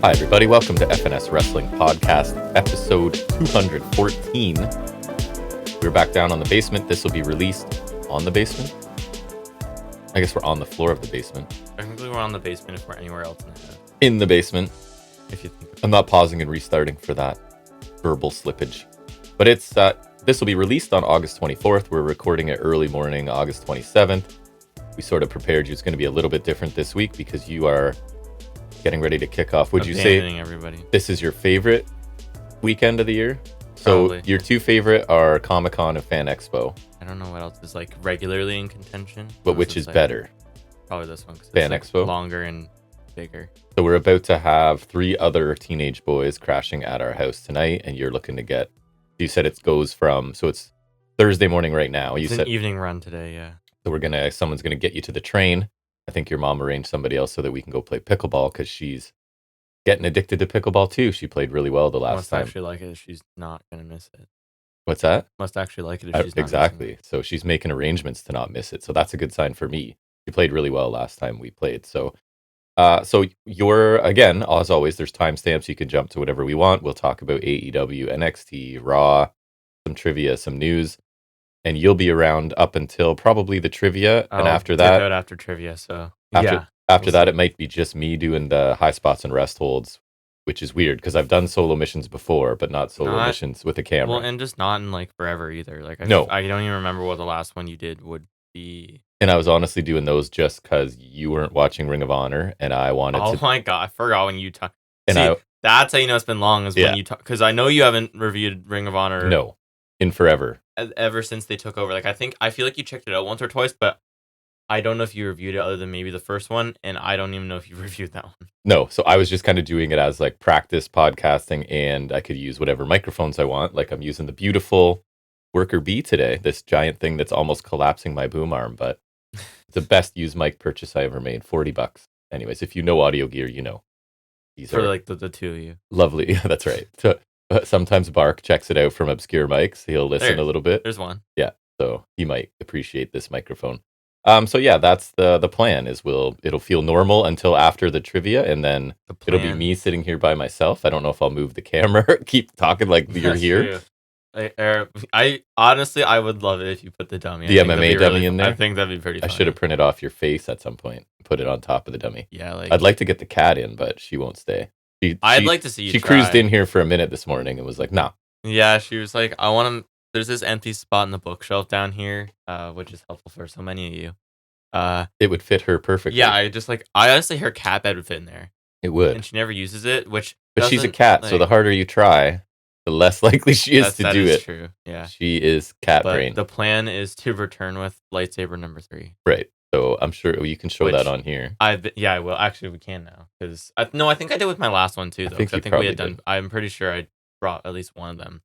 Hi, everybody. Welcome to FNS Wrestling Podcast, episode 214. We're back down on the basement. This will be released on the basement. I guess we're on the floor of the basement. Technically, we're on the basement if we're anywhere else in the house. In the basement. If you think I'm not pausing and restarting for that verbal slippage. But this will be released on August 24th. We're recording it early morning, August 27th. We sort of prepared you. It's going to be a little bit different this week because you are getting ready to kick off. Would you say everybody. This is your favorite weekend of the year? So Probably. Your two favorite are Comic-Con and Fan Expo. I don't know what else is like regularly in contention. But which is better? Probably this one because Fan it's Expo? Longer and bigger. So we're about to have 3 other teenage boys crashing at our house tonight, and you're looking to get. You said it goes from, so it's Thursday morning right now. It's an evening run today, yeah. So someone's gonna get you to the train. I think your mom arranged somebody else so that we can go play pickleball because she's getting addicted to pickleball too. She played really well the last time. Must actually like it if she's not gonna miss it. What's that? Must actually like it if she's not exactly. missing it. So she's making arrangements to not miss it. So that's a good sign for me. She played really well last time we played. So you're, again, as always, there's timestamps. You can jump to whatever we want. We'll talk about AEW, NXT, Raw, some trivia, some news. And you'll be around up until probably the trivia. And after that, out after trivia. So after that, it might be just me doing the Highspots and Restholds, which is weird because I've done solo missions before, but not missions with a camera. Well, and just not in like forever either. Like I don't even remember what the last one you did would be. And I was honestly doing those just because you weren't watching Ring of Honor, and I wanted to. Oh my god, I forgot when you talk. And that's how you know it's been long is when you talk. Because I know you haven't reviewed Ring of Honor. No, in forever. Ever since they took over. Like I feel like you checked it out once or twice, but I don't know if you reviewed it other than maybe the first one, and I don't even know if you reviewed that one. No, so I was just kind of doing it as like practice podcasting, and I could use whatever microphones I want. Like I'm using the beautiful Worker B today, this giant thing that's almost collapsing my boom arm, but it's the best used mic purchase I ever made, $40. Anyways, if you know audio gear, you know. These are like the two of you. Lovely, that's right. Sometimes Bark checks it out from obscure mics. He'll listen a little bit. There's one. Yeah, so he might appreciate this microphone. So yeah, that's the plan. It'll feel normal until after the trivia, and then it'll be me sitting here by myself. I don't know if I'll move the camera, keep talking like you're here. I honestly, I would love it if you put the dummy. The MMA dummy in there. I think that'd be pretty funny. I should have printed off your face at some point and put it on top of the dummy. Yeah, I'd like to get the cat in, but she won't stay. I'd like to see you. She cruised in here for a minute this morning and was like, "Nah." Yeah, she was like, "I want to." There's this empty spot in the bookshelf down here, which is helpful for so many of you. It would fit her perfectly. Yeah, I honestly, her cat bed would fit in there. It would, and she never uses it. But she's a cat, so the harder you try, the less likely she is to do it. That's true. Yeah, she is cat brain. The plan is to return with lightsaber number 3. Right. So I'm sure you can show that on here. I will. Actually, we can now because I think I did with my last one too. Though, I think we had done. I'm pretty sure I brought at least one of them.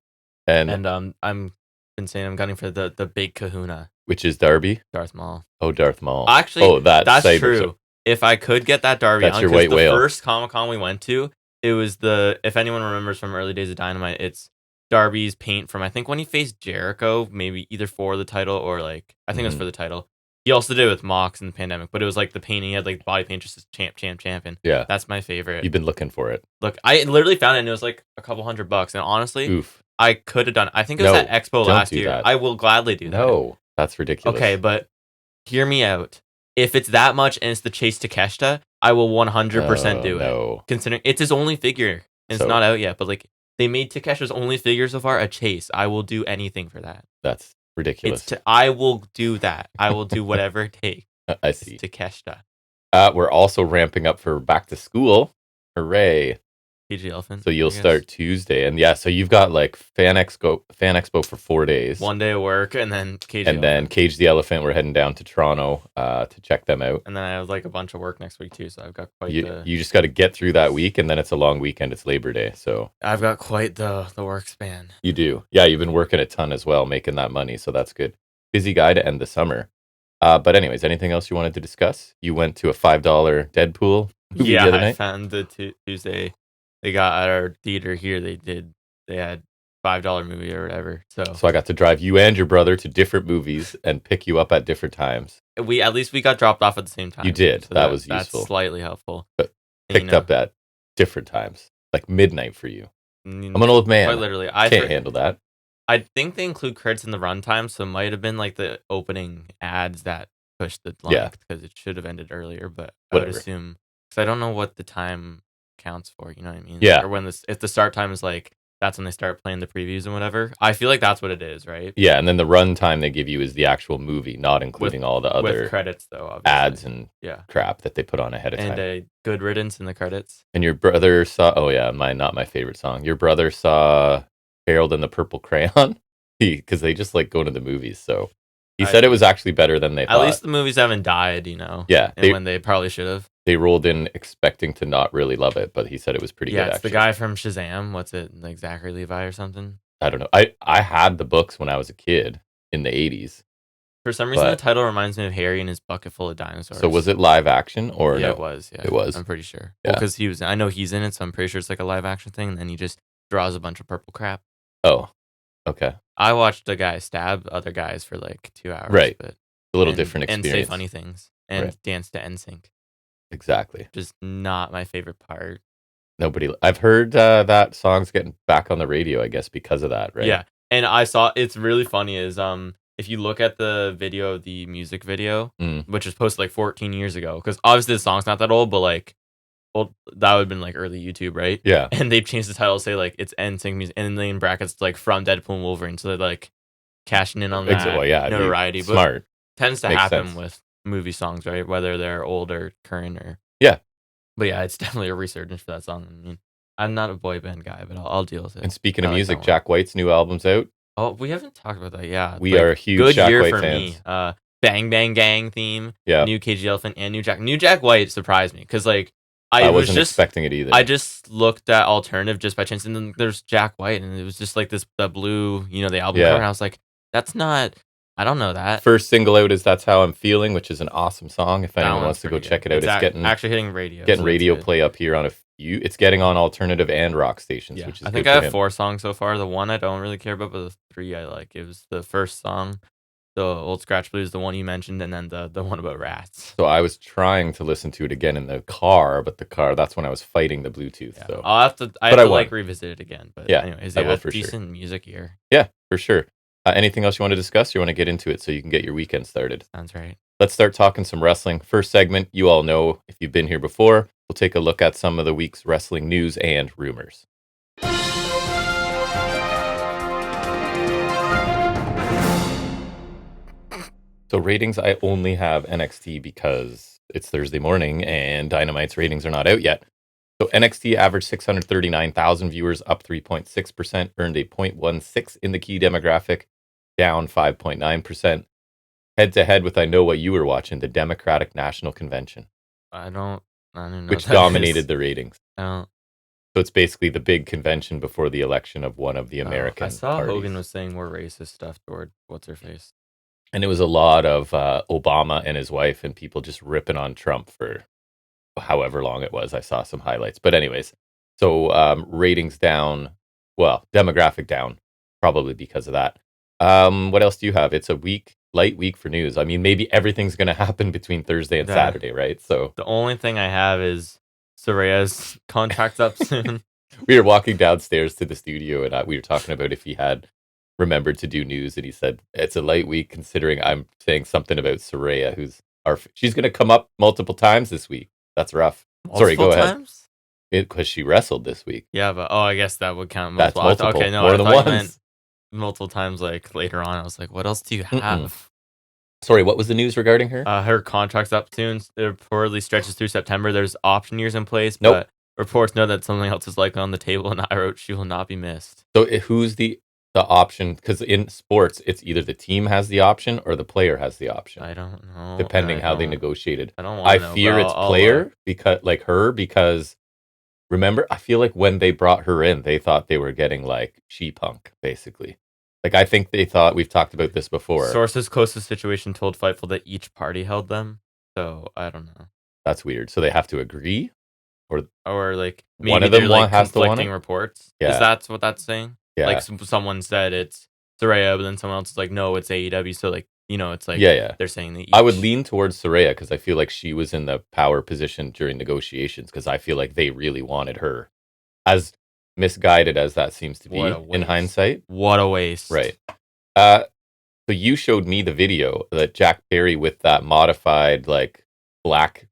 And I'm been saying I'm gunning for the big Kahuna, which is Darby. Darth Maul. Oh, Darth Maul. Actually, that's Saber. true. If I could get that Darby, that's your white whale. The first Comic-Con we went to, it was if anyone remembers from early days of Dynamite, it's Darby's paint from I think when he faced Jericho, maybe either for the title or like I think it was for the title. He also did it with Mox in the pandemic, but it was like the painting. He had like body paint just as champion. Yeah. That's my favorite. You've been looking for it. Look, I literally found it and it was like a couple $100. And honestly, oof. I could have done it. I think it was at Expo last year. That. I will gladly do that. No, that's ridiculous. Okay, but hear me out. If it's that much and it's the Chase Takeshita, I will 100% do it. Considering it's his only figure and it's not out yet, but like they made Takeshi's only figure so far a Chase. I will do anything for that. That's ridiculous. I will do that. I will do whatever it takes. I see. Takeshita. We're also ramping up for back to school. Hooray. KG Elephant. So you'll start Tuesday. And yeah, so you've got like Fan Expo for 4 days. 1 day of work and then Cage then Cage the Elephant. We're heading down to Toronto to check them out. And then I have like a bunch of work next week too. So I've got quite You just got to get through that week, and then it's a long weekend. It's Labor Day. So I've got quite the work span. You do. Yeah, you've been working a ton as well, making that money. So that's good. Busy guy to end the summer. But anyways, anything else you wanted to discuss? You went to a $5 Deadpool movie the other night? I found the Tuesday they got at our theater here. They had $5 movie or whatever. So I got to drive you and your brother to different movies and pick you up at different times. We got dropped off at the same time. You did. So that was useful. That's slightly helpful. But picked up at different times, like midnight for you. Mm, I'm an old quite man. literally, Can't handle that. I think they include credits in the runtime, so it might have been like the opening ads that pushed the Yeah, length because it should have ended earlier. But I would whatever. assume because I don't know what the time counts for. You know what I mean? Yeah, Or when this if the start time is like that's when they start playing the previews and whatever. I feel like that's what it is, right? yeah, and then the run time they give you is the actual movie, not With including all the with other credits though, ads obviously. and Yeah, crap that they put on ahead of and time. a good riddance in the credits. And your brother saw, oh yeah, not my favorite song. Your brother saw Harold and the Purple Crayon because they just like going to the movies. So he I said it was actually better than they At thought. least the movies haven't died, you know. Yeah, And when they probably should have. they rolled in expecting to not really love it, but he said it was pretty Yeah, good it's the actually. guy from Shazam. What's it like? Zachary Levi or something? I don't know. I had the books when I was a kid in the 80s. For some reason, the But title reminds me of Harry and his bucket full of dinosaurs. so was it live action or Yeah, no? it was. Yeah, It was. I'm pretty sure. Well, Yeah. because I know he's in it, so I'm pretty sure it's like a live action thing. And then he just draws a bunch of purple crap. Oh, okay. I watched a guy stab other guys for like 2 hours, Right. but A little different and say experience. funny things and Right. dance to NSYNC. Exactly. Just not my favorite part. I've heard that song's getting back on the radio, I guess, because of that, right? Yeah, and I saw it's really funny is if you look at the video, the music video, Mm. which was posted like 14 years ago, because obviously the song's not that old, but like, well, that would have been like early YouTube, right? Yeah. And they've changed the title to say like it's NSYNC music, and then in brackets it's, like from Deadpool and Wolverine, so they're like cashing in on that Well, yeah, notoriety. But smart. tends to Makes happen sense. with movie songs, right? Whether they're old or current or Yeah. But yeah, it's definitely a resurgence for that song. I mean, I'm not a boy band guy, but I'll deal with it. And speaking I of like that music, one. Jack White's new album's out. Oh, we haven't talked about that. Yeah, We are huge good Jack year White for fans. me. Bang Bang Gang theme, Yeah. new KG Elephant, and new Jack White surprised me because like I was wasn't just expecting it either. I just looked at alternative just by chance, and then there's Jack White, and it was just like the blue, the album Yeah. cover, and I was like, that's not. I don't know that. First single out is "That's How I'm Feeling," which is an awesome song. If That anyone one's wants to go pretty check good. it out, it's getting actually hitting radio. getting so that's radio good. play up here on a few. It's getting on alternative and rock stations, Yeah, which is I think good I for have him. 4 songs so far. The one I don't really care about, but the 3 I like. It was the first song, the Old Scratch Blues, the one you mentioned, and then the one about rats. So I was trying to listen to it again in the car, but that's when I was fighting the Bluetooth. Yeah. So I'll have to I won. like revisit it again. But Yeah, anyways, I yeah, will for sure. decent music year. Yeah, for sure. Anything else you want to discuss? You want to get into it so you can get your weekend started? Sounds right. Let's start talking some wrestling. First segment, you all know if you've been here before, we'll take a look at some of the week's wrestling news and rumors. So ratings, I only have NXT because it's Thursday morning and Dynamite's ratings are not out yet. So NXT averaged 639,000 viewers, up 3.6%, earned a 0.16 in the key demographic, down 5.9%. Head to head with I know what you were watching, the Democratic National Convention, I don't know which what that dominated is. the ratings. I don't. So it's basically the big convention before the election of one of the American I saw parties. Hogan was saying more racist stuff toward what's her face. And it was a lot of Obama and his wife and people just ripping on Trump for however long it was. I saw some highlights. But anyways, so ratings down, well, demographic down, probably because of that. What else do you have? It's a light week for news. I mean, maybe everything's going to happen between Thursday and Saturday, right? So the only thing I have is Soraya's contract's up soon. We were walking downstairs to the studio and we were talking about if he had remembered to do news, and he said it's a light week considering I'm saying something about Soraya, who's she's going to come up multiple times this week. That's rough. Sorry, go ahead. Because she wrestled this week. Yeah, but I guess that would count multiple. That's multiple. Okay, no, more I than thought once. You meant multiple times, like later on. I was like, what else do you have? Sorry, what was the news regarding her? Her contract's up soon. It reportedly stretches through September. There's option years in place, but reports know that something else is likely on the table, and I wrote she will not be missed. So who's the option? Because in sports, it's either the team has the option or the player has the option. I don't know. Depending how they negotiated. I don't want to know. I fear it's player because remember, I feel like when they brought her in, they thought they were getting like she-punk, basically. Like I think they thought, we've talked about this before. Sources close to the situation told Fightful that each party held them. So I don't know. That's weird. So they have to agree, or like maybe one of them like has to want conflicting reports. Yeah. Is that what that's saying? Yeah. Like someone said it's Soraya, but then someone else is like, no, it's AEW. So like it's like Yeah. they're saying that I would each- lean towards Soraya because I feel like she was in the power position during negotiations because I feel like they really wanted her. As misguided as that seems to What be a in waste. hindsight. What a waste. Right. So you showed me the video that Jack Perry with that modified like black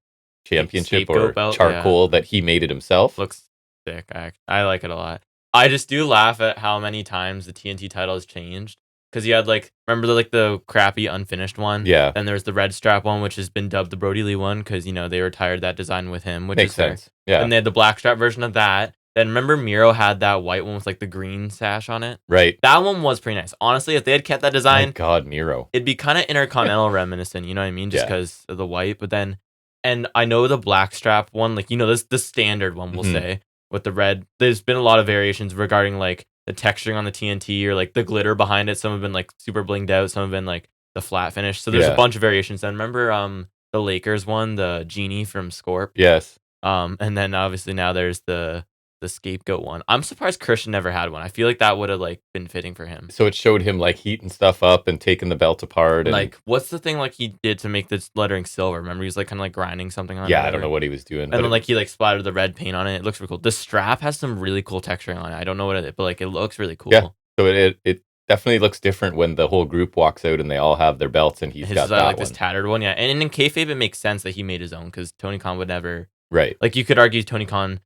championship Scapegoat or belt, charcoal that he made it himself. Looks sick. I like it a lot. I just do laugh at how many times the TNT title has changed. Because you had remember the crappy unfinished one? Yeah. Then there's the red strap one, which has been dubbed the Brody Lee one because they retired that design with him, which Makes is fair. sense. Yeah. And they had the black strap version of that. Then remember Miro had that white one with the green sash on it? Right. That one was pretty nice. Honestly, if they had kept that My design, God, Miro. it'd be kind of Intercontinental reminiscent, you know what I mean? Just because of the white. But then, and I know the black strap one, this the standard one, we'll say, with the red. There's been a lot of variations regarding the texturing on the TNT or the glitter behind it. Some have been super blinged out. Some have been the flat finish. So there's a bunch of variations. Then remember the Lakers one, the Genie from Scorp? Yes. And then obviously now there's the scapegoat one. I'm surprised Christian never had one. I feel like that would have been fitting for him. So it showed him heating stuff up and taking the belt apart. And what's the thing he did to make this lettering silver? Remember he was kind of grinding something on it. Yeah, I don't know what he was doing. And then he splattered the red paint on it. It looks really cool. The strap has some really cool texturing on it. I don't know what it is, but it looks really cool. Yeah. So it definitely looks different when the whole group walks out and they all have their belts and he's got that this tattered one. Yeah. And in kayfabe it makes sense that he made his own because Tony Khan would never. Right. You could argue Tony Khan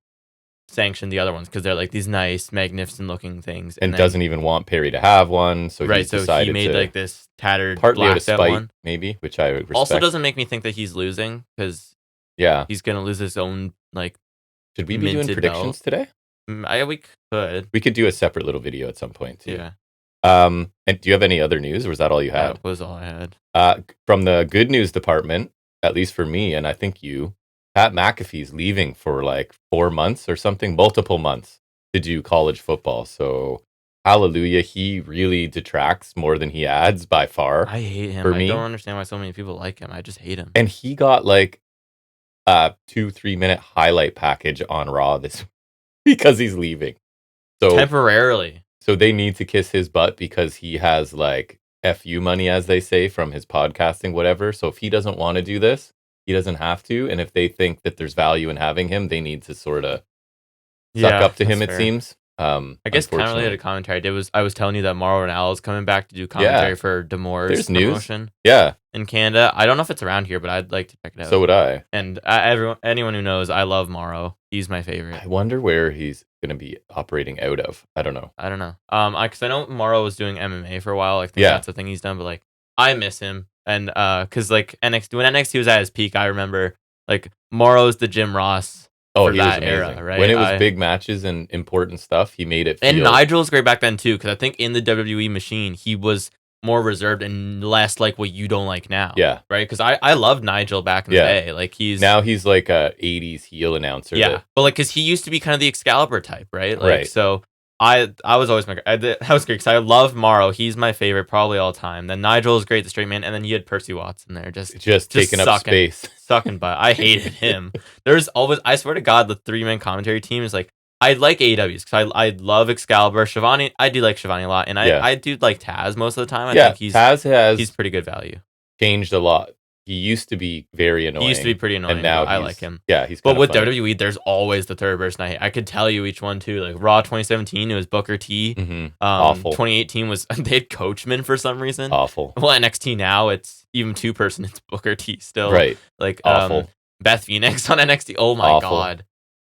sanctioned the other ones because they're these nice, magnificent looking things, and then, doesn't even want Perry to have one. So he's decided he made this tattered, partly out of spite, one. maybe, which I would respect. Also, doesn't make me think that he's losing because he's gonna lose his own Should we be doing predictions today? We could. We could do a separate little video at some point too. Yeah. And do you have any other news, or was that all you had? That was all I had. From the good news department, at least for me, and I think you. Pat McAfee's leaving for 4 months or something, multiple months to do college football. So, hallelujah, he really detracts more than he adds by far. I hate him. I don't understand why so many people like him. I just hate him. And he got a 2-3 minute highlight package on Raw this because he's leaving. So temporarily. So they need to kiss his butt because he has FU money, as they say, from his podcasting, whatever. So if he doesn't want to do this, he doesn't have to, and if they think that there's value in having him, they need to sort of suck up to him. It seems. I guess kind of related to commentary. I was telling you that Mauro Ranallo is coming back to do commentary for D'Amour's promotion. Yeah, in Canada. I don't know if it's around here, but I'd like to check it out. So would I. And anyone who knows, I love Mauro. He's my favorite. I wonder where he's going to be operating out of. I don't know. Because I know Mauro was doing MMA for a while. I think that's the thing he's done. But I miss him. And because NXT, when NXT was at his peak, I remember Mauro's the Jim Ross for that era, right? When it was big matches and important stuff, he made it feel... And Nigel was great back then too, because I think in the WWE machine, he was more reserved and less like what you don't like now. Yeah. Right? Because I loved Nigel back in the day. He's... Now he's a 80s heel announcer. Yeah. But because he used to be kind of the Excalibur type, right? Right. So... I was always that was great because I love Mauro. He's my favorite probably all time. Then Nigel is great, the straight man, and then you had Percy Watson there, just taking up space, sucking butt. I hated him. There's always, I swear to God, the 3-man commentary team is I like AEWs because I love Excalibur, Shivani. I do like Shivani a lot, and I do like Taz most of the time. I think he's pretty good value. Changed a lot. He used to be very annoying. He used to be pretty annoying, and now I like him. Yeah, he's. But with WWE, there's always the third person I hate. I could tell you each one too. Raw 2017, it was Booker T. Awful. 2018 was they had Coachman for some reason. Awful. Well, NXT now it's even 2-person. It's Booker T still. Right. Awful. Beth Phoenix on NXT. Oh my God.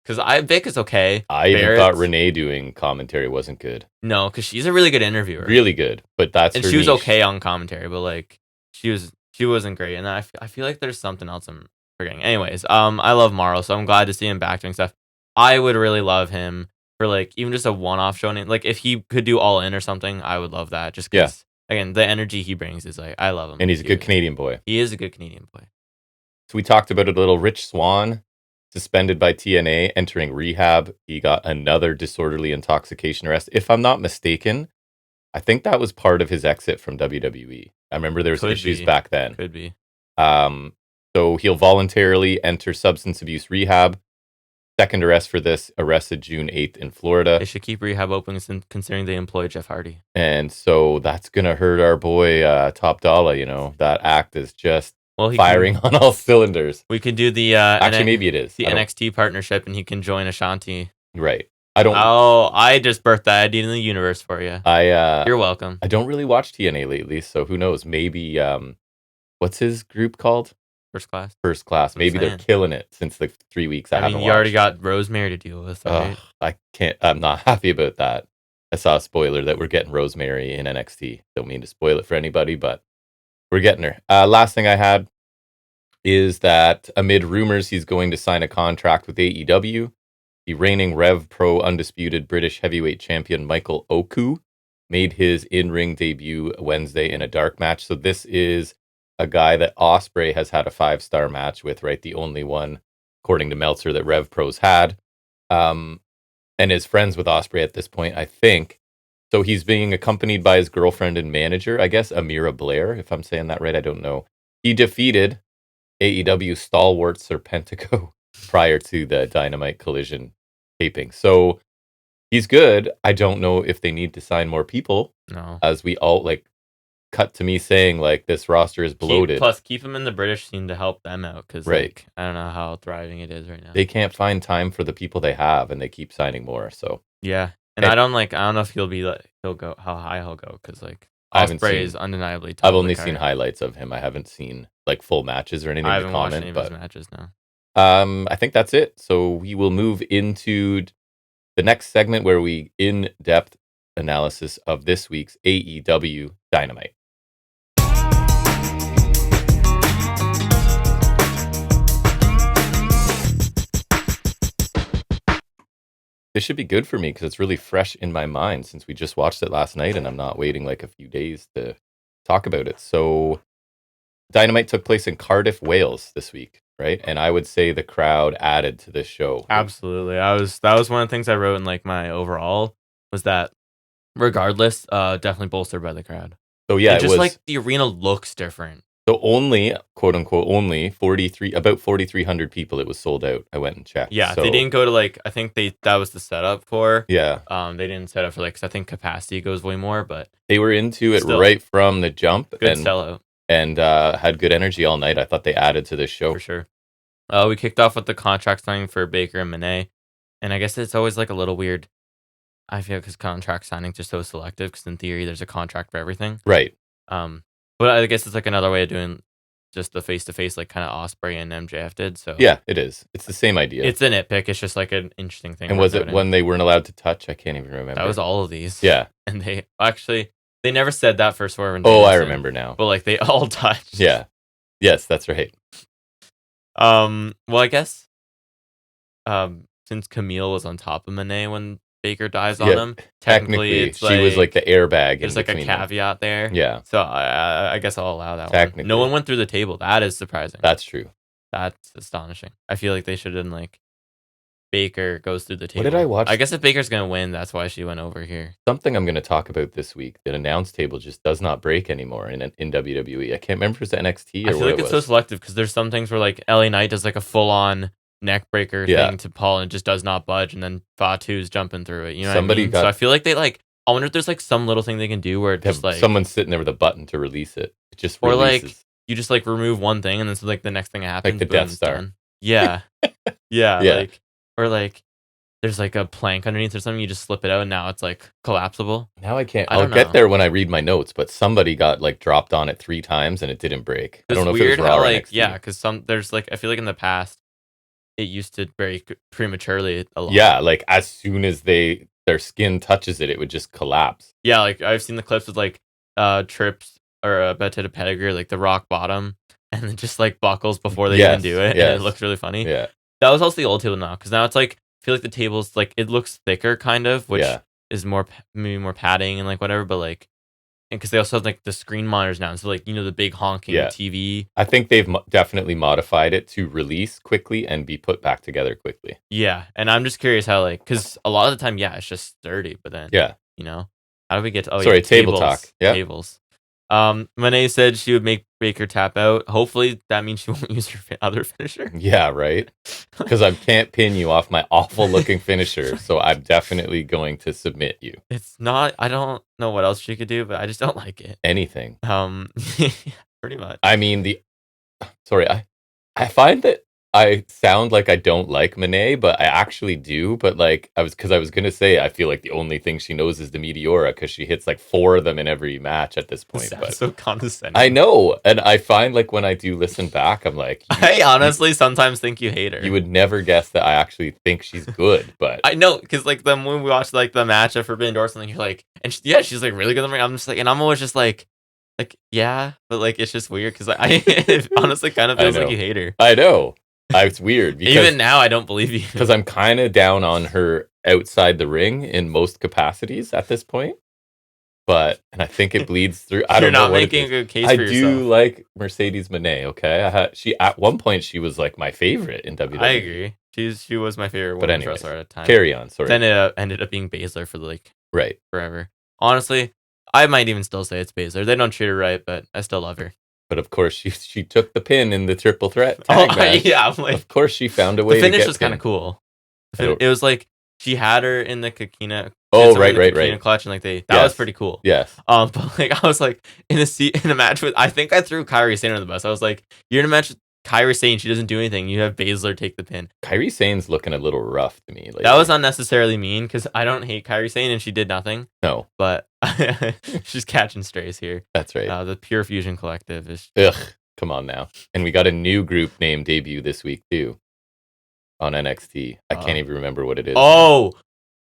Because Vic is okay. I even thought Renee doing commentary wasn't good. No, because she's a really good interviewer. Really good, but that's and she was okay on commentary, but she wasn't great, and I feel like there's something else I'm forgetting. Anyways, I love Mauro, so I'm glad to see him back doing stuff. I would really love him for even just a one-off show. If he could do All In or something, I would love that. Just because, again, the energy he brings is I love him. And he's a good Canadian boy. He is a good Canadian boy. So we talked about it a little. Rich Swann, suspended by TNA, entering rehab. He got another disorderly intoxication arrest. If I'm not mistaken, I think that was part of his exit from WWE. I remember there was issues back then. Could be. So he'll voluntarily enter substance abuse rehab. second arrest for this, arrested June 8th in Florida. They should keep rehab open considering they employ Jeff Hardy. And so that's going to hurt our boy Top Dollar, That act is just firing on all cylinders. We could do the actually maybe it is the NXT partnership, and he can join Ashanti. Right. I just birthed that idea in the universe for you. You're welcome. I don't really watch TNA lately, so who knows? Maybe what's his group called? First Class. Maybe they're killing it since the 3 weeks I haven't watched. You already got Rosemary to deal with, right? I'm not happy about that. I saw a spoiler that we're getting Rosemary in NXT. Don't mean to spoil it for anybody, but we're getting her. Last thing I had is that amid rumors he's going to sign a contract with AEW, the reigning Rev Pro undisputed British heavyweight champion Michael Oku made his in-ring debut Wednesday in a dark match. So this is a guy that Ospreay has had a 5-star match with, right? The only one, according to Meltzer, that Rev Pro's had. And is friends with Ospreay at this point, I think. So he's being accompanied by his girlfriend and manager, I guess, Amira Blair, if I'm saying that right. I don't know. He defeated AEW stalwart Serpentico prior to the Dynamite Collision taping. So he's good. I don't know if they need to sign more people. No. As we all cut to me saying this roster is bloated. Keep him in the British scene to help them out, because I don't know how thriving it is right now. They can't find time for the people they have, and they keep signing more. So yeah, and I don't know if he'll go how high he'll go, because Ospreay is undeniably top. I've only seen highlights of him. I haven't seen full matches or anything. I haven't watched any of his matches now. I think that's it. So we will move into the next segment where we in-depth analysis of this week's AEW Dynamite. This should be good for me because it's really fresh in my mind since we just watched it last night and I'm not waiting a few days to talk about it. So Dynamite took place in Cardiff, Wales this week, right? And I would say the crowd added to this show. Absolutely. That was one of the things I wrote in my overall was that regardless, definitely bolstered by the crowd. So yeah, it was the arena looks different. So only, quote unquote, about 4,300 people. It was sold out. I went and checked. Yeah, so, they didn't go to I think that was the setup for. Yeah. They didn't set up for because I think capacity goes way more, but they were into it right from the jump. Good sellout. And had good energy all night. I thought they added to this show for sure. We kicked off with the contract signing for Baker and Monet, and I guess it's always a little weird. I feel because contract signing's just so selective. Because in theory, there's a contract for everything. Right. But I guess it's another way of doing just the face-to-face, kind of Ospreay and MJF did. So yeah, it is. It's the same idea. It's a nitpick. It's just an interesting thing. And was it when they weren't allowed to touch? I can't even remember. That was all of these. Yeah. And they never said that for Swerve and Danielson. I remember now. But they all touched. Yeah. Yes, that's right. Well, I guess since Camille was on top of Monet when Baker dies on him, technically it's she was the airbag. There's a caveat there. Yeah. So I guess I'll allow that one. No one went through the table. That is surprising. That's true. That's astonishing. I feel like they should have done Baker goes through the table. What did I watch? I guess if Baker's gonna win, that's why she went over here. Something I'm going to talk about this week. The announce table just does not break anymore in WWE. I can't remember if it's NXT or I feel like it's so selective because there's some things where LA Knight does a full on neck breaker thing to Paul and it just does not budge, and then Fatu's jumping through it. You know what I mean? So I feel like they I wonder if there's some little thing they can do where it just someone's sitting there with a button to release it. It just releases. Or you just remove one thing and then so the next thing happens. The Death Star. Done. Yeah. Yeah. Or there's a plank underneath or something, you just slip it out and now it's collapsible. Now I can't. I'll get there when I read my notes, but somebody got dropped on it 3 times and it didn't break. I don't know if it was Raw or NXT. Yeah, because there's I feel like in the past it used to break prematurely a lot. Yeah, as soon as their skin touches it, it would just collapse. Yeah, I've seen the clips with trips or Beta Pedigree, the rock bottom, and it just buckles before they even do it. Yes. And it looks really funny. Yeah. That was also the old table now, because now it's I feel like the table's it looks thicker kind of, which is maybe more padding and whatever, but and because they also have the screen monitors now, so the big honking TV. I think they've definitely modified it to release quickly and be put back together quickly. Yeah, and I'm just curious how because a lot of the time, it's just sturdy, but then how do we get to table talk? Tables. Monet said she would make Baker tap out. Hopefully, that means she won't use her other finisher. Yeah, right. Because I can't pin you off my awful looking finisher, so I'm definitely going to submit you. It's not. I don't know what else she could do, but I just don't like it. Anything. Pretty much. I mean, sorry, I find that I sound like I don't like Monet, but I actually do. But like I was gonna say I feel like the only thing she knows is the Meteora because she hits like 4 of them in every match at this point. Sounds But so condescending. I know, and I find like when I do listen back, I'm like, I honestly sometimes think you hate her. you would never guess that I actually think she's good. But I know, because like when we watched like the match of Forbidden Door or something, you're like, and she's like really good in the ring. I'm just like, and I'm always just like yeah, but like it's just weird because I it honestly kind of feels like you hate her. I know. It's weird because Even now I don't believe you because I'm kind of down on her outside the ring in most capacities at this point. And I think it bleeds through. I don't know. You're not making a good case for yourself. I do like Mercedes Moné. Okay, she at one point she was like my favorite in WWE. I agree. She was my favorite women's wrestler at a time. Carry on. Sorry. Then it ended up being Baszler for right forever. Honestly, I might even still say it's Baszler. They don't treat her right, but I still love her. But of course, she took the pin in the triple threat tag match. Yeah, I'm like, of course she found a way. The finish to get was kind of cool. It was like she had her in the Kakina. Oh, right. Clutch, and like that was pretty cool. Yes. But like I was like in a match with, I think I threw Kairi Sane on the bus. I was like, you're in a match with Kairi Sane, she doesn't do anything. You have Baszler take the pin. Kairi Sane's looking a little rough to me. That was unnecessarily mean because I don't hate Kairi Sane and she did nothing. No, but she's catching strays here. That's right. The Pure Fusion Collective is. Ugh, come on now. And we got a new group name debut this week too on NXT. I can't even remember what it is. Oh,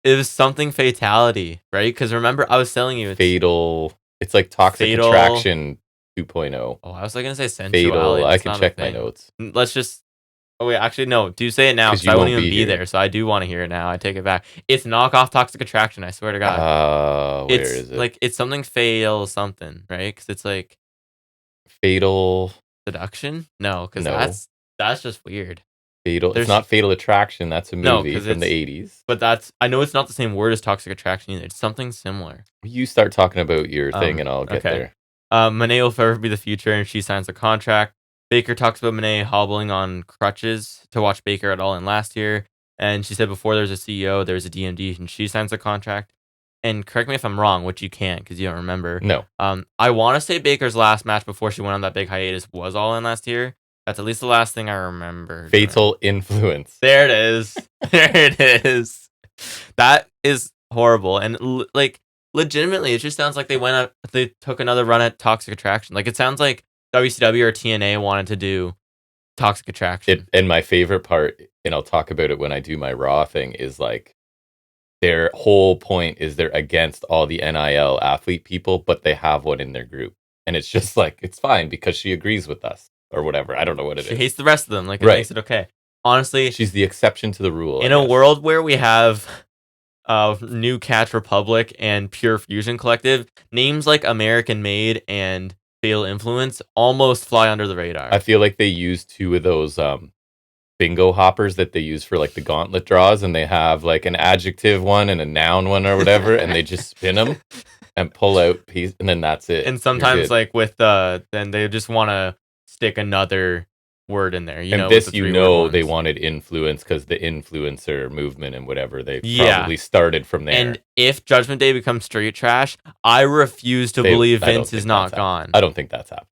it was something Fatality, right? Because remember, I was telling you Fatal. It's like Toxic Attraction 2.0. Oh, I was like gonna say Sensuality. Fatal. I can check my notes. Let's just. Oh wait, actually no. Do say it now because I won't even be there. So I do want to hear it now. I take it back. It's knockoff Toxic Attraction. I swear to God. Where is it? Like it's something fatal something, right? Because it's like Fatal Seduction. No, because that's just weird. Fatal. It's not Fatal Attraction. That's a movie from the 80s. But I know it's not the same word as Toxic Attraction either. It's something similar. You start talking about your thing and I'll get there. Monet will forever be the future, and she signs a contract. Baker talks about Monet hobbling on crutches to watch Baker at All In last year. And she said before there's a CEO, there's a DMD, and she signs a contract. And correct me if I'm wrong, which you can't because you don't remember. No. I want to say Baker's last match before she went on that big hiatus was All In last year. That's at least the last thing I remember. Fatal Influence. There it is. There it is. That is horrible. And like legitimately, it just sounds like they took another run at Toxic Attraction. Like it sounds like WCW or TNA wanted to do Toxic Attraction. And my favorite part, and I'll talk about it when I do my Raw thing, is like their whole point is they're against all the NIL athlete people, but they have one in their group. And it's just like, it's fine because she agrees with us or whatever. I don't know what it is. She hates the rest of them. Like it makes it okay. Honestly, she's the exception to the rule. In a world where we have New Catch Republic and Pure Fusion Collective, names like American Made and Fatal Influence almost fly under the radar. I feel like they use 2 of those bingo hoppers that they use for like the gauntlet draws, and they have like an adjective one and a noun one or whatever, and they just spin them and pull out piece, and then that's it. And sometimes like with then they just want to stick another word in there. They wanted influence because the influencer movement and whatever, they probably started from there. And if Judgment Day becomes straight trash, I refuse to believe Vince is not gone. I don't think that's happened.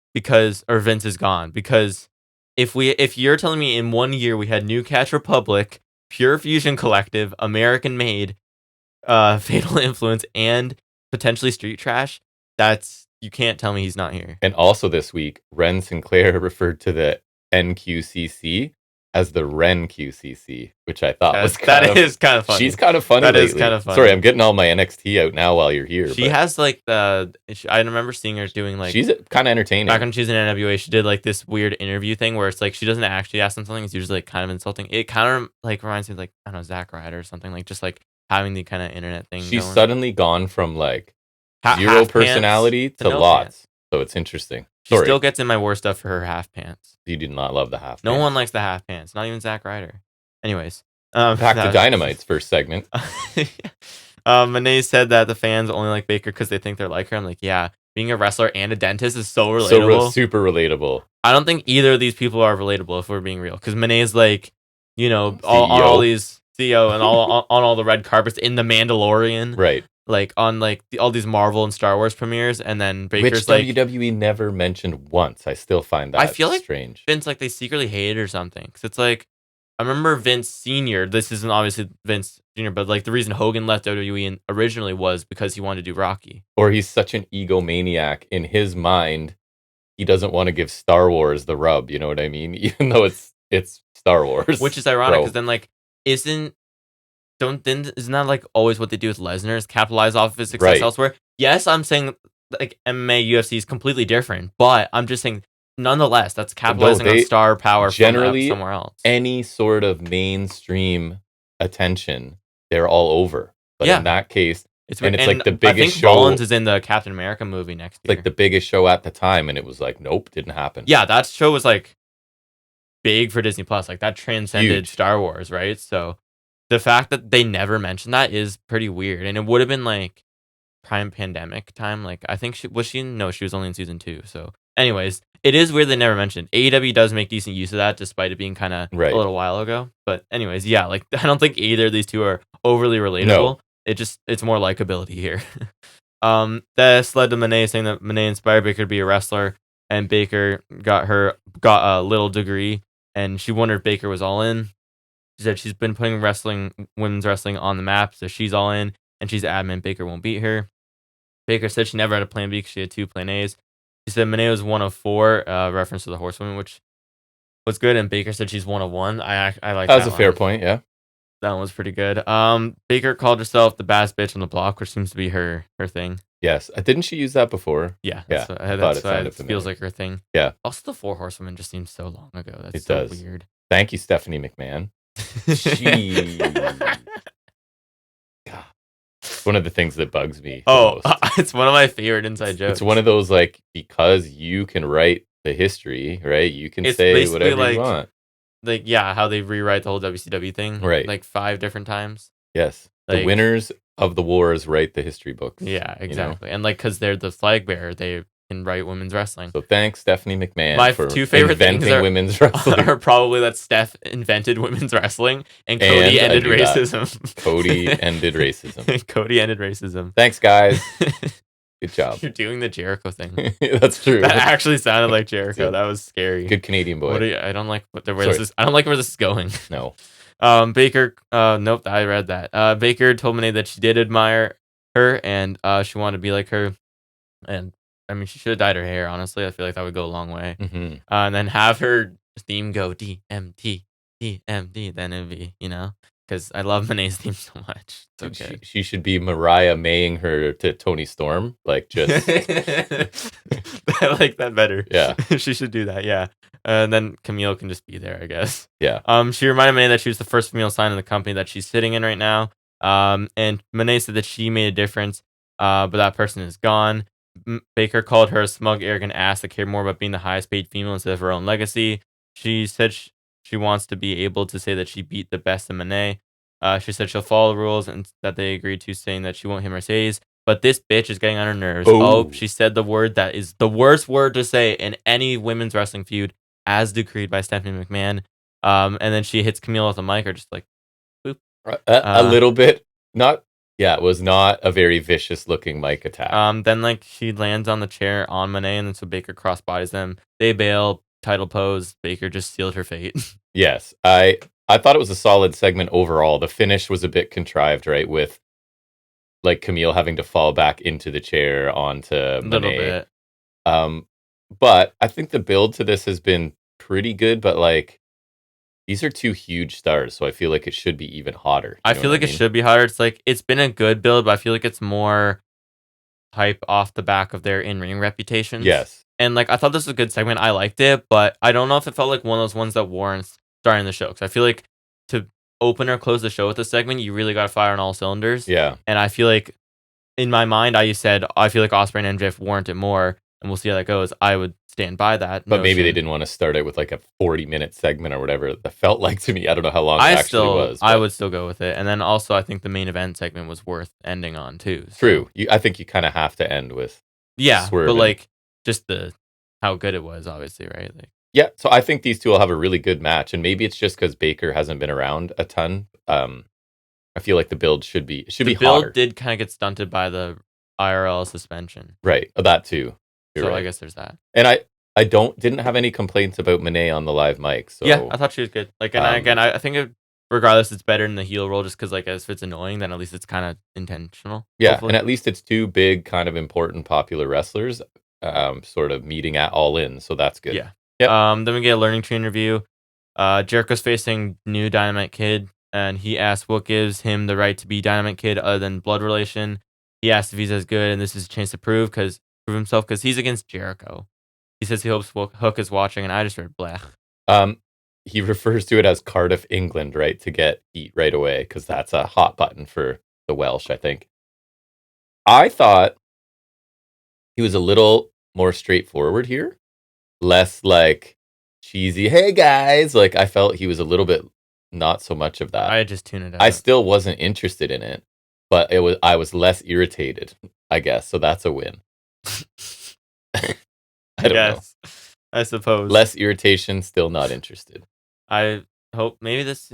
Vince is gone. Because if you're telling me in 1 year we had New Catch Republic, Pure Fusion Collective, American Made, Fatal Influence, and potentially Street Trash, you can't tell me he's not here. And also this week, Ren Sinclair referred to the NQCC as the Ren QCC, which I thought was kind of funny. She's kind of funny. That is kind of funny. Sorry, I'm getting all my NXT out now while you're here. She has like I remember seeing her doing like, she's kind of entertaining. Back when she was in NWA, she did like this weird interview thing where it's like she doesn't actually ask them something. It's usually like kind of insulting. It kind of like reminds me of like, I don't know, Zack Ryder or something, like just like having the kind of internet thing. She's suddenly gone from like zero personality to lots. So it's interesting. She still gets in my war stuff for her half pants. You did not love the half pants. No one likes the half pants. Not even Zack Ryder. Anyways. Back to Dynamite's first segment. Monet said that the fans only like Baker because they think they're like her. I'm like, yeah. being a wrestler and a dentist is so relatable. Super relatable. I don't think either of these people are relatable if we're being real. Because Monet like, on CEO. all these CEO and on all the red carpets in The Mandalorian. Right. Like on all these Marvel and Star Wars premieres, and then Baker's which WWE never mentioned once. I still find that I feel like strange. Vince they secretly hate it or something. Because it's like, I remember Vince Senior. This isn't obviously Vince Junior, but the reason Hogan left WWE originally was because he wanted to do Rocky. Or he's such an egomaniac in his mind. He doesn't want to give Star Wars the rub. You know what I mean? Even though it's Star Wars, which is ironic because then isn't that always what they do with Lesnar is capitalize off of his success elsewhere? Yes, I'm saying MMA, UFC is completely different, but I'm just saying nonetheless that's capitalizing on star power generally from somewhere else. Any sort of mainstream attention, they're all over. But in that case, it's the biggest I think show. Rollins is in the Captain America movie next year. Like the biggest show at the time, and it was nope, didn't happen. Yeah, that show was big for Disney Plus. That transcended huge. Star Wars, right? So the fact that they never mentioned that is pretty weird. And it would have been prime pandemic time. I think she was only in season 2. So anyways, it is weird they never mentioned. AEW does make decent use of that despite it being kind of a little while ago. But anyways, yeah, I don't think either of these two are overly relatable. No. It's more likability here. This led to Monet saying that Monet inspired Baker to be a wrestler, and Baker got a little degree, and she wondered if Baker was all in. She said she's been putting women's wrestling on the map, so she's all in, and she's adamant Baker won't beat her. Baker said she never had a plan B because she had 2 plan A's. She said Monet was 1 of 4, reference to the Horsewoman, which was good, and Baker said she's 1 of 1. I like that. That was a fair point, yeah. That one was pretty good. Baker called herself the baddest bitch on the block, which seems to be her thing. Yes. Didn't she use that before? Yeah. That's why it feels like her thing. Yeah. Also, the 4 Horsewomen just seems so long ago. That's weird. Thank you, Stephanie McMahon. It's one of the things that bugs me. It's one of my favorite inside jokes. It's one of those because you can write the history, right? You can say whatever you want. How they rewrite the whole WCW thing, right? 5 different times. Yes, the winners of the wars write the history books. Yeah, exactly. And because they're the flag bearer, they can write women's wrestling. So thanks, Stephanie McMahon. My 2 favorite things women's wrestling are probably that Steph invented women's wrestling and Cody ended racism. Cody ended racism. Cody ended racism. Thanks, guys. Good job. You're doing the Jericho thing. That's true. That actually sounded like Jericho. That was scary. Good Canadian boy. I don't like where this is going. No. Baker. Nope. I read that. Baker told Monet that she did admire her and she wanted to be like her. And I mean, she should have dyed her hair. Honestly, I feel like that would go a long way. Mm-hmm. And then have her theme go DMT, DMD. Then it'd be because I love Monet's theme so much. So good. She should be Mariah Maying her to Tony Storm, just. I like that better. Yeah, she should do that. Yeah, and then Camille can just be there, I guess. Yeah. She reminded Monet that she was the first female sign in the company that she's sitting in right now. And Monet said that she made a difference, but that person is gone. Baker called her a smug, arrogant ass that cared more about being the highest paid female instead of her own legacy. She said she wants to be able to say that she beat the best in Monet. She said she'll follow the rules and that they agreed to, saying that she won't hit Mercedes. But this bitch is getting on her nerves. Oh, she said the word that is the worst word to say in any women's wrestling feud, as decreed by Stephanie McMahon. And then she hits Camille with a mic, or just boop. A little bit. Not. Yeah, it was not a very vicious looking mic attack. Then she lands on the chair on Monet, and then so Baker cross bodies them. They bail, title pose. Baker just sealed her fate. Yes, I thought it was a solid segment overall. The finish was a bit contrived, right? With Camille having to fall back into the chair onto Monet. A little bit. But I think the build to this has been pretty good. But these are 2 huge stars, so I feel like it should be even hotter. I feel like it should be hotter. It's it's been a good build, but I feel like it's more hype off the back of their in-ring reputations. Yes. And I thought this was a good segment. I liked it, but I don't know if it felt like one of those ones that warrants starting the show. Because I feel like to open or close the show with this segment, you really got to fire on all cylinders. Yeah. And I feel like, in my mind, I feel like Ospreay and MJF warrant it more, and we'll see how that goes. I would stand by that. But maybe they didn't want to start it with a 40-minute segment or whatever. That felt like to me. I don't know how long it actually was. I would still go with it. And then also, I think the main event segment was worth ending on too. So. True. I think you kind of have to end with Yeah, but swerving. like just how good it was, obviously, right? Like Yeah, so I think these two will have a really good match, and maybe it's just because Baker hasn't been around a ton. I feel like the build should be the build hotter. did kind of get stunted by the IRL suspension, Right, that too. You're so I right. guess there's that. And I didn't have any complaints about Monet on the live mic, Yeah, so I thought she was good. Like, and I think regardless, it's better in the heel role just because like if it's annoying, then at least it's kind of intentional. yeah, and Hopefully, at least it's two big, kind of important, popular wrestlers, sort of meeting at All In, so that's good. yeah. Yep. Then we get a learning tree interview. Jericho's facing new Dynamite Kid, and he asks what gives him the right to be Dynamite Kid other than blood relation. He asks if he's as good, and this is a chance to prove himself because he's against Jericho. He says he hopes Hook is watching, and I just read blech. Um, he refers to it as Cardiff, England, right, to get heat right away, because that's a hot button for the Welsh, I think. I thought he was a little more straightforward here, less like cheesy, hey guys. Like, I felt he was a little bit not so much of that. I just tune it out. I still wasn't interested in it, but I was less irritated, I guess. So that's a win. I don't know. I suppose. Less irritation, still not interested. I hope maybe this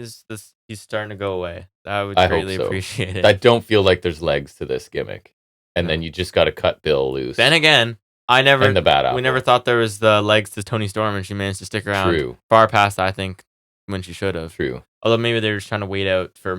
he's starting to go away. I would I greatly hope so. appreciate it. I don't feel like there's legs to this gimmick. And No. then you just got to cut Bill loose. Then again, And the bad apple. we never thought there was the legs to Tony Storm, and she managed to stick around True. far past I think when she should have. True. Although maybe they were just trying to wait out for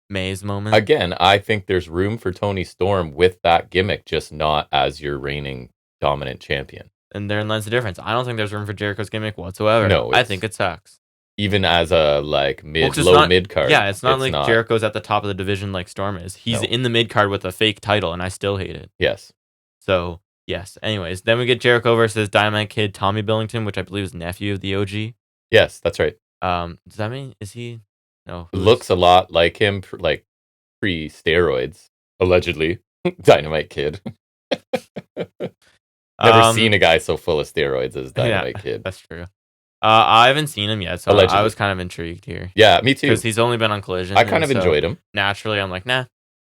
May's moment. Again, I think there's room for Tony Storm with that gimmick, just not as your reigning dominant champion. And therein lies the difference. I don't think there's room for Jericho's gimmick whatsoever. No, I think it sucks. Even as a like Well, low mid card. Yeah, it's not like Jericho's at the top of the division like Storm is. He's in the mid card with a fake title, and I still hate it. Yes. So yes. Anyways, then we get Jericho versus Dynamite Kid Tommy Billington, which I believe is nephew of the OG. Yes, that's right. Does that mean is he? No. Looks a lot like him, like pre-steroids, allegedly. Dynamite Kid. Never seen a guy so full of steroids as Dynamite Kid. That's true. I haven't seen him yet, so allegedly. I was kind of intrigued here. Yeah, me too. Because he's only been on Collision. I kind of enjoyed him. Naturally, I'm like, nah.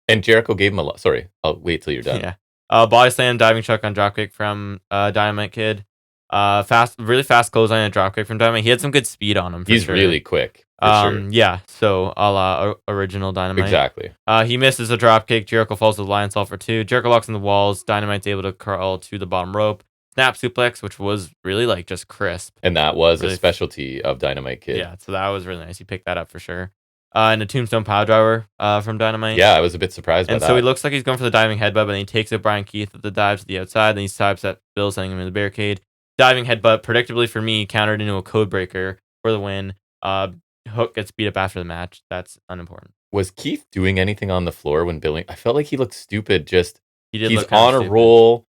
And Jericho gave him a lot. Sorry, I'll wait till you're done. Yeah. Body slam, diving chuck on dropkick from Dynamite Kid. Really fast clothesline and dropkick from Dynamite. He had some good speed on him. He's really quick. Sure. Yeah. So a la original Dynamite. Exactly. He misses a dropkick. Jericho falls with Lion Salt for 2. Jericho locks in the walls. Dynamite's able to curl to the bottom rope. Snap suplex, which was really like just crisp. And that was really a specialty of Dynamite Kid. Yeah, so that was really nice. He picked that up for sure. And a tombstone power driver from Dynamite. Yeah, I was a bit surprised by that. And so he looks like he's going for the diving headbutt, but then he takes up Brian Keith at the dive to the outside. Then he sidesteps at Bill, sending him in the barricade. Diving headbutt, predictably for me, countered into a code breaker for the win. Hook gets beat up after the match. That's unimportant. Was Keith doing anything on the floor when Billing? I felt like he looked stupid. Just he's on a roll,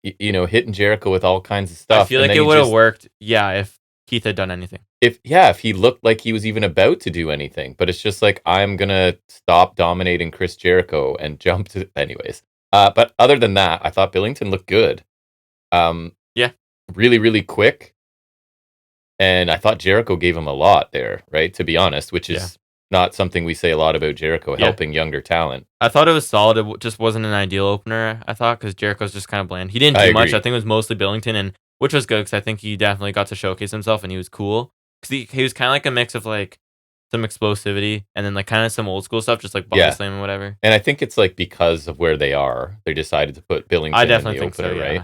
hitting Jericho with all kinds of stuff. I feel like it would have worked, if Keith had done anything. If he looked like he was even about to do anything, but it's just like, I'm gonna stop dominating Chris Jericho and jump to anyways. But other than that, I thought Billington looked good. Really, really quick. And I thought Jericho gave him a lot there, right? To be honest, which is not something we say a lot about Jericho, helping younger talent. I thought it was solid. It just wasn't an ideal opener, I thought, because Jericho's just kind of bland. He didn't do much. I think it was mostly Billington, and which was good because I think he definitely got to showcase himself, and he was cool. Because he was kind of like a mix of like some explosivity and then like kind of some old school stuff, just like body slam and whatever. And I think it's like because of where they are, they decided to put Billington in the opener, right?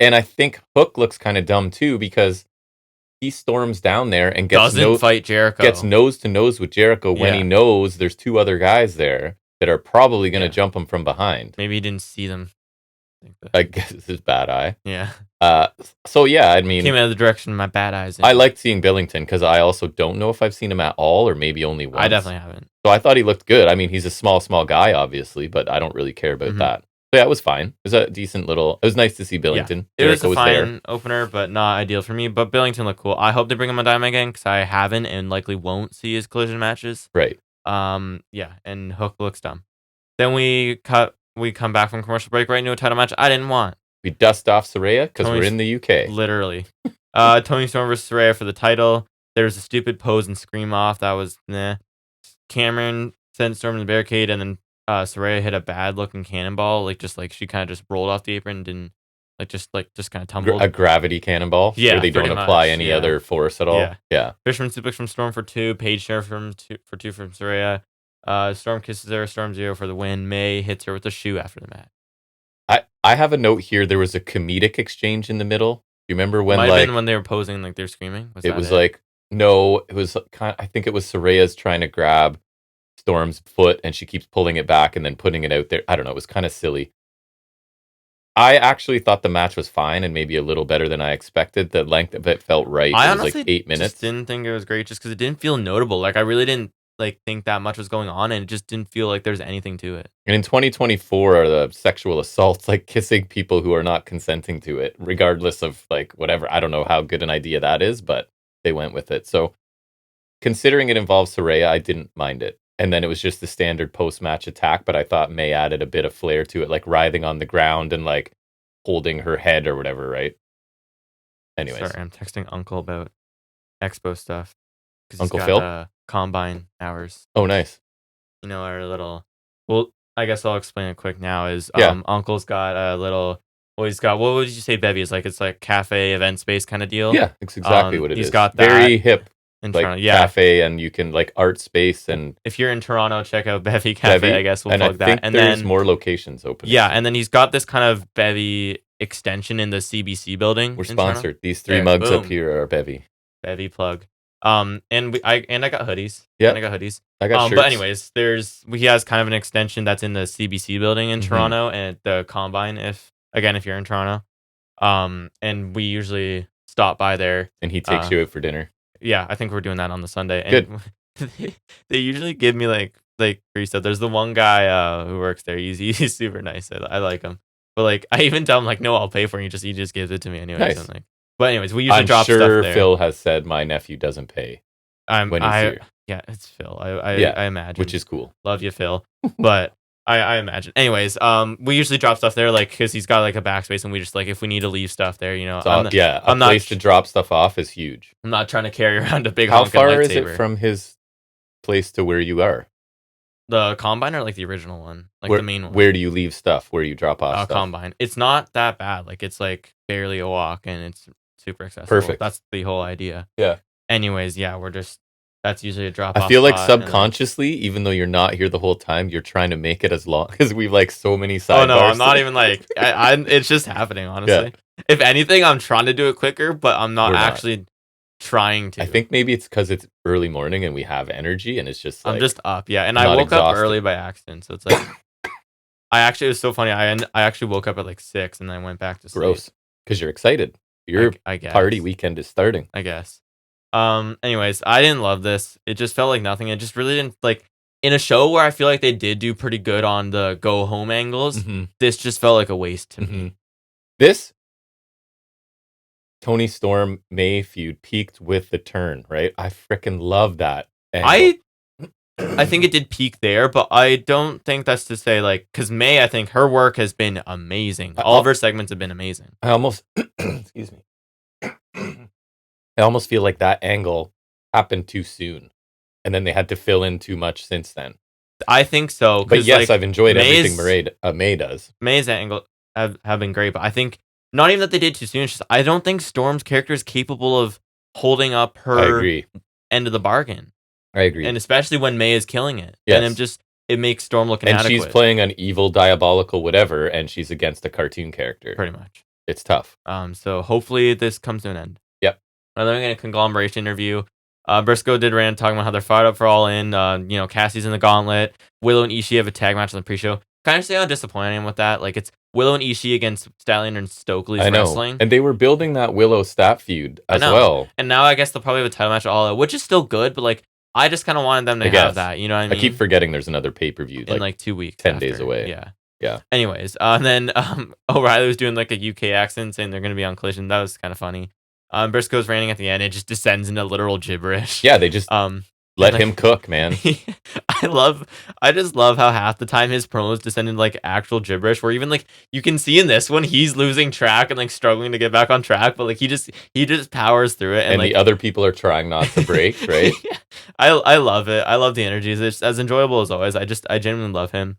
And I think Hook looks kind of dumb too because he storms down there and fight Jericho. Gets nose to nose with Jericho when he knows there's 2 other guys there that are probably going to jump him from behind. Maybe he didn't see them. I guess it's his bad eye. Yeah. So yeah, I mean, came out of the direction of my bad eyes. I liked seeing Billington because I also don't know if I've seen him at all or maybe only once. I definitely haven't. So I thought he looked good. I mean, he's a small guy, obviously, but I don't really care about that. So yeah, it was fine. It was a decent little. It was nice to see Billington. Yeah. It was a fine opener, but not ideal for me. But Billington looked cool. I hope they bring him on Dynamite again because I haven't and likely won't see his Collision matches. Right. Yeah, and Hook looks dumb. Then we come back from commercial break right into a title match I didn't want. We dust off Saraya because we're in the UK. Literally. Tony Storm versus Saraya for the title. There's a stupid pose and scream off. That was nah. Cameron sent Storm in the barricade, and then Saraya hit a bad looking cannonball, like she kind of just rolled off the apron and didn't just kind of tumbled. A gravity cannonball, Yeah, where they don't pretty apply much, any yeah. other force at all. Yeah. Yeah. Fisherman suplex from Storm for 2, Paige Snare for 2 from Saraya. Storm kisses her, Storm 0 for the win. May hits her with a shoe after the match. I have a note here. There was a comedic exchange in the middle. You remember when Might have like been when they were posing, like they're screaming. it was like no, it was kind. I think it was Saraya's trying to grab Storm's foot, and she keeps pulling it back and then putting it out there. I don't know. It was kind of silly. I actually thought the match was fine and maybe a little better than I expected. The length of it felt right. I It was honestly like 8 minutes. just didn't think it was great just because it didn't feel notable. Like I really didn't like think that much was going on, and it just didn't feel like there's anything to it. And in 2024 are the sexual assaults, like kissing people who are not consenting to it, regardless of like whatever. I don't know how good an idea that is, but they went with it. So considering it involves Saraya, I didn't mind it. And then it was just the standard post-match attack, but I thought May added a bit of flair to it, like writhing on the ground and like holding her head or whatever, right? Anyways. Sorry, I'm texting Uncle about Expo stuff. Uncle Phil? Combine hours. Oh, nice. You know, our little... Well, I guess I'll explain it quick now. Is Uncle's got a little... Well, he's got... What would you say, Bevy? It's like cafe event space kind of deal? Yeah, it's exactly what it is. He's got that. Very hip. In like Toronto, yeah. Cafe, and you can like art space, and if you're in Toronto, check out Bevy Cafe. I guess we'll plug that. And there's more locations open. Yeah, and then he's got this kind of Bevy extension in the CBC building. We're sponsored. Toronto. These 3 mugs up here are Bevy. Bevy plug. And I got hoodies. Yeah, I got hoodies. I got shirts. But anyways, he has kind of an extension that's in the CBC building in Toronto and the Combine. If you're in Toronto, and we usually stop by there. And he takes you out for dinner. Yeah, I think we're doing that on the Sunday. And good. They usually give me like free stuff. There's the one guy who works there. He's super nice. I like him. But like I even tell him like, no, I'll pay for it. He just gives it to me anyways. Nice. And, like, but anyways, we usually drop stuff there. Phil has said my nephew doesn't pay when he's here. Yeah, it's Phil. I imagine. Which is cool. Love you, Phil. But I imagine. Anyways, we usually drop stuff there, like, because he's got like a backspace, and we just like if we need to leave stuff there, you know. So, a place to drop stuff off is huge. I'm not trying to carry around a big. How far is it from his place to where you are? The Combine or like the original one, like the main one. Where do you leave stuff? Where you drop off stuff? Combine. It's not that bad. Like it's like barely a walk, and it's super accessible. Perfect. That's the whole idea. Yeah. Anyways, yeah, that's usually a drop off. I feel like subconsciously, even though you're not here the whole time, you're trying to make it as long because we've like so many sidebars. Oh no, I'm not even like it's just happening, honestly. Yeah. If anything, I'm trying to do it quicker, but I'm not actually trying to. I think maybe it's because it's early morning and we have energy, and it's just like, I'm just up, yeah. And I woke up early by accident, so it's like it was so funny. I actually woke up at like 6 and then I went back to sleep. Gross, because you're excited. Your party weekend is starting. I guess. Anyways, I didn't love this. It just felt like nothing. It just really didn't like in a show where I feel like they did do pretty good on the go home angles. This just felt like a waste to me. This Tony Storm May feud peaked with the turn, right? I freaking love that angle. I think it did peak there, but I don't think that's to say like because May, I think her work has been amazing. All of her segments have been amazing. I almost excuse me. I almost feel like that angle happened too soon, and then they had to fill in too much since then. I think so. But yes, like, I've enjoyed everything May does. May's angle have been great, but I think not even that they did too soon. It's just, I don't think Storm's character is capable of holding up her end of the bargain. I agree. And especially when May is killing it. Yes. And it makes Storm look inadequate. And she's playing an evil, diabolical whatever, and she's against a cartoon character. Pretty much. It's tough. So hopefully this comes to an end. Yep. Then we're going to conglomeration interview. Briscoe did rant talking about how they're fired up for All In. Cassie's in the gauntlet. Willow and Ishii have a tag match on the pre-show. Kind of say how disappointed I am with that. Like, it's Willow and Ishii against Stallion and Stokely's wrestling. And they were building that Willow Stat feud as well. And now I guess they'll probably have a title match at All Out, which is still good, but like, I just kind of wanted them to have that. You know what I mean? I keep forgetting there's another pay-per-view in like 2 weeks. 10 days away. Yeah. Yeah. Anyways, and then O'Reilly was doing like a UK accent saying they're going to be on Collision. That was kind of funny. Briscoe's ranting at the end. It just descends into literal gibberish. Yeah, they just let him cook, man. I just love how half the time his promos descend into like actual gibberish. Where even like you can see in this one he's losing track and like struggling to get back on track, but like he just powers through it. And like, the other people are trying not to break, right? Yeah. I love it. I love the energy. It's as enjoyable as always. I genuinely love him.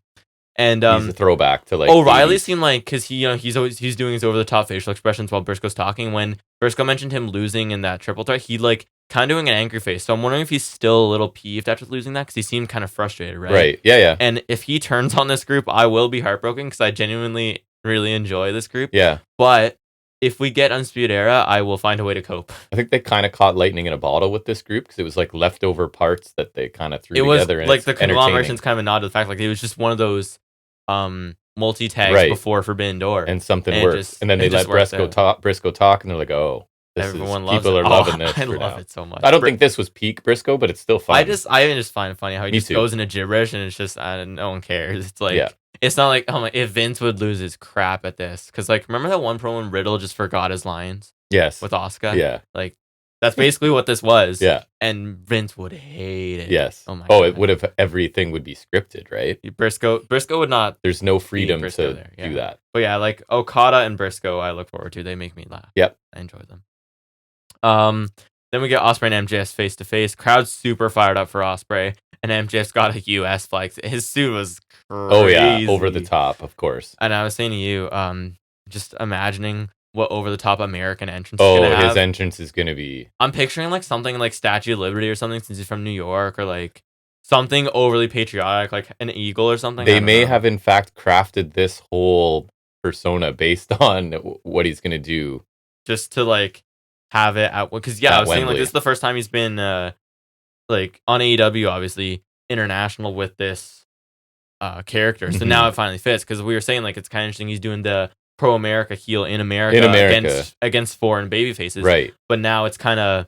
And He's a throwback to like O'Reilly 80s. seemed like, because he's doing his over the top facial expressions while Briscoe's talking. When Briscoe mentioned him losing in that triple threat, he like kind of doing an angry face. So I'm wondering if he's still a little peeved after losing that, because he seemed kind of frustrated, right? Right. Yeah, yeah. And if he turns on this group, I will be heartbroken, because I genuinely really enjoy this group. Yeah. But if we get Undisputed Era, I will find a way to cope. I think they kind of caught lightning in a bottle with this group, because it was like leftover parts that they kind of threw It was together. And like it's the conglomeration's kind of a nod to the fact, like, it was just one of those multi-tags Right. before Forbidden Door. and something and it worked. just- And then it they just let worked Briscoe talk, and they're like, "Oh, Everyone loves people it. are loving this." I for love now. it so much. I don't think this was peak Briscoe, but it's still fun. I just find it funny how he Me just too. goes into gibberish, and it's just no one cares. It's like, Yeah. it's not like, oh my, if Vince would lose his crap at this, because like, remember that one promo when Riddle just forgot his lines Yes. with Asuka? Yeah. Like, that's basically what this was. Yeah. And Vince would hate it. Yes. Oh my Oh, God. it would have, everything would be scripted, right? Briscoe would not. There's no freedom Briscoe to there, yeah. do that. But yeah, like Okada and Briscoe, I look forward to. They make me laugh. Yep. I enjoy them. Then we get Ospreay and MJF face to face. Crowd's super fired up for Ospreay, and MJF's got a US flag. His suit was crazy. Oh yeah, over the top, of course. And I was saying to you, just imagining what over the top American entrance. Oh, is gonna have. his entrance is gonna be. I'm picturing like something like Statue of Liberty or something, since he's from New York, or like something overly patriotic, like an eagle or something. They may have in fact crafted this whole persona based on what he's gonna do, just to like have it out, because I was saying like, this is the first time he's been like on AEW, obviously international with this character. So now it finally fits, because we were saying like, it's kind of interesting he's doing the pro America heel in America, against foreign baby faces, right? But now it's kind of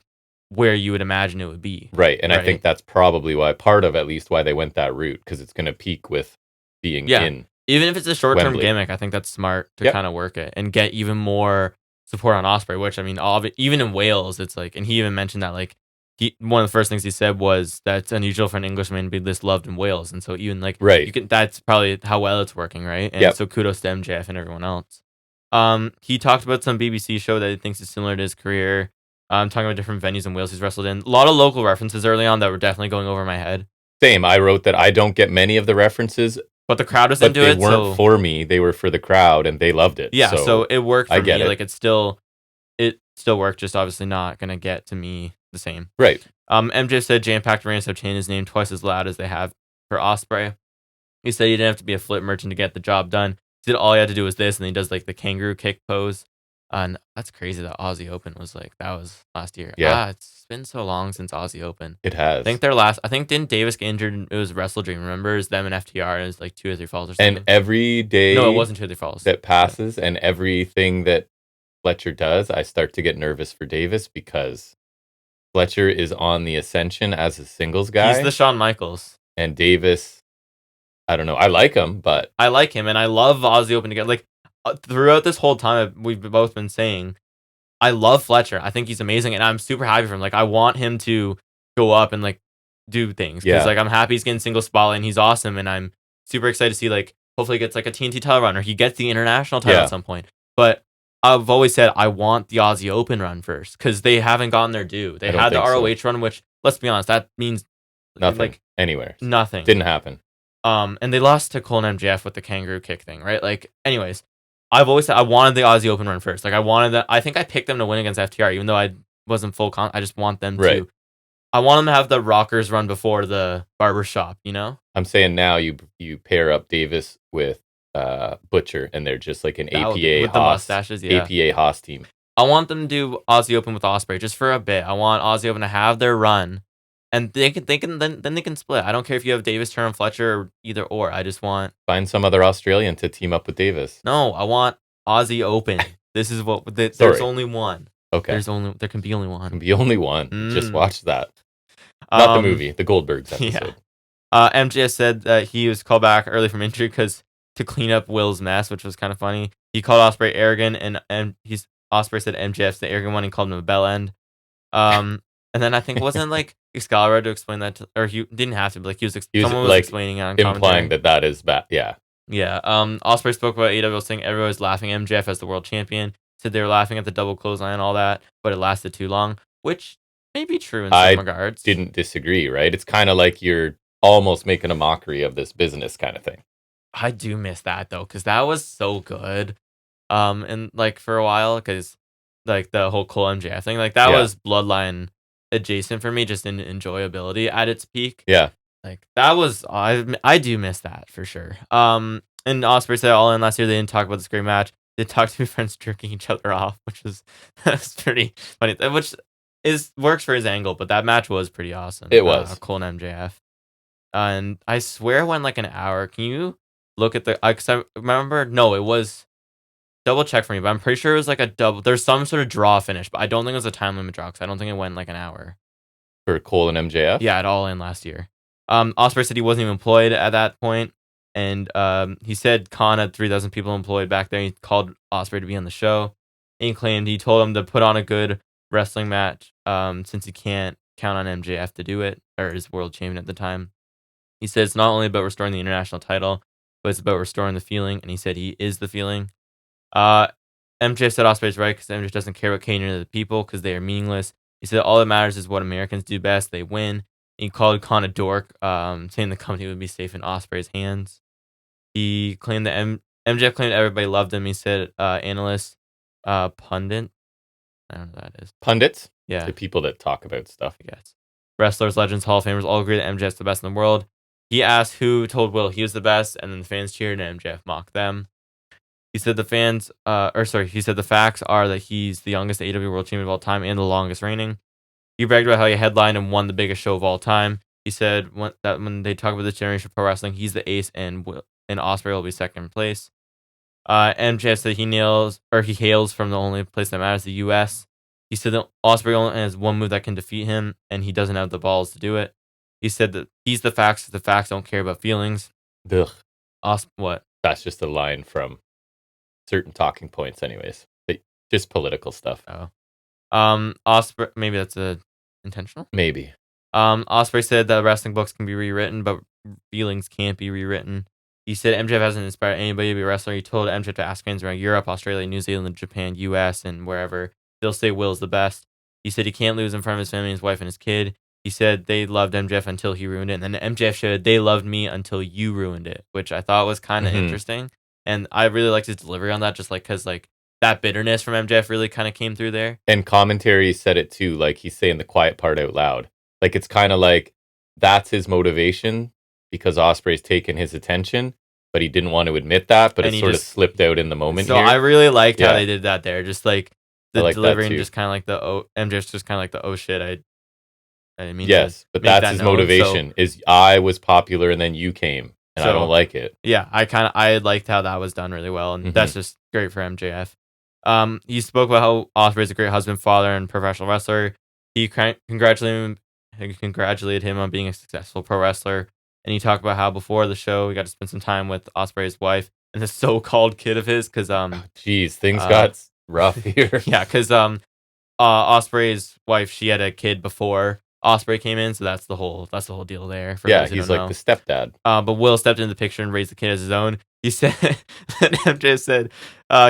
where you would imagine it would be, right? And I think that's probably why, part of at least why they went that route, because it's going to peak with being in. Even if it's a short-term Wembley. gimmick, I think that's smart to kind of work it and get even more support on Ospreay, which, I mean, all of it, even in Wales, it's like, and he even mentioned that, like, one of the first things he said was that it's unusual for an Englishman to be this loved in Wales, and so even like, right, that's probably how well it's working, right? And so kudos to MJF and everyone else. He talked about some BBC show that he thinks is similar to his career. Talking about different venues in Wales he's wrestled in. A lot of local references early on that were definitely going over my head. Same. I wrote that I don't get many of the references, but the crowd was into it. They weren't for me; they were for the crowd, and they loved it. Yeah, so it worked for me. It. Like, it still worked. Just obviously not gonna get to me the same. Right. MJ said jam-packed arenas have changed his name twice as loud as they have for Ospreay. He said he didn't have to be a flip merchant to get the job done. He said all he had to do was this, and then he does like the kangaroo kick pose. And that's crazy that Aussie Open was like, that was last year. Yeah. It's been so long since Aussie Open. It has. I think didn't Davis get injured? It was Wrestle Dream. Remember, it was them and FTR. And it was like 2 or 3 falls or something. And every day, no, it wasn't 2 or 3 falls that passes, and everything that Fletcher does, I start to get nervous for Davis, because Fletcher is on the ascension as a singles guy. He's the Shawn Michaels. And Davis, I don't know. I like him, but I like him, and I love Aussie Open together. Like, throughout this whole time, we've both been saying, I love Fletcher. I think he's amazing, and I'm super happy for him. Like, I want him to go up and like do things, because like, I'm happy he's getting single spotlight and he's awesome, and I'm super excited to see, like, hopefully he gets like a TNT title run, or he gets the international title at some point. But I've always said I want the Aussie Open run first, because they haven't gotten their due. They had the ROH run, which, let's be honest, that means nothing. Like, anywhere. Nothing. Didn't happen. And they lost to Cole and MJF with the kangaroo kick thing, right? Like, anyways, I've always said I wanted the Aussie Open run first. Like, I wanted that. I think I picked them to win against FTR, even though I wasn't full I just want them to. I want them to have the Rockers run before the barbershop, you know? I'm saying now you pair up Davis with Butcher, and they're just like an APA with the mustaches, APA Haas team. I want them to do Aussie Open with Ospreay just for a bit. I want Aussie Open to have their run, and then they can split. I don't care if you have Davis turn on Fletcher or either or. I just want find some other Australian to team up with Davis. No, I want Aussie Open. This is what there's only one. Okay. There can be only one. Can be only one. Just watch that. Not the movie, the Goldbergs episode. Yeah. MJF said that he was called back early from injury because to clean up Will's mess, which was kind of funny. He called Ospreay arrogant, and Ospreay said MJF's the arrogant one. He called him a bell end. And then I think wasn't like Excalibur had to explain that, or he didn't have to, but like someone was like, explaining it on implying that is bad. Yeah. Yeah. Ospreay spoke about AEW saying everyone was laughing at MJF as the world champion. Said they were laughing at the double clothesline and all that, but it lasted too long, which may be true in some regards. Didn't disagree, right? It's kind of like you're almost making a mockery of this business kind of thing. I do miss that though, because that was so good. And like for a while, because like the whole Cole MJF thing, like that Yeah. was Bloodline adjacent for me, just in enjoyability at its peak. Yeah. Like that was I do miss that for sure. And Osprey said all in last year they didn't talk about this great match. They talked to be friends jerking each other off, which was that's pretty funny. Which is works for his angle, but that match was pretty awesome. It was. Cole and MJF. And I swear it went like an hour. Can you look at the? Cause I remember no, it was double check for me, but I'm pretty sure it was like a double. There's some sort of draw finish, but I don't think it was a time limit draw because I don't think it went like an hour. For Cole and MJF? Yeah, at All In last year. Osprey said he wasn't even employed at that point, and he said Khan had 3,000 people employed back there. He called Osprey to be on the show, and he claimed he told him to put on a good wrestling match, since he can't count on MJF to do it, or his world champion at the time. He said it's not only about restoring the international title, but it's about restoring the feeling, and he said he is the feeling. Uh, MJF said Osprey's right because MJF doesn't care about catering to the people because they are meaningless. He said all that matters is what Americans do best. They win. He called Khan a dork, saying the company would be safe in Osprey's hands. He claimed that MJF claimed everybody loved him. He said analysts, pundit. I don't know what that is. Pundits? Yeah, The people that talk about stuff. I guess. Wrestlers, legends, Hall of Famers all agree that MJF's the best in the world. He asked who told Will he was the best, and then the fans cheered and MJF mocked them. He said he said the facts are that he's the youngest AEW World Champion of all time and the longest reigning. He bragged about how he headlined and won the biggest show of all time. He said that when they talk about this generation of pro wrestling, he's the ace and Osprey will be second place. MJF said he hails from the only place that matters, the U.S. He said that Osprey only has one move that can defeat him, and he doesn't have the balls to do it. He said that he's the facts. The facts don't care about feelings. Ugh. What? That's just a line from certain talking points, anyways. But just political stuff. Oh. Osprey, maybe that's intentional. Maybe. Osprey said that wrestling books can be rewritten, but feelings can't be rewritten. He said MJF hasn't inspired anybody to be a wrestler. He told MJF to ask fans around Europe, Australia, New Zealand, Japan, US, and wherever. They'll say Will's the best. He said he can't lose in front of his family, his wife, and his kid. He said they loved MJF until he ruined it. And then MJF showed they loved me until you ruined it, which I thought was kind of interesting. And I really liked his delivery on that, just like because like that bitterness from MJF really kind of came through there. And commentary said it too, like he's saying the quiet part out loud. Like it's kind of like that's his motivation because Osprey's taken his attention, but he didn't want to admit that, but it sort of slipped out in the moment. So here. I really liked how they did that there. Just like the delivery and just kind of like MJF's just kind of like the oh shit, I didn't mean yes, but that's his motivation is I was popular and then you came and I don't like it. Yeah, I liked how that was done really well, and that's just great for MJF. He spoke about how Osprey is a great husband, father, and professional wrestler. He congratulated him on being a successful pro wrestler, and he talked about how before the show he got to spend some time with Osprey's wife and the so-called kid of his, because things got rough here. Yeah, because Osprey's wife, she had a kid before Osprey came in, so that's the whole deal there. He's like the stepdad. But Will stepped into the picture and raised the kid as his own. He said, MJ said,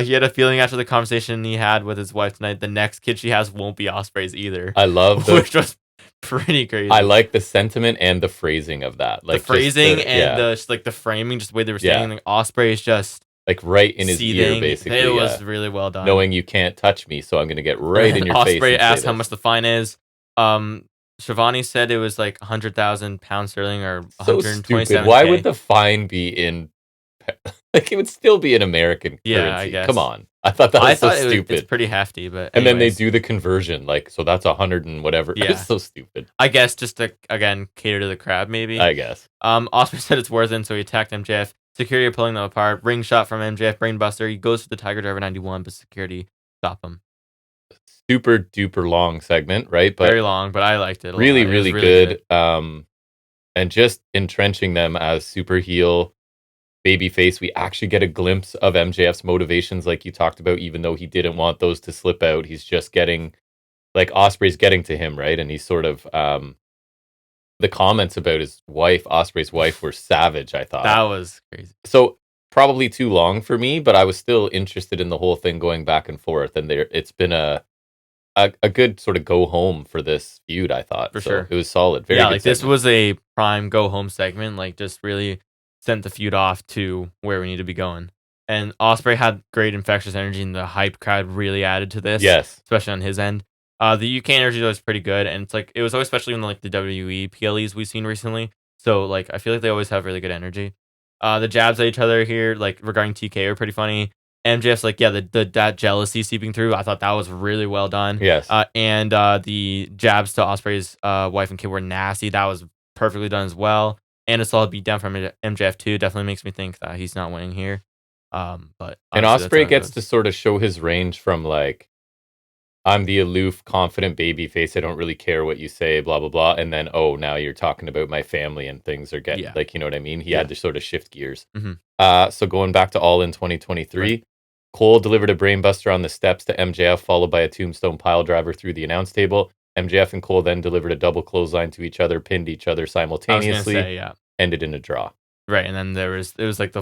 he had a feeling after the conversation he had with his wife tonight, the next kid she has won't be Osprey's either. I love which was pretty crazy. I like the sentiment and the phrasing of that. Like the phrasing the framing, just the way they were saying. Like Osprey is just like right in his ear, basically. It was really well done. Knowing you can't touch me, so I'm going to get right in your face. Osprey asked how much the fine is. Shivani said it was like 100,000 pounds sterling or 127. Why would the fine be in? Like it would still be in American currency. I guess. Come on, I thought that was so stupid. It's pretty hefty, but and then they do the conversion, like so that's 100 and whatever. Yeah, it's so stupid. I guess just to again cater to the crowd, maybe. I guess. Osprey said it's worth it, so he attacked MJF. Security are pulling them apart. Ring shot from MJF, brainbuster. He goes for the Tiger Driver 91, but security stop him. Super duper long segment, right? But very long, but I liked it. Really, really good. And just entrenching them as super heel, babyface. We actually get a glimpse of MJF's motivations, like you talked about. Even though he didn't want those to slip out, he's just getting, like Osprey's getting to him, right? And he's sort of the comments about his wife, Osprey's wife, were savage. I thought that was crazy. So probably too long for me, but I was still interested in the whole thing going back and forth. And it's been a good sort of go home for this feud, I thought. For sure. It was solid. Very good like segment. This was a prime go home segment. Like just really sent the feud off to where we need to be going. And Ospreay had great infectious energy, and the hype crowd really added to this, Yes. especially on his end. The UK energy was pretty good, and it's like it was always, especially in like the WWE PLEs we've seen recently. So like I feel like they always have really good energy. The jabs at each other here, like regarding TK, are pretty funny. MJF's like, yeah, that jealousy seeping through. I thought that was really well done. Yes. And the jabs to Ospreay's wife and kid were nasty. That was perfectly done as well. And a solid beatdown from MJF too. Definitely makes me think that he's not winning here. But And obviously that's how Ospreay it gets goes. to sort of show his range from like, I'm the aloof, confident baby face. I don't really care what you say, blah, blah, blah. And then, oh, now you're talking about my family and things are getting Yeah. like, you know what I mean? He Yeah. had to sort of shift gears. Mhm. So going back to All In 2023, Cole delivered a brainbuster on the steps to MJF, followed by a tombstone pile driver through the announce table. MJF and Cole then delivered a double clothesline to each other, pinned each other I was simultaneously, gonna say, yeah. ended in a draw. Right, and then it was like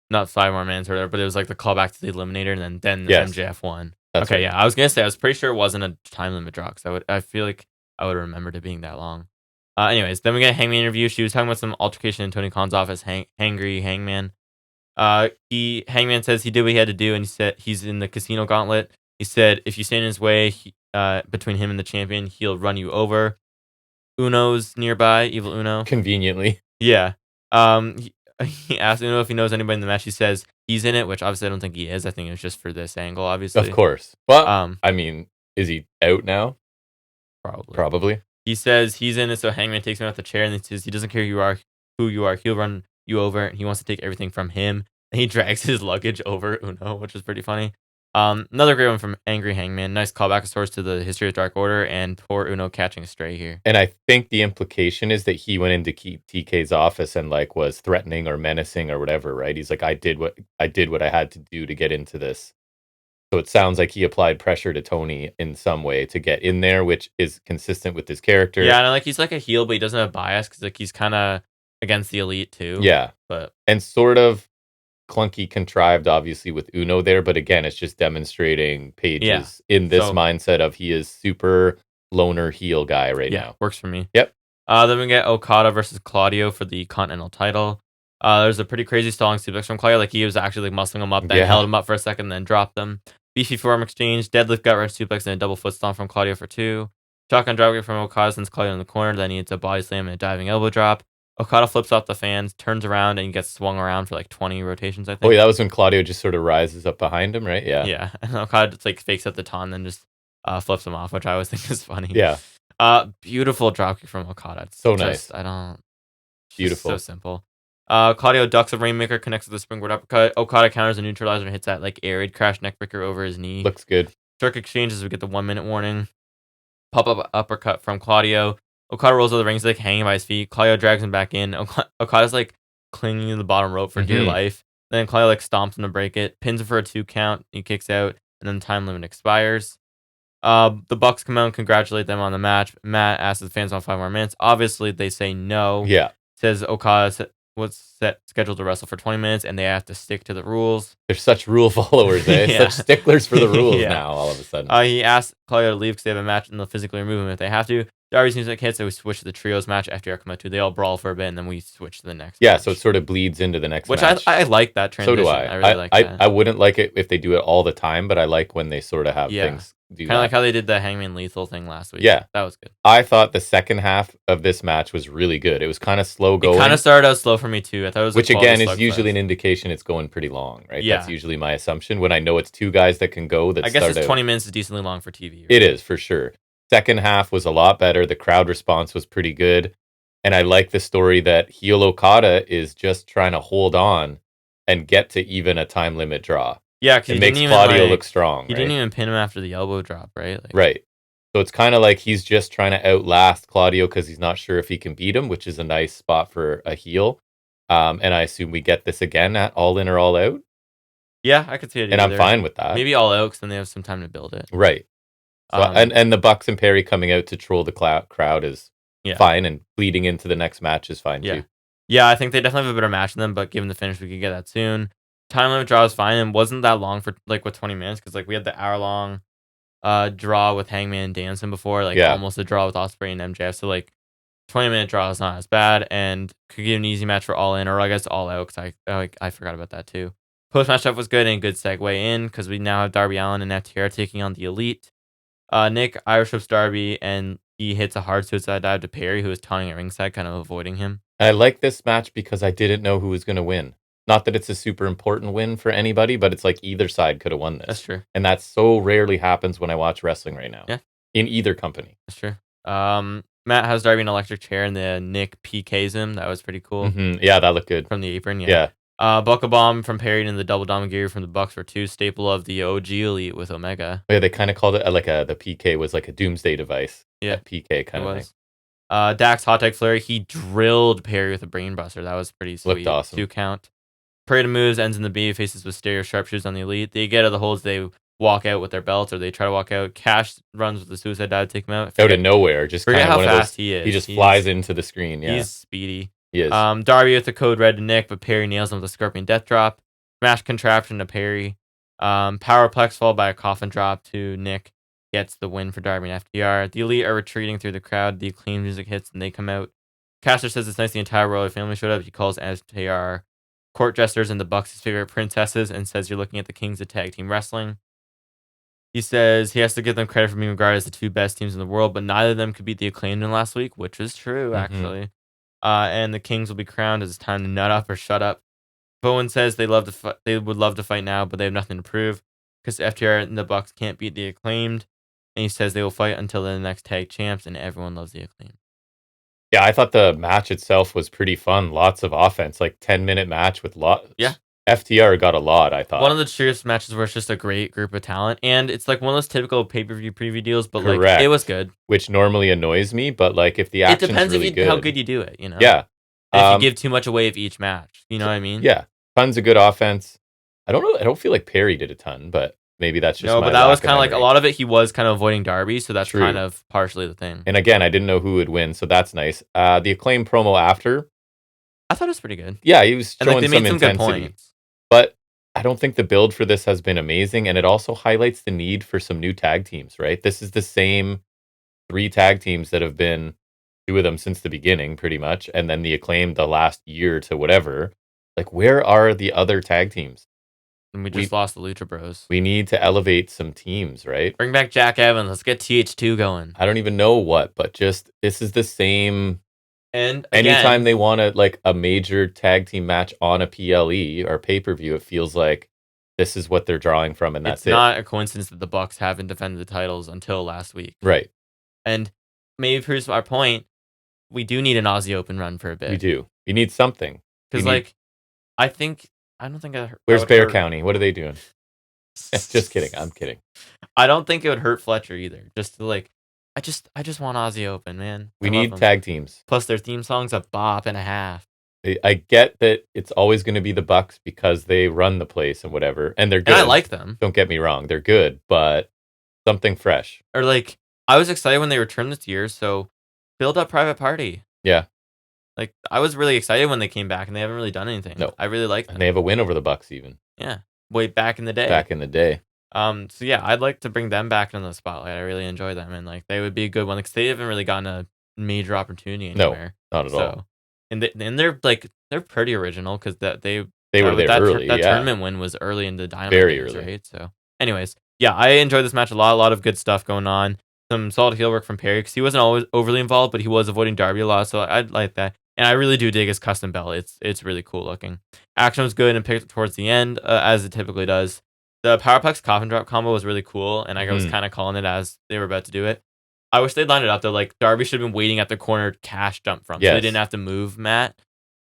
not 5 more minutes or whatever, but it was like the callback to the Eliminator, and then Yes. MJF won. That's Okay, right. yeah, I was gonna say I was pretty sure it wasn't a time limit draw because I feel like I would have remembered it being that long. Anyways, then we get a Hangman interview. She was talking about some altercation in Tony Khan's office. Hangry Hangman. Hangman says he did what he had to do, and he said he's in the casino gauntlet. He said if you stand in his way, between him and the champion, he'll run you over. Uno's nearby, Evil Uno. Conveniently. Yeah. He asked Uno if he knows anybody in the match. He says he's in it, which obviously I don't think he is. I think it was just for this angle, obviously. Of course. Well, Um, I mean, is he out now? probably. Probably. He says he's in it, so Hangman takes him out the chair, and he says he doesn't care who you are. He'll run you over, and he wants to take everything from him. And he drags his luggage over Uno, which is pretty funny. Another great one from Angry Hangman. Nice callback, of sorts, to the history of Dark Order, and poor Uno catching a stray here. And I think the implication is that he went into TK's office and like was threatening or menacing or whatever, right? He's like, I did what I had to do to get into this. So it sounds like he applied pressure to Tony in some way to get in there, which is consistent with his character. Yeah, and like he's like a heel, but he doesn't have bias because like he's kind of against the elite too. Yeah. But And sort of clunky contrived, obviously, with Uno there. But again, it's just demonstrating Page's in this mindset of he is super loner heel guy right now. Works for me. Yep. Then we get Okada versus Claudio for the Continental title. There's a pretty crazy stalling suplex from Claudio. Like he was actually like muscling him up, then held him up for a second, then dropped them. Beefy forearm exchange, deadlift gut wrench suplex, and a double foot stomp from Claudio for 2. Shotgun dropkick from Okada sends Claudio in the corner. Then he hits a body slam and a diving elbow drop. Okada flips off the fans, turns around, and gets swung around for like 20 rotations, I think. Oh, yeah, that was when Claudio just sort of rises up behind him, right? Yeah. Yeah. And Okada just like fakes up the taunt and then just flips him off, which I always think is funny. Yeah. Beautiful dropkick from Okada. It's so just, nice. Beautiful. So simple. Claudio ducks a Rainmaker, connects with the springboard uppercut. Okada counters a neutralizer and hits that like air raid crash neckbreaker over his knee. Looks good. Circ exchanges, we get the 1 minute warning. Pop up uppercut from Claudio. Okada rolls to the rings, like hanging by his feet. Claudio drags him back in. Okada's like clinging to the bottom rope for dear life. Then Claudio like stomps him to break it, pins him for a 2 count. He kicks out, and then the time limit expires. The Bucks come out and congratulate them on the match. Matt asks the fans on 5 more minutes. Obviously, they say no. Yeah. Says Okada was scheduled to wrestle for 20 minutes, and they have to stick to the rules. They're such rule followers, eh? Yeah. Such sticklers for the rules now, all of a sudden. He asked Claudio to leave because they have a match, and they'll physically remove him if they have to. Darby seems like hits, so we switch to the trios match after Yakumo 2. They all brawl for a bit, and then we switch to the next match. So it sort of bleeds into the next match. Which I like that transition. So do I. I really like that. I wouldn't like it if they do it all the time, but I like when they sort of have things do that. Kind of like how they did the Hangman Lethal thing last week. Yeah. That was good. I thought the second half of this match was really good. It was kind of slow going. It kind of started out slow for me, too. I thought it was which, again, is usually an indication it's going pretty long, right? Yeah. That's usually my assumption. When I know it's 2 guys that can go, I guess it's 20 minutes is decently long for TV. Right? It is, for sure. Second half was a lot better. The crowd response was pretty good. And I like the story that heel Okada is just trying to hold on and get to even a time limit draw. Yeah, because it makes Claudio look strong. He didn't even pin him after the elbow drop, right? Right. So it's kind of like he's just trying to outlast Claudio because he's not sure if he can beat him, which is a nice spot for a heel. And I assume we get this again at All In or All Out. Yeah, I could see it. And I'm fine with that. Maybe All Out, because then they have some time to build it. Right. So, and the Bucks and Perry coming out to troll the crowd is fine, and bleeding into the next match is fine too. Yeah, I think they definitely have a better match than them, but given the finish, we could get that soon. Time limit draw is fine, and wasn't that long for like with 20 minutes, because like we had the hour-long draw with Hangman and Danielson before, like almost a draw with Ospreay and MJF. So like 20-minute draw is not as bad and could give an easy match for All In, or I guess All Out, because I forgot about that too. Post-match stuff was good and good segue in because we now have Darby Allin and FTR taking on the Elite. Nick Irish whips Darby and he hits a hard suicide dive to Perry, who was taunting at ringside, kind of avoiding him. I like this match because I didn't know who was going to win. Not that it's a super important win for anybody, but it's like either side could have won this. That's true. And that so rarely happens when I watch wrestling right now. Yeah. In either company. That's true. Matt has Darby in an electric chair and then Nick PKs him. That was pretty cool. Mm-hmm. Yeah, that looked good. From the apron, yeah. Buckle Bomb from Perry and the Double Dominguez from the Bucks were two staple of the OG Elite with Omega. Yeah, they kind of called it the PK was like a doomsday device. Yeah. PK kind of thing. Dax Hot Tag Flurry, he drilled Perry with a brainbuster. That was pretty sweet. Looked awesome. 2 count. Parade of moves ends in the B, faces with stereo sharpshooters on the Elite. They get out of the holds, they walk out with their belts, or they try to walk out. Cash runs with the suicide dive to take him out. Out of nowhere. Just kind of how one fast of those, he is. He just flies into the screen. Yeah. He's speedy. He is. Darby with the code red to Nick, but Perry nails him with a scorpion death drop. Smash contraption to Perry. Powerplex fall by a coffin drop to Nick. Gets the win for Darby and FTR. The Elite are retreating through the crowd. The Acclaimed music hits and they come out. Caster says it's nice the entire royal family showed up. He calls FTR court jesters and the Bucks his favorite princesses and says you're looking at the kings of tag team wrestling. He says he has to give them credit for being regarded as the 2 best teams in the world, but neither of them could beat the Acclaimed in last week, which is true, actually. And the kings will be crowned as it's time to nut up or shut up. Bowen says they would love to fight now, but they have nothing to prove because FTR and the Bucks can't beat the Acclaimed. And he says they will fight until they're the next tag champs, and everyone loves the Acclaimed. Yeah, I thought the match itself was pretty fun. Lots of offense, like 10-minute match with lots. Yeah. FTR got a lot, I thought. One of the truest matches where it's just a great group of talent, and it's like one of those typical pay-per-view preview deals, but Correct. like it was good. Which normally annoys me, but like if the action's depends really good, how good you do it, you know? Yeah. If you give too much away of each match, you know what I mean? Yeah. Tons of good offense. I don't feel like Perry did a ton, but maybe that's just but that was kind of like a lot of it. He was kind of avoiding Darby, so that's kind of partially the thing. And again, I didn't know who would win, so that's nice. The Acclaim promo after, I thought it was pretty good. Yeah, he was showing they made some good intensity. points. But I don't think the build for this has been amazing, and it also highlights the need for some new tag teams, right? This is the same 3 tag teams that have been 2 of them since the beginning, pretty much, and then the Acclaim the last year to whatever. Like, where are the other tag teams? And we just lost the Lucha Bros. We need to elevate some teams, right? Bring back Jack Evans. Let's get TH2 going. I don't even know what, but just this is the same. And anytime they want a major tag team match on a PLE or pay-per-view, it feels like this is what they're drawing from, and that's it. It's not a coincidence that the Bucks haven't defended the titles until last week. Right. And maybe proves our point. We do need an Aussie Open run for a bit. We do. We need something. Because, I don't think it hurt. Where's Bear County? What are they doing? Just kidding. I'm kidding. I don't think it would hurt Fletcher either. Just to I just want Aussie Open, man. We need tag teams. Plus, their theme song's a bop and a half. I get that it's always going to be the Bucks because they run the place and whatever, and they're good. And I like them. Don't get me wrong, they're good, but something fresh. Or I was excited when they returned this year, so build up Private Party. Yeah. I was really excited when they came back, and they haven't really done anything. No. I really like them. And they have a win over the Bucks even. Yeah. Way back in the day. So yeah, I'd like to bring them back in the spotlight. I really enjoy them, and they would be a good one because they haven't really gotten a major opportunity anywhere. No, not at all. And they're pretty original because they were there early. That tournament win was early in the Dynamite very days, early, right? So, anyways, yeah, I enjoyed this match a lot. A lot of good stuff going on. Some solid heel work from Perry because he wasn't always overly involved, but he was avoiding Darby a lot, so I like that. And I really do dig his custom belt. It's really cool looking. Action was good and picked up towards the end, as it typically does. The Powerplex coffin drop combo was really cool, and I was kind of calling it as they were about to do it. I wish they'd lined it up though. Darby should have been waiting at the corner cash jump from, so they didn't have to move Matt,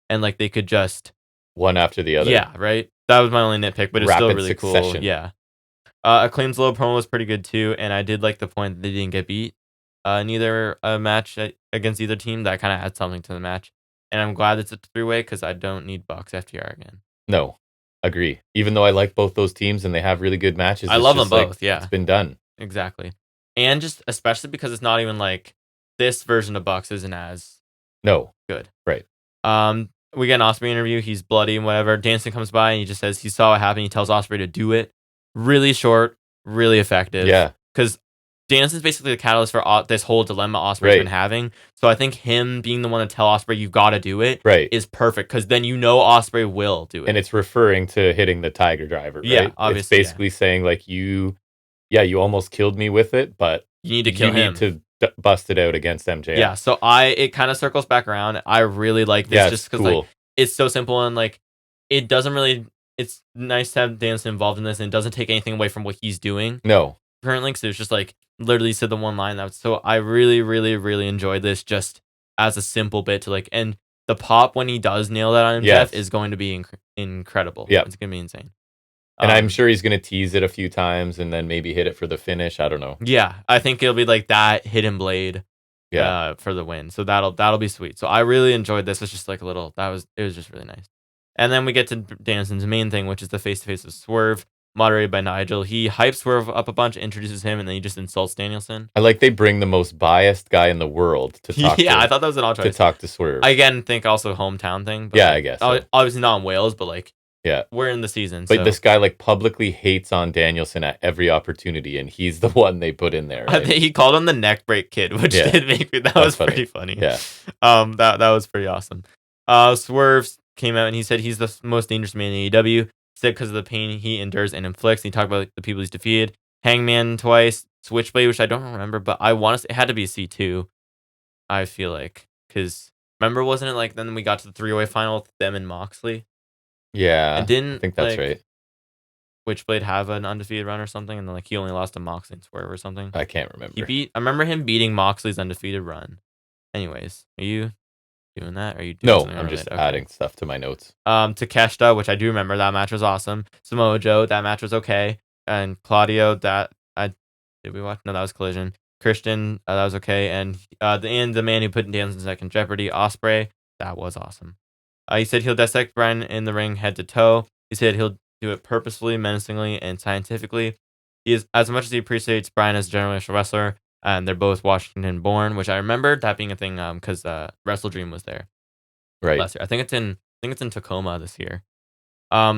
and they could just one after the other. Yeah, right. That was my only nitpick, but it's still really succession. Cool. Yeah. Acclaim's little promo was pretty good too, and I did like the point that they didn't get beat. Neither match against either team. That kind of adds something to the match, and I'm glad it's a 3-way because I don't need Bucks FTR again. No, agree. Even though I like both those teams and they have really good matches, I love them both. Yeah, it's been done exactly, and just especially because it's not even this version of Bucks isn't as good. Right. We get an Ospreay interview. He's bloody and whatever. Danston comes by and he just says he saw what happened. He tells Ospreay to do it. Really short, really effective. Yeah. Because Danielson's basically the catalyst for this whole dilemma Osprey's been having. So I think him being the one to tell Osprey you got to do it is perfect, because then Osprey will do it. And it's referring to hitting the Tiger Driver, right? Yeah, obviously. It's basically saying like you almost killed me with it, but you need to kill him. You need to bust it out against MJF. Yeah, so it kind of circles back around. I really like this just because like it's so simple, and like it doesn't really. It's nice to have Danielson involved in this, and it doesn't take anything away from what he's doing. No, currently, because it was just like literally said the one line so I really, really, really enjoyed this just as a simple bit to like, and the pop when he does nail that on MJF is going to be incredible. Yeah, it's gonna be insane. And I'm sure he's gonna tease it a few times and then maybe hit it for the finish. I don't know. Yeah, I think it'll be like that hidden blade. For the win. So that'll be sweet. So I really enjoyed this. It's just like a little it was just really nice. And then we get to Danielson's main thing, which is the face-to-face of Swerve, moderated by Nigel. He hypes Swerve up a bunch, introduces him, and then he just insults Danielson. I like they bring the most biased guy in the world to talk to. I thought that was an odd choice. To talk to Swerve. I again think also hometown thing. But I guess. So. Obviously not in Wales, but like we're in the season. But this guy like publicly hates on Danielson at every opportunity, and he's the one they put in there. Right? I think he called him the neck break kid, which did make me that was funny. Pretty funny. Yeah. That was pretty awesome. Swerve came out and he said he's the most dangerous man in AEW. He said because of the pain he endures and inflicts. He talked about the people he's defeated. Hangman twice, Switchblade, which I don't remember, but I want to say it had to be C2. I feel like, because remember, wasn't it like then we got to the 3-way final with them and Moxley? Yeah, and didn't I think that's right. Switchblade have an undefeated run or something, and then like he only lost to Moxley and Swerve or something. I can't remember. I remember him beating Moxley's undefeated run. Anyways, are you doing that? Or are you doing no? I'm just adding stuff to my notes. Takeshita, which I do remember, that match was awesome. Samoa Joe, that match was okay, and Claudio, did we watch? No, that was Collision. Christian, that was okay, and the man who put Danielson second Jeopardy, Osprey, that was awesome. He said he'll dissect Bryan in the ring head to toe. He said he'll do it purposefully, menacingly, and scientifically. He is, as much as he appreciates Bryan as a generational wrestler, and they're both Washington born, which I remember that being a thing because Wrestle Dream was there. Right. Last year. I think it's in Tacoma this year.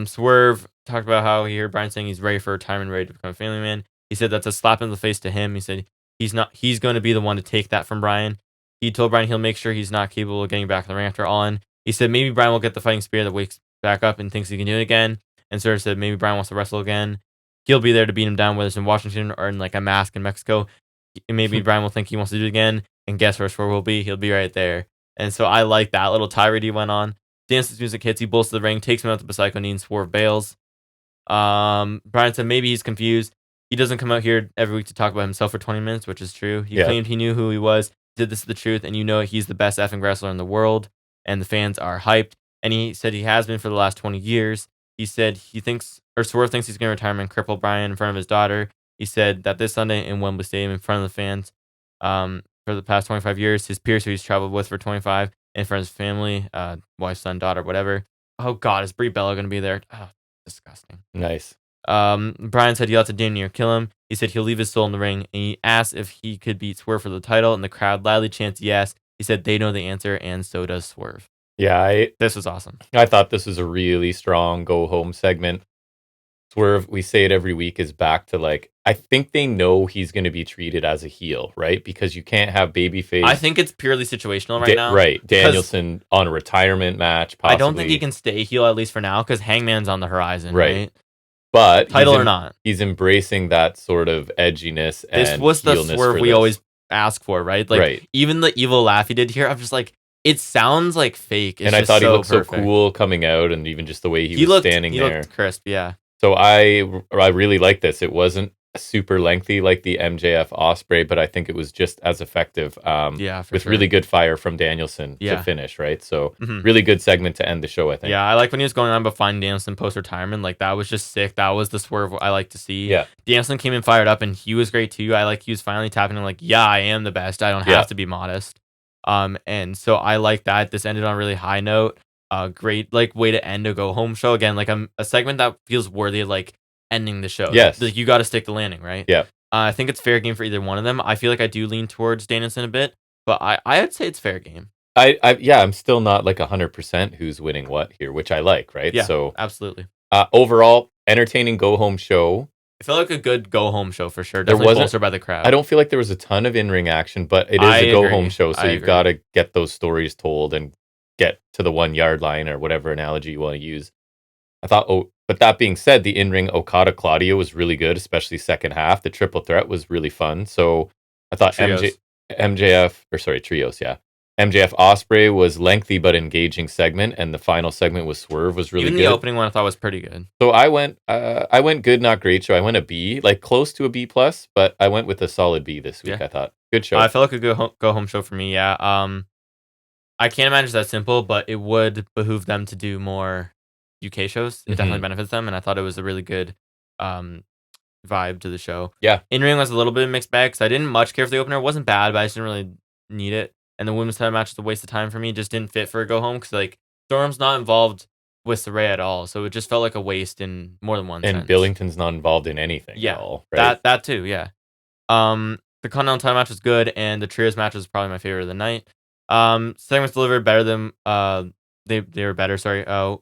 Swerve talked about how he heard Bryan saying he's ready for retirement, ready to become a family man. He said that's a slap in the face to him. He said he's going to be the one to take that from Bryan. He told Bryan he'll make sure he's not capable of getting back in the ring after all in. He said maybe Bryan will get the fighting spirit that wakes back up and thinks he can do it again. And Swerve said maybe Bryan wants to wrestle again. He'll be there to beat him down, whether it's in Washington or in like a mask in Mexico. Maybe Bryan will think he wants to do it again. And guess where Swerve will be? He'll be right there. And so I like that little tirade he went on. Dance's music hits. He bolts to the ring, takes him out to the Psycho Knee, and Swerve bails. Bryan said maybe he's confused. He doesn't come out here every week to talk about himself for 20 minutes, which is true. He claimed he knew who he was. He said this is the truth, and he's the best effing wrestler in the world. And the fans are hyped. And he said he has been for the last 20 years. He said Swerve thinks he's going to retire and cripple Bryan in front of his daughter. He said that this Sunday in Wembley Stadium in front of the fans, for the past 25 years, his peers who he's traveled with for 25, in front of his family, wife, son, daughter, whatever. Oh God, is Brie Bella going to be there? Oh, disgusting. Nice. Bryan said he'll have to damn near kill him. He said he'll leave his soul in the ring, and he asked if he could beat Swerve for the title, and the crowd loudly chants yes. He said they know the answer, and so does Swerve. Yeah, this was awesome. I thought this was a really strong go home segment. Swerve, we say it every week, is back to like, I think they know he's going to be treated as a heel, right? Because you can't have babyface. I think it's purely situational right now. Right. Danielson on a retirement match, possibly. I don't think he can stay heel, at least for now, because Hangman's on the horizon, right? But title or not, he's embracing that sort of edginess. This was the Swerve we always ask for, right? Like even the evil laugh he did here, I'm just like, it sounds like fake. It's and I thought he looked perfect. So cool coming out, and even just the way he was standing there. He looked crisp, yeah. So I really like this. It wasn't super lengthy like the MJF Osprey, but I think it was just as effective. With really good fire from Danielson to finish, right? So really good segment to end the show, I think. Yeah, I like when he was going on about finding Danielson post-retirement. Like, that was just sick. That was the Swerve I like to see. Yeah. Danielson came in fired up, and he was great too. I like he was finally tapping him like, yeah, I am the best. I don't have to be modest. And so I like that. This ended on a really high note. Great like way to end a go home show. Again, like a segment that feels worthy of like ending the show. Yes. Like you got to stick the landing, right? Yeah. I think it's fair game for either one of them. I feel like I do lean towards Danielson a bit, but I'd say it's fair game. I'm still not like 100% who's winning what here, which I like, right? Yeah, so absolutely. Overall, entertaining go home show. It felt like a good go-home show for sure. There Definitely wasn't. bolstered by the crowd. I don't feel like there was a ton of in-ring action, but it is I a go-home agree. show, so I you've agree. got to get those stories told and get to the 1-yard line or whatever analogy you want to use. I thought, but that being said, the in-ring Okada Claudio was really good, especially second half. The triple threat was really fun. So I thought Trios. Trios, yeah. MJF Osprey was lengthy but engaging segment, and the final segment with Swerve was really Even good. the opening one I thought was pretty good. So I went good, not great show. I went a B, like close to a B plus, but I went with a solid B this week. Yeah. I thought good show. I felt like a good go-home show for me, yeah. I can't imagine it's that simple, but it would behoove them to do more UK shows. It definitely benefits them, and I thought it was a really good vibe to the show. Yeah. In-ring was a little bit of a mixed bag, because I didn't much care for the opener. It wasn't bad, but I just didn't really need it. And the women's title match was a waste of time for me. It just didn't fit for a go-home, because like Storm's not involved with Saray at all, so it just felt like a waste in more than one sense. And Billington's not involved in anything at all, right? That too, yeah. The Continental title match was good, and the Trios match was probably my favorite of the night. Segments delivered better than they were better. Sorry.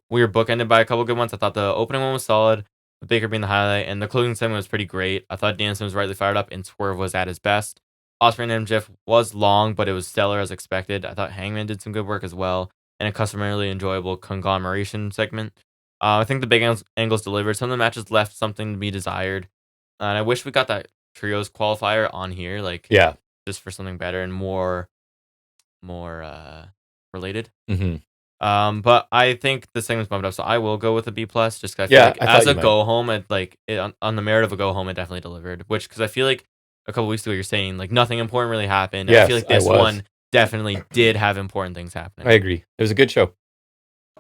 We were bookended by a couple good ones. I thought the opening one was solid, with Baker being the highlight, and the closing segment was pretty great. I thought Danielson was rightly fired up, and Swerve was at his best. Osprey and MJF was long, but it was stellar as expected. I thought Hangman did some good work as well, and a customarily enjoyable conglomeration segment. I think the big angles delivered. Some of the matches left something to be desired, and I wish we got that trios qualifier on here, like Yeah. just for something better and more related. But I think the segment's bumped up, so I will go with a B plus. Just 'cause I feel like I thought as you a might. go home, it on the merit of a go home, it definitely delivered. Which because I feel like a couple weeks ago you're saying like nothing important really happened. I feel Yes, like this I was. one definitely did have important things happening. I agree. It was a good show.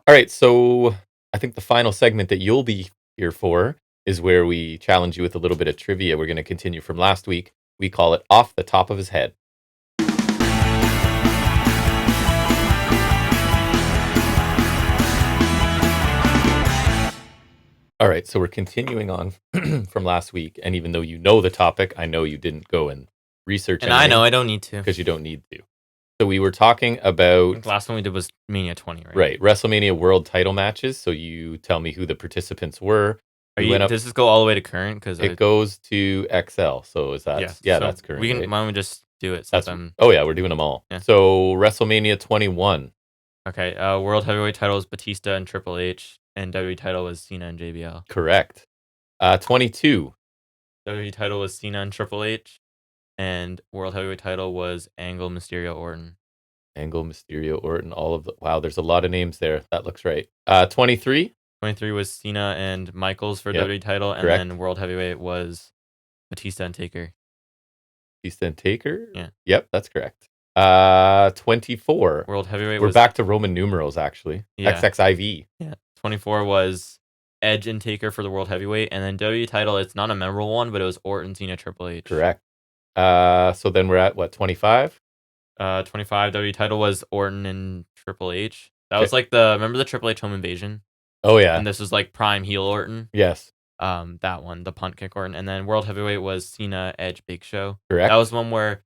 All right, so I think the final segment that you'll be here for is where we challenge you with a little bit of trivia. We're going to continue from last week. We call it Off the Top of His Head. All right, so we're continuing on from last week, and even though you know the topic, I know you didn't go and research And I know I don't need to, because you don't need to. So we were talking about the last one we did was Mania 20, right? Right, WrestleMania World Title matches. So you tell me who the participants were. Does this go all the way to current? Because it goes to XL. So is that so that's current. We can right? why don't we just do it? That's we're doing them all. Yeah. So WrestleMania 21. Okay, World Heavyweight title was Batista and Triple H, and WWE title was Cena and JBL. Correct. 22. WWE title was Cena and Triple H, and World Heavyweight title was Angle, Mysterio, Orton. Angle, Mysterio, Orton, all of the... Wow, there's a lot of names there. That looks right. 23. 23 was Cena and Michaels for WWE title, and then World Heavyweight was Batista and Taker. Batista and Taker? Yeah. Yep, that's correct. 24. World Heavyweight We're back to Roman numerals, actually. Yeah. XXIV. Yeah. 24 was Edge and Taker for the World Heavyweight, and then WWE title, it's not a memorable one, but it was Orton, Cena, Triple H. Correct. So then we're at, what, 25? 25 WWE title was Orton and Triple H. That was like remember the Triple H home invasion? Oh, yeah. And this was like prime heel Orton. Yes. That one, the punt kick Orton. And then World Heavyweight was Cena, Edge, Big Show. Correct. That was one where,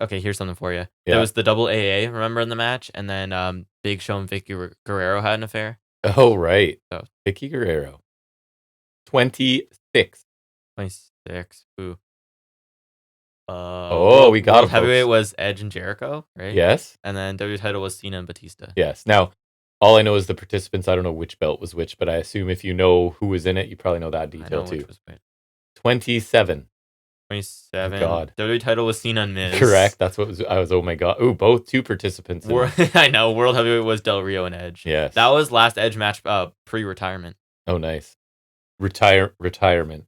okay, here's something for you. Yeah. There was the double AA, remember, in the match? And then Big Show and Vicky Guerrero had an affair. Oh, right. So Vicky Guerrero. 26. 26. Ooh. We got World Heavyweight was Edge and Jericho, right? Yes. And then WWE title was Cena and Batista. Yes. Now, all I know is the participants. I don't know which belt was which, but I assume if you know who was in it, you probably know that detail too. 27. 27. Oh, God. WWE title was Cena and Miz. Correct. That's what was. I was. Oh my God. Ooh, both two participants. I know. World Heavyweight was Del Rio and Edge. Yes. That was last Edge match pre-retirement. Oh, nice. Retirement.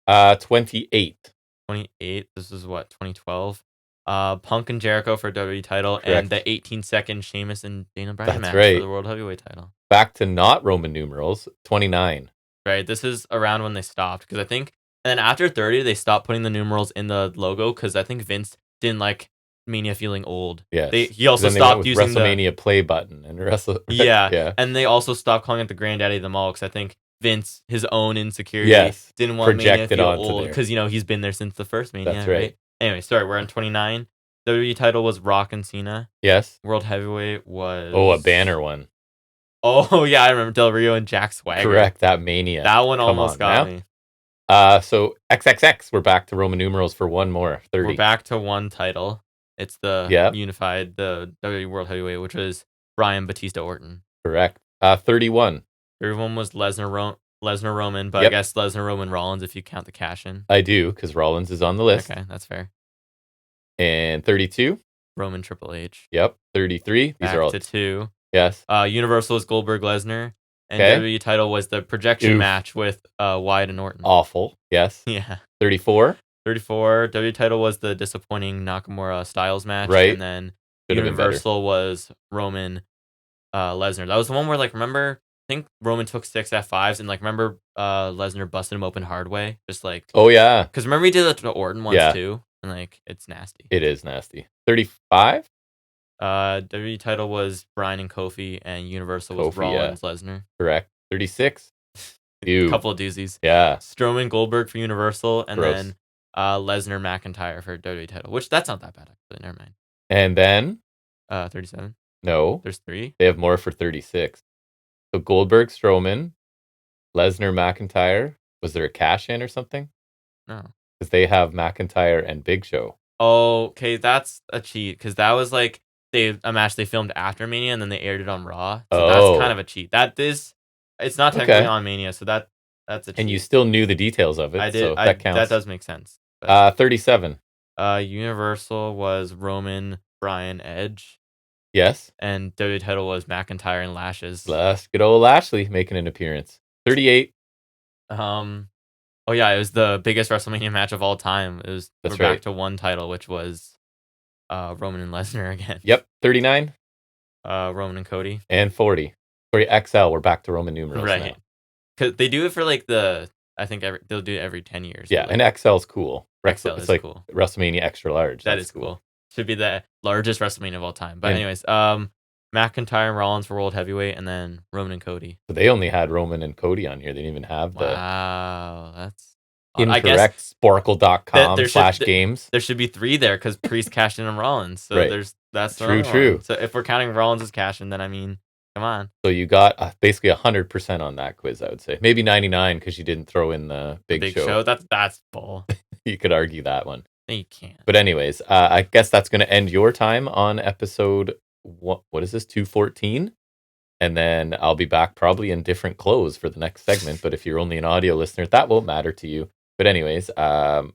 28. 28. This is what, 2012. Punk and Jericho for WWE title. Correct. And the 18-second Sheamus and Dana Bryan match right. for the World Heavyweight title. Back to not Roman numerals. 29. Right. This is around when they stopped, because I think, and then after 30 they stopped putting the numerals in the logo, because I think Vince didn't like Mania feeling old. Yes. He also stopped using WrestleMania play button and yeah. And they also stopped calling it the Granddaddy of them all, because I think Vince, his own insecurity, didn't want Mania to feel old, because he's been there since the first Mania. That's right. Anyway, sorry, we're on 29. WWE title was Rock and Cena. Yes. World Heavyweight was... Oh, a banner one. Oh, yeah, I remember Del Rio and Jack Swagger. Correct, that Mania. That one almost got me. So XXX, we're back to Roman numerals for one more. 30. We're back to one title. It's the Yep. unified, the WWE World Heavyweight, which was Bryan Batista Orton. Correct. 31. Everyone was Lesnar Roman, but I Yep. guess Lesnar Roman Rollins if you count the cash in. I do, because Rollins is on the list. Okay, that's fair. And 32. Roman Triple H. Yep. 33. These Back are all to 2. Yes. Universal was Goldberg Lesnar. And Okay. WWE title was the projection Oof. match with Wyatt and Orton. Awful. Yes. Yeah. 34. 34. WWE title was the disappointing Nakamura Styles match. Right. And then Should have been better. Universal was Roman Lesnar. That was the one where, like, remember, I think Roman took 6 F5s and, like, remember Lesnar busted him open hard way? Just like, Oh, yeah. because remember he did that to Orton once Yeah. too? And, like, it's nasty. It is nasty. 35. WWE title was Bryan and Kofi, and Universal was Kofi, Rollins Lesnar. Correct. 36. A Ew. couple of doozies. Yeah. Strowman Goldberg for Universal, and Gross. then Lesnar McIntyre for WWE title, which that's not that bad actually. Never mind. And then 37. no, There's 3. they have more for 36. So Goldberg, Strowman, Lesnar, McIntyre. Was there a cash in or something? No. Because they have McIntyre and Big Show. Oh, okay, that's a cheat because that was like a match they filmed after Mania and then they aired it on Raw. So that's kind of a cheat. That is, it's not technically Okay. on Mania, so that's a cheat. And you still knew the details of it. I did. So that counts. That does make sense. But, 37. Universal was Roman, Bryan, Edge, Yes. and WWE title was McIntyre and Lashes. Good old Lashley making an appearance. 38. Oh yeah, it was the biggest WrestleMania match of all time. It was That's we're back right. to one title, which was Roman and Lesnar again. Yep. 39. Roman and Cody. And 40. Sorry, XL. We're back to Roman numerals Right. now. Because they do it for like I think they'll do it every 10 years. Yeah, like, and XL's cool. XL it's is like cool. WrestleMania extra large. That is cool. Should be the largest WrestleMania of all time. But And- anyways, McIntyre and Rollins for World Heavyweight, and then Roman and Cody. So they only had Roman and Cody on here. They didn't even have the Wow, that's incorrect Sporkle.com/games. There should be 3 there because Priest cashed in on Rollins. So Right. that's True. one. So if we're counting Rollins as cash in, then I mean, come on. So you got basically 100% on that quiz, I would say. Maybe 99 because you didn't throw in the big show. That's bull. You could argue that one. No, you can't. But anyways, I guess that's going to end your time on episode, what is this, 214? And then I'll be back probably in different clothes for the next segment. But if you're only an audio listener, that won't matter to you. But anyways, you gotta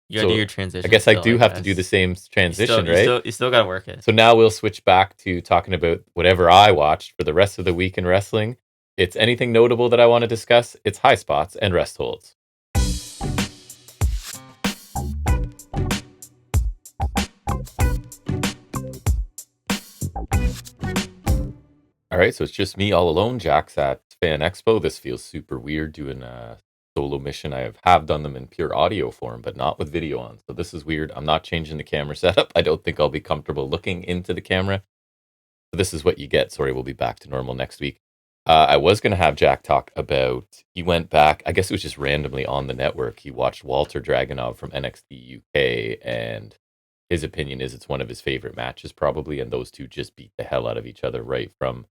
do your transition. I guess I do have to do the same transition, right? You still gotta work it. So now we'll switch back to talking about whatever I watched for the rest of the week in wrestling. It's anything notable that I want to discuss. It's Highspots and Restholds. All right, so it's just me all alone. Jack's at Fan Expo. This feels super weird doing a solo mission. I have done them in pure audio form, but not with video on. So this is weird. I'm not changing the camera setup. I don't think I'll be comfortable looking into the camera. So this is what you get. Sorry, we'll be back to normal next week. I was going to have Jack talk about, he went back, I guess it was just randomly on the network. He watched Walter Dragunov from NXT UK, and his opinion is it's one of his favorite matches probably, and those two just beat the hell out of each other right from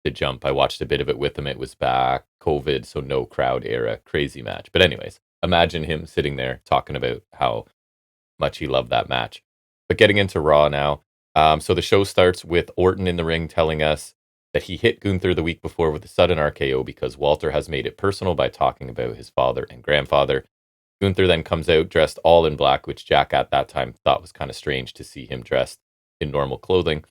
the jump. I watched a bit of it with him. It was back, COVID, so no crowd era, crazy match. But anyways, imagine him sitting there talking about how much he loved that match. But getting into Raw now. So the show starts with Orton in the ring telling us that he hit Gunther the week before with a sudden RKO because Walter has made it personal by talking about his father and grandfather. Gunther then comes out dressed all in black, which Jack at that time thought was kind of strange to see him dressed in normal clothing.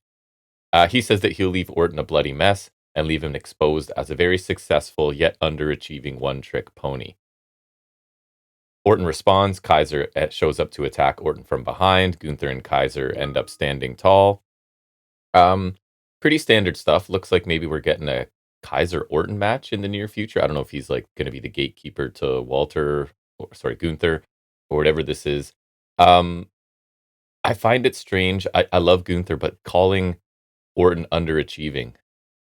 He says that he'll leave Orton a bloody mess and leave him exposed as a very successful yet underachieving one-trick pony. Orton responds. Kaiser shows up to attack Orton from behind. Gunther and Kaiser end up standing tall. Pretty standard stuff. Looks like maybe we're getting a Kaiser Orton match in the near future. I don't know if he's like going to be the gatekeeper to Gunther, or whatever this is. I find it strange. I love Gunther, but calling Orton underachieving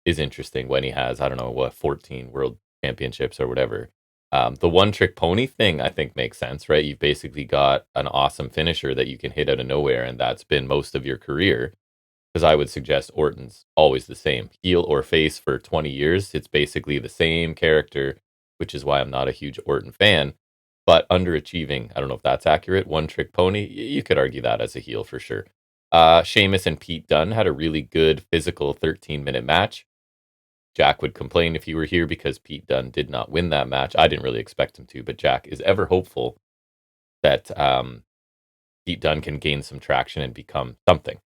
is interesting when he has, I don't know, 14 world championships or whatever. The one trick pony thing I think makes sense, right? You've basically got an awesome finisher that you can hit out of nowhere, and that's been most of your career. Because I would suggest Orton's always the same, heel or face for 20 years. It's basically the same character, which is why I'm not a huge Orton fan. but underachieving. I don't know if that's accurate. One trick pony. You could argue that as a heel for sure. Sheamus and Pete Dunne had a really good physical 13-minute match. Jack would complain if he were here because Pete Dunne did not win that match. I didn't really expect him to, but Jack is ever hopeful that Pete Dunne can gain some traction and become something.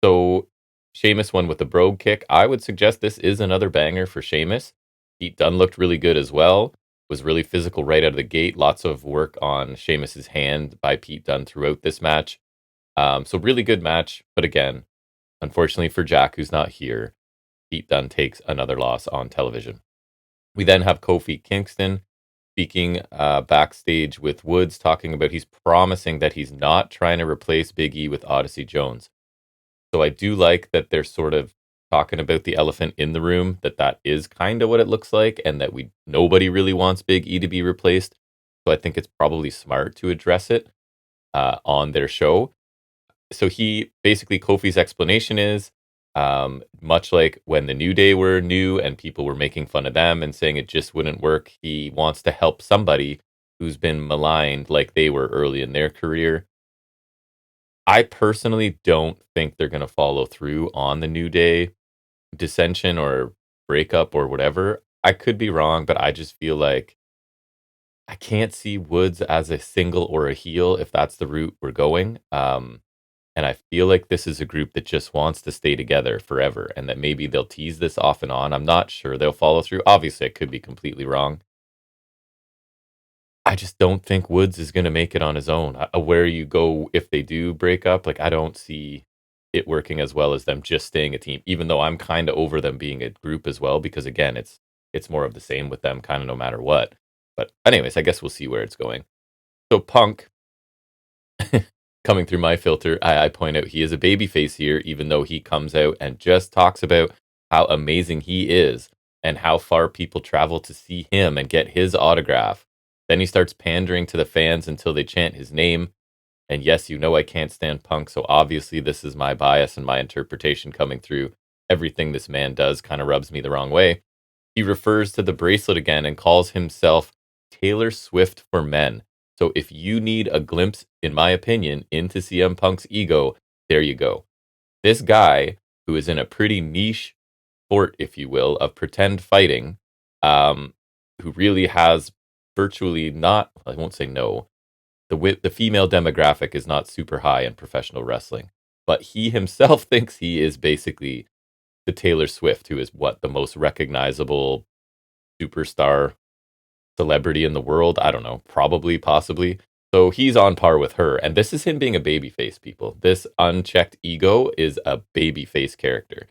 So Sheamus won with a brogue kick. I would suggest this is another banger for Sheamus. Pete Dunne looked really good as well. Was really physical right out of the gate. Lots of work on Sheamus's hand by Pete Dunne throughout this match. So really good match. But again, unfortunately for Jack, who's not here, Pete Dunne takes another loss on television. We then have Kofi Kingston speaking backstage with Woods, talking about he's promising that he's not trying to replace Big E with Odyssey Jones. So I do like that they're sort of talking about the elephant in the room, that is kind of what it looks like, and that nobody really wants Big E to be replaced. So I think it's probably smart to address it on their show. So Kofi's explanation is, much like when the New Day were new and people were making fun of them and saying it just wouldn't work, he wants to help somebody who's been maligned like they were early in their career. I personally don't think they're going to follow through on the New Day dissension or breakup or whatever. I could be wrong, but I just feel like I can't see Woods as a single or a heel if that's the route we're going. And I feel like this is a group that just wants to stay together forever and that maybe they'll tease this off and on. I'm not sure they'll follow through. Obviously, I could be completely wrong. I just don't think Woods is going to make it on his own. Where you go if they do break up, like I don't see it working as well as them just staying a team, even though I'm kind of over them being a group as well, because again, it's more of the same with them kind of no matter what. But anyways, I guess we'll see where it's going. So Punk, coming through my filter, I point out he is a babyface here, even though he comes out and just talks about how amazing he is and how far people travel to see him and get his autograph. Then he starts pandering to the fans until they chant his name. And yes, I can't stand Punk, so obviously this is my bias and my interpretation coming through. Everything this man does kind of rubs me the wrong way. He refers to the bracelet again and calls himself Taylor Swift for men. So if you need a glimpse, in my opinion, into CM Punk's ego, there you go. This guy, who is in a pretty niche sport, if you will, of pretend fighting, who really has virtually not, I won't say no, the female demographic is not super high in professional wrestling, but he himself thinks he is basically the Taylor Swift, who is the most recognizable superstar celebrity in the world. I don't know, probably, possibly. So he's on par with her, and this is him being a babyface, people. This unchecked ego is a babyface character.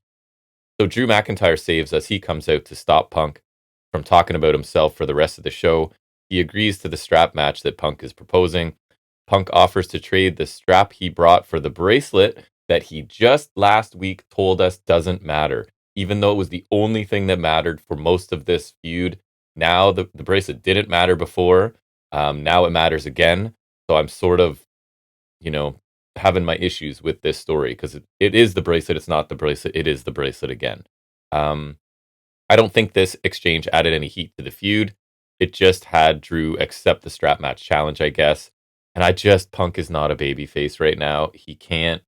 So Drew McIntyre saves us. He comes out to stop Punk from talking about himself for the rest of the show. He agrees to the strap match that Punk is proposing. Punk offers to trade the strap he brought for the bracelet that he just last week told us doesn't matter, even though it was the only thing that mattered for most of this feud. Now the bracelet didn't matter before. Now it matters again. So I'm sort of, having my issues with this story because it is the bracelet. It's not the bracelet. It is the bracelet again. I don't think this exchange added any heat to the feud. It just had Drew accept the strap match challenge, I guess. And Punk is not a babyface right now. He can't.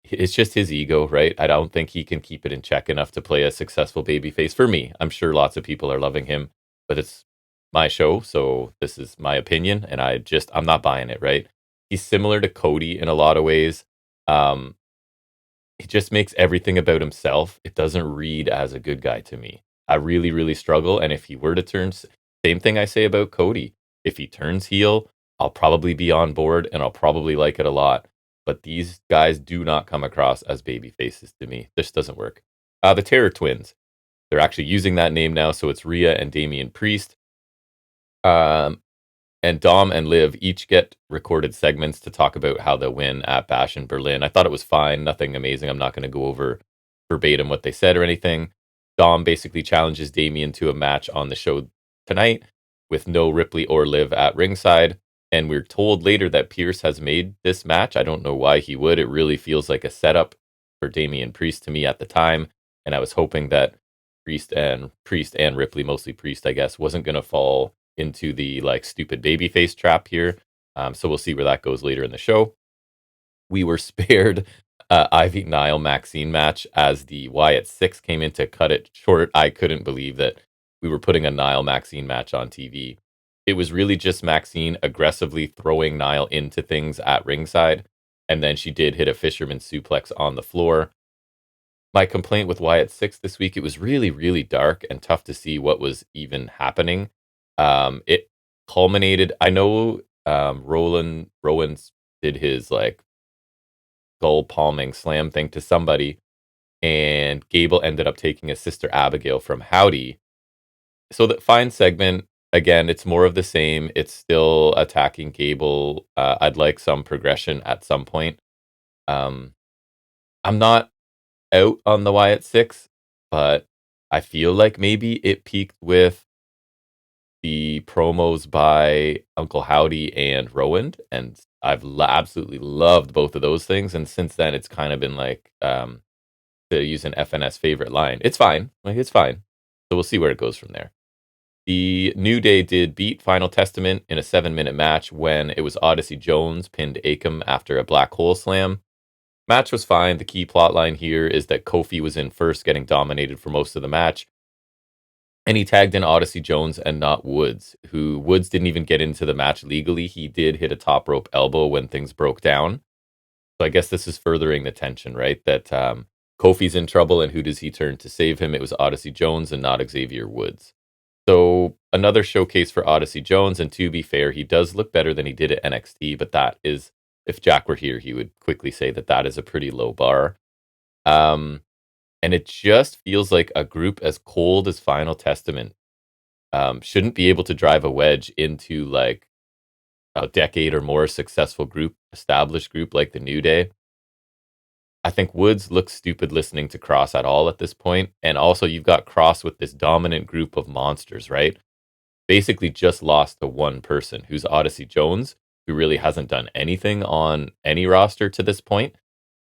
It's just his ego, right? I don't think he can keep it in check enough to play a successful babyface for me. I'm sure lots of people are loving him, but it's my show, so this is my opinion, and I'm not buying it, right? He's similar to Cody in a lot of ways. He just makes everything about himself. It doesn't read as a good guy to me. I really, really struggle, and if he were to turn, same thing I say about Cody. If he turns heel, I'll probably be on board, and I'll probably like it a lot. But these guys do not come across as baby faces to me. This doesn't work. The Terror Twins. They're actually using that name now, so it's Rhea and Damian Priest. And Dom and Liv each get recorded segments to talk about how they'll win at Bash in Berlin. I thought it was fine, nothing amazing. I'm not going to go over verbatim what they said or anything. Dom basically challenges Damian to a match on the show tonight with no Ripley or Liv at ringside. And we're told later that Pierce has made this match. I don't know why he would. It really feels like a setup for Damian Priest to me at the time. And I was hoping that Priest and Ripley, mostly Priest, I guess, wasn't going to fall into the like stupid babyface trap here. So we'll see where that goes later in the show. We were spared Ivy Nile Maxine match as the Wyatt Six came in to cut it short. I couldn't believe that we were putting a Nile Maxine match on TV. It was really just Maxine aggressively throwing Nile into things at ringside, and then she did hit a fisherman suplex on the floor. My complaint with Wyatt Six this week, it was really, really dark and tough to see what was even happening. It culminated. I know Rowan did his like skull palming slam thing to somebody, and Gable ended up taking his sister Abigail from Howdy. So that fine segment, again, it's more of the same. It's still attacking Gable. I'd like some progression at some point. I'm not out on the Wyatt Six, but I feel like maybe it peaked with the promos by Uncle Howdy and Rowan, and I've absolutely loved both of those things. And since then, it's kind of been like, to use an FNS favorite line, it's fine. Like, it's fine. So we'll see where it goes from there. The New Day did beat Final Testament in a 7-minute match when it was Odyssey Jones pinned Akam after a black hole slam. Match was fine. The key plot line here is that Kofi was in first, getting dominated for most of the match. And he tagged in Odyssey Jones and not Woods, who Woods didn't even get into the match legally. He did hit a top rope elbow when things broke down. So I guess this is furthering the tension, right? That Kofi's in trouble, and who does he turn to save him? It was Odyssey Jones and not Xavier Woods. So another showcase for Odyssey Jones, and to be fair, he does look better than he did at NXT, but that is, if Jack were here, he would quickly say that that is a pretty low bar. And it just feels like a group as cold as Final Testament shouldn't be able to drive a wedge into like a decade or more successful group, established group like the New Day. I think Woods looks stupid listening to Cross at all at this point. And also, you've got Cross with this dominant group of monsters, right? Basically just lost to one person, who's Odyssey Jones, who really hasn't done anything on any roster to this point.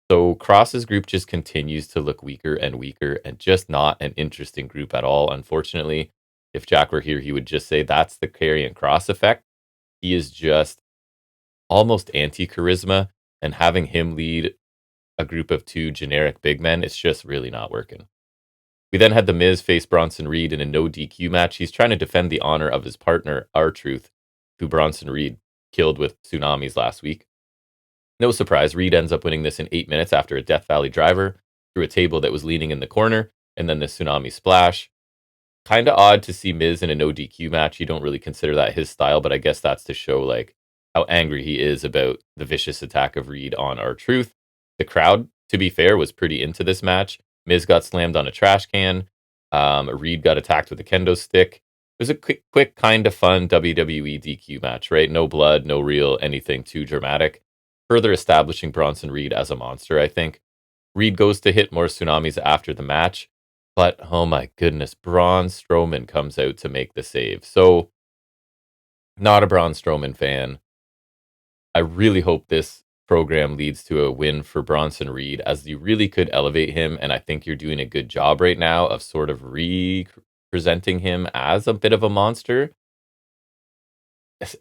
So Cross's group just continues to look weaker and weaker, and just not an interesting group at all. Unfortunately, if Jack were here, he would just say that's the Karrion Cross effect. He is just almost anti-charisma, and having him lead a group of two generic big men, it's just really not working. We then had The Miz face Bronson Reed in a no DQ match. He's trying to defend the honor of his partner, R-Truth, who Bronson Reed killed with tsunamis last week. No surprise, Reed ends up winning this in 8 minutes after a Death Valley driver through a table that was leaning in the corner, and then the tsunami splash. Kind of odd to see Miz in a no DQ match. You don't really consider that his style, but I guess that's to show like how angry he is about the vicious attack of Reed on R-Truth. The crowd, to be fair, was pretty into this match. Miz got slammed on a trash can. Reed got attacked with a kendo stick. It was a quick kind of fun WWE DQ match, right? No blood, no real anything too dramatic. Further establishing Bronson Reed as a monster, I think. Reed goes to hit more tsunamis after the match, but oh my goodness, Braun Strowman comes out to make the save. So, not a Braun Strowman fan. I really hope this program leads to a win for Bronson Reed, as you really could elevate him, and I think you're doing a good job right now of sort of representing him as a bit of a monster.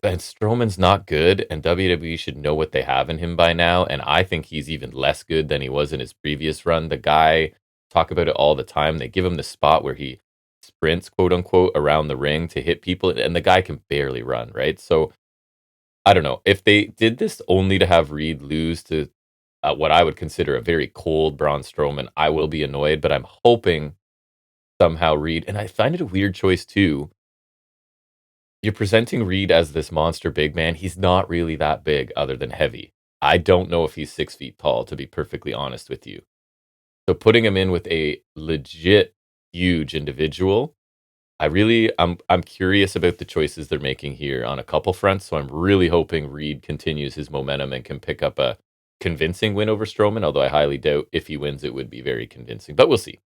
And Strowman's not good, and WWE should know what they have in him by now, and I think he's even less good than he was in his previous run. The guy, talk about it all the time, they give him the spot where he sprints, quote unquote, around the ring to hit people, and the guy can barely run, right? So, I don't know. If they did this only to have Reed lose to what I would consider a very cold Braun Strowman, I will be annoyed, but I'm hoping somehow Reed, and I find it a weird choice too. You're presenting Reed as this monster big man. He's not really that big other than heavy. I don't know if he's 6 feet tall, to be perfectly honest with you. So putting him in with a legit huge individual, I'm curious about the choices they're making here on a couple fronts. So I'm really hoping Reed continues his momentum and can pick up a convincing win over Strowman, although I highly doubt if he wins it would be very convincing. But we'll see.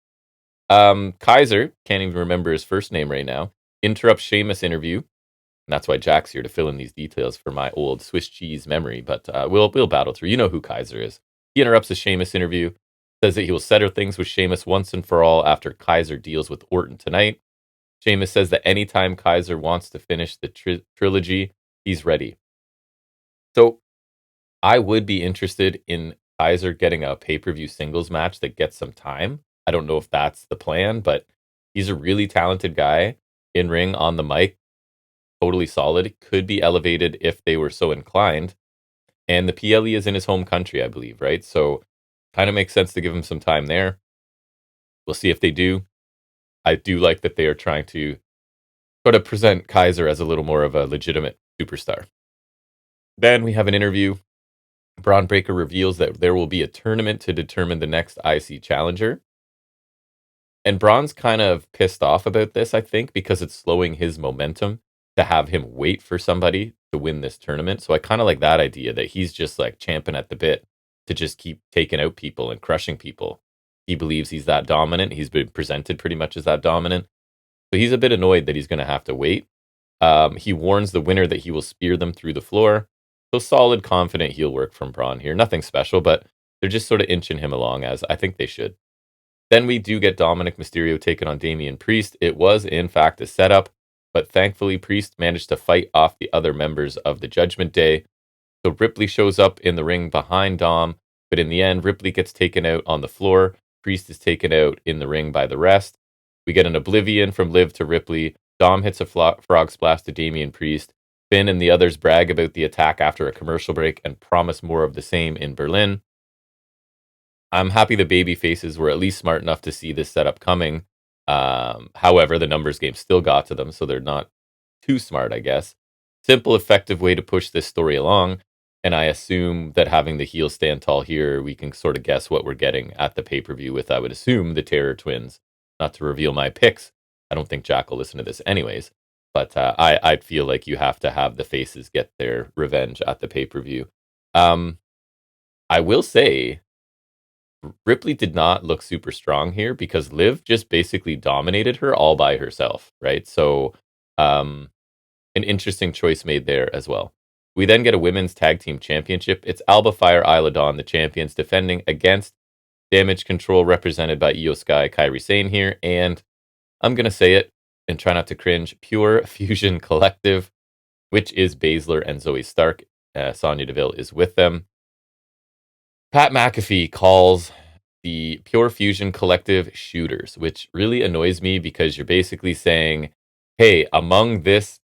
Kaiser, can't even remember his first name right now, interrupts Sheamus interview. And that's why Jack's here to fill in these details for my old Swiss cheese memory. But we'll battle through. You know who Kaiser is. He interrupts the Sheamus interview, says that he will settle things with Sheamus once and for all after Kaiser deals with Orton tonight. Sheamus says that anytime Kaiser wants to finish the trilogy, he's ready. So I would be interested in Kaiser getting a pay-per-view singles match that gets some time. I don't know if that's the plan, but he's a really talented guy in ring, on the mic, totally solid. Could be elevated if they were so inclined. And the PLE is in his home country, I believe, right? So kind of makes sense to give him some time there. We'll see if they do. I do like that they are trying to sort of present Kaiser as a little more of a legitimate superstar. Then we have an interview. Braun Breaker reveals that there will be a tournament to determine the next IC challenger. And Braun's kind of pissed off about this, I think, because it's slowing his momentum to have him wait for somebody to win this tournament. So I kind of like that idea that he's just like champing at the bit to just keep taking out people and crushing people. He believes he's that dominant. He's been presented pretty much as that dominant. So he's a bit annoyed that he's going to have to wait. He warns the winner that he will spear them through the floor. So solid, confident heel work from Braun here. Nothing special, but they're just sort of inching him along, as I think they should. Then we do get Dominic Mysterio taking on Damian Priest. It was, in fact, a setup, but thankfully Priest managed to fight off the other members of the Judgment Day. So Ripley shows up in the ring behind Dom, but in the end, Ripley gets taken out on the floor. Priest is taken out in the ring by the rest. We get an Oblivion from Liv to Ripley. Dom hits a frog splash to Damian Priest. Finn and the others brag about the attack after a commercial break and promise more of the same in Berlin. I'm happy the baby faces were at least smart enough to see this setup coming. However, the numbers game still got to them, so they're not too smart, I guess. Simple, effective way to push this story along. And I assume that having the heel stand tall here, we can sort of guess what we're getting at the pay-per-view with, I would assume, the Terror Twins. Not to reveal my picks. I don't think Jack will listen to this anyways. But I feel like you have to have the faces get their revenge at the pay-per-view. I will say, Ripley did not look super strong here because Liv just basically dominated her all by herself, right? So an interesting choice made there as well. We then get a women's tag team championship. It's Alba Fire, Isla Dawn, the champions, defending against Damage Control, represented by Io Sky, Kairi Sane here. And I'm going to say it and try not to cringe. Pure Fusion Collective, which is Baszler and Zoe Stark. Sonya Deville is with them. Pat McAfee calls the Pure Fusion Collective shooters, which really annoys me because you're basically saying, hey, among this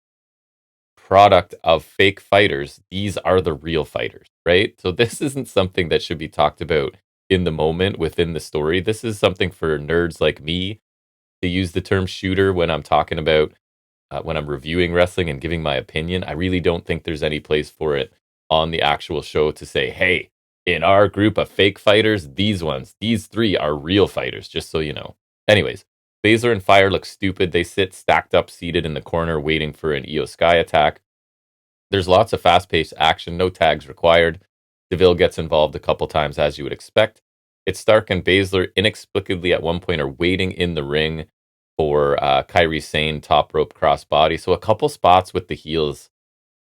product of fake fighters, these are the real fighters, right? So this isn't something that should be talked about in the moment within the story. This is something for nerds like me to use the term shooter when I'm talking about, when I'm reviewing wrestling and giving my opinion. I really don't think there's any place for it on the actual show to say, hey, in our group of fake fighters, these three are real fighters, just so you know. Anyways, Baszler and Fire look stupid. They sit stacked up, seated in the corner, waiting for an Io Sky attack. There's lots of fast-paced action, no tags required. Deville gets involved a couple times, as you would expect. It's Stark and Baszler inexplicably at one point are waiting in the ring for Kairi Sane top rope crossbody. So a couple spots with the heels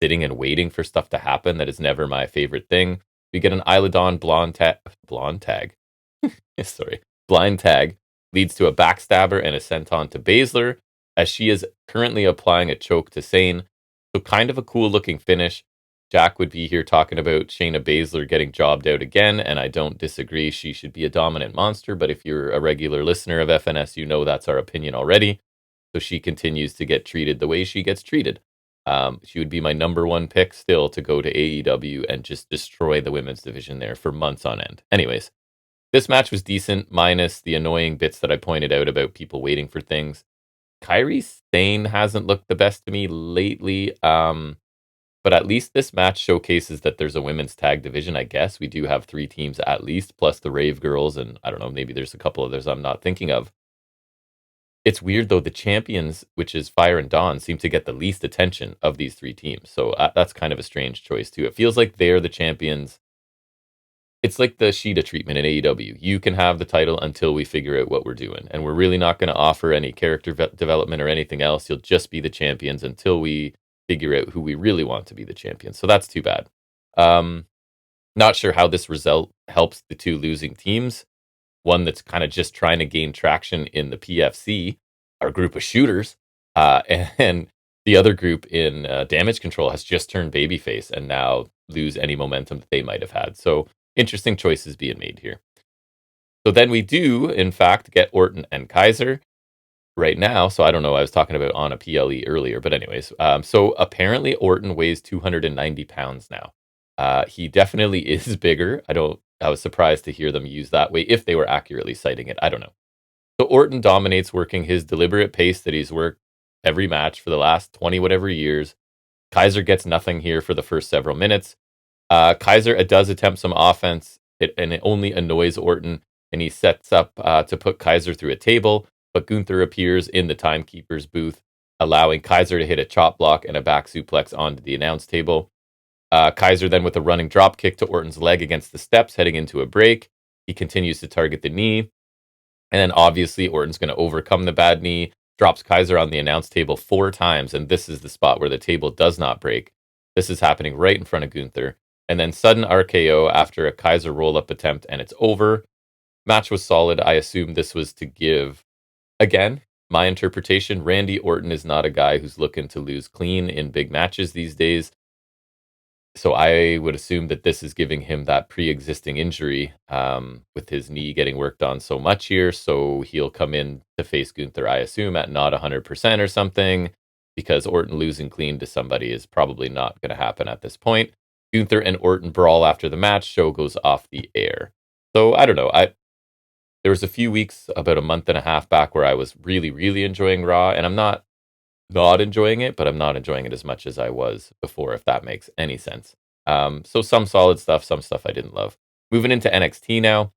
sitting and waiting for stuff to happen. That is never my favorite thing. We get an Isla Dawn blind tag. Sorry. Blind tag leads to a backstabber and a senton to Baszler, as she is currently applying a choke to Sane. So kind of a cool looking finish. Jack would be here talking about Shayna Baszler getting jobbed out again, and I don't disagree. She should be a dominant monster, but if you're a regular listener of FNS, you know that's our opinion already. So she continues to get treated the way she gets treated. She would be my number one pick still to go to AEW and just destroy the women's division there for months on end. Anyways, this match was decent, minus the annoying bits that I pointed out about people waiting for things. Kairi Sane hasn't looked the best to me lately, but at least this match showcases that there's a women's tag division, I guess. We do have 3 teams at least, plus the Rave Girls, and I don't know, maybe there's a couple others I'm not thinking of. It's weird, though, the champions, which is Fire and Dawn, seem to get the least attention of these 3 teams. So that's kind of a strange choice, too. It feels like they're the champions. It's like the Sheeta treatment in AEW. You can have the title until we figure out what we're doing. And we're really not going to offer any character development or anything else. You'll just be the champions until we figure out who we really want to be the champions. So that's too bad. Not sure how this result helps the 2 losing teams. One that's kind of just trying to gain traction in the PFC, our group of shooters, And the other group in Damage Control has just turned babyface and now lose any momentum that they might have had. So interesting choices being made here. So then we do, in fact, get Orton and Kaiser right now. So I don't know. I was talking about on a PLE earlier, but anyways. So apparently Orton weighs 290 pounds now. He definitely is bigger. I was surprised to hear them use that way if they were accurately citing it. I don't know. So Orton dominates, working his deliberate pace that he's worked every match for the last 20 whatever years. Kaiser gets nothing here for the first several minutes. Kaiser does attempt some offense, and it only annoys Orton, and he sets up to put Kaiser through a table, but Gunther appears in the timekeeper's booth, allowing Kaiser to hit a chop block and a back suplex onto the announce table. Kaiser then with a running drop kick to Orton's leg against the steps, heading into a break. He continues to target the knee, and then obviously Orton's going to overcome the bad knee, drops Kaiser on the announce table 4 times, and this is the spot where the table does not break. This is happening right in front of Gunther. And then sudden RKO after a Kaiser roll-up attempt, and it's over. Match was solid. I assume this was to give, again, my interpretation, Randy Orton is not a guy who's looking to lose clean in big matches these days. So I would assume that this is giving him that pre-existing injury with his knee getting worked on so much here. So he'll come in to face Gunther, I assume, at not 100% or something, because Orton losing clean to somebody is probably not going to happen at this point. Gunther and Orton brawl after the match. Show goes off the air. So I don't know. There was a few weeks, about a month and a half back, where I was really, really enjoying Raw, and I'm not enjoying it, but I'm not enjoying it as much as I was before, if that makes any sense. So some solid stuff, some stuff I didn't love. Moving into NXT now,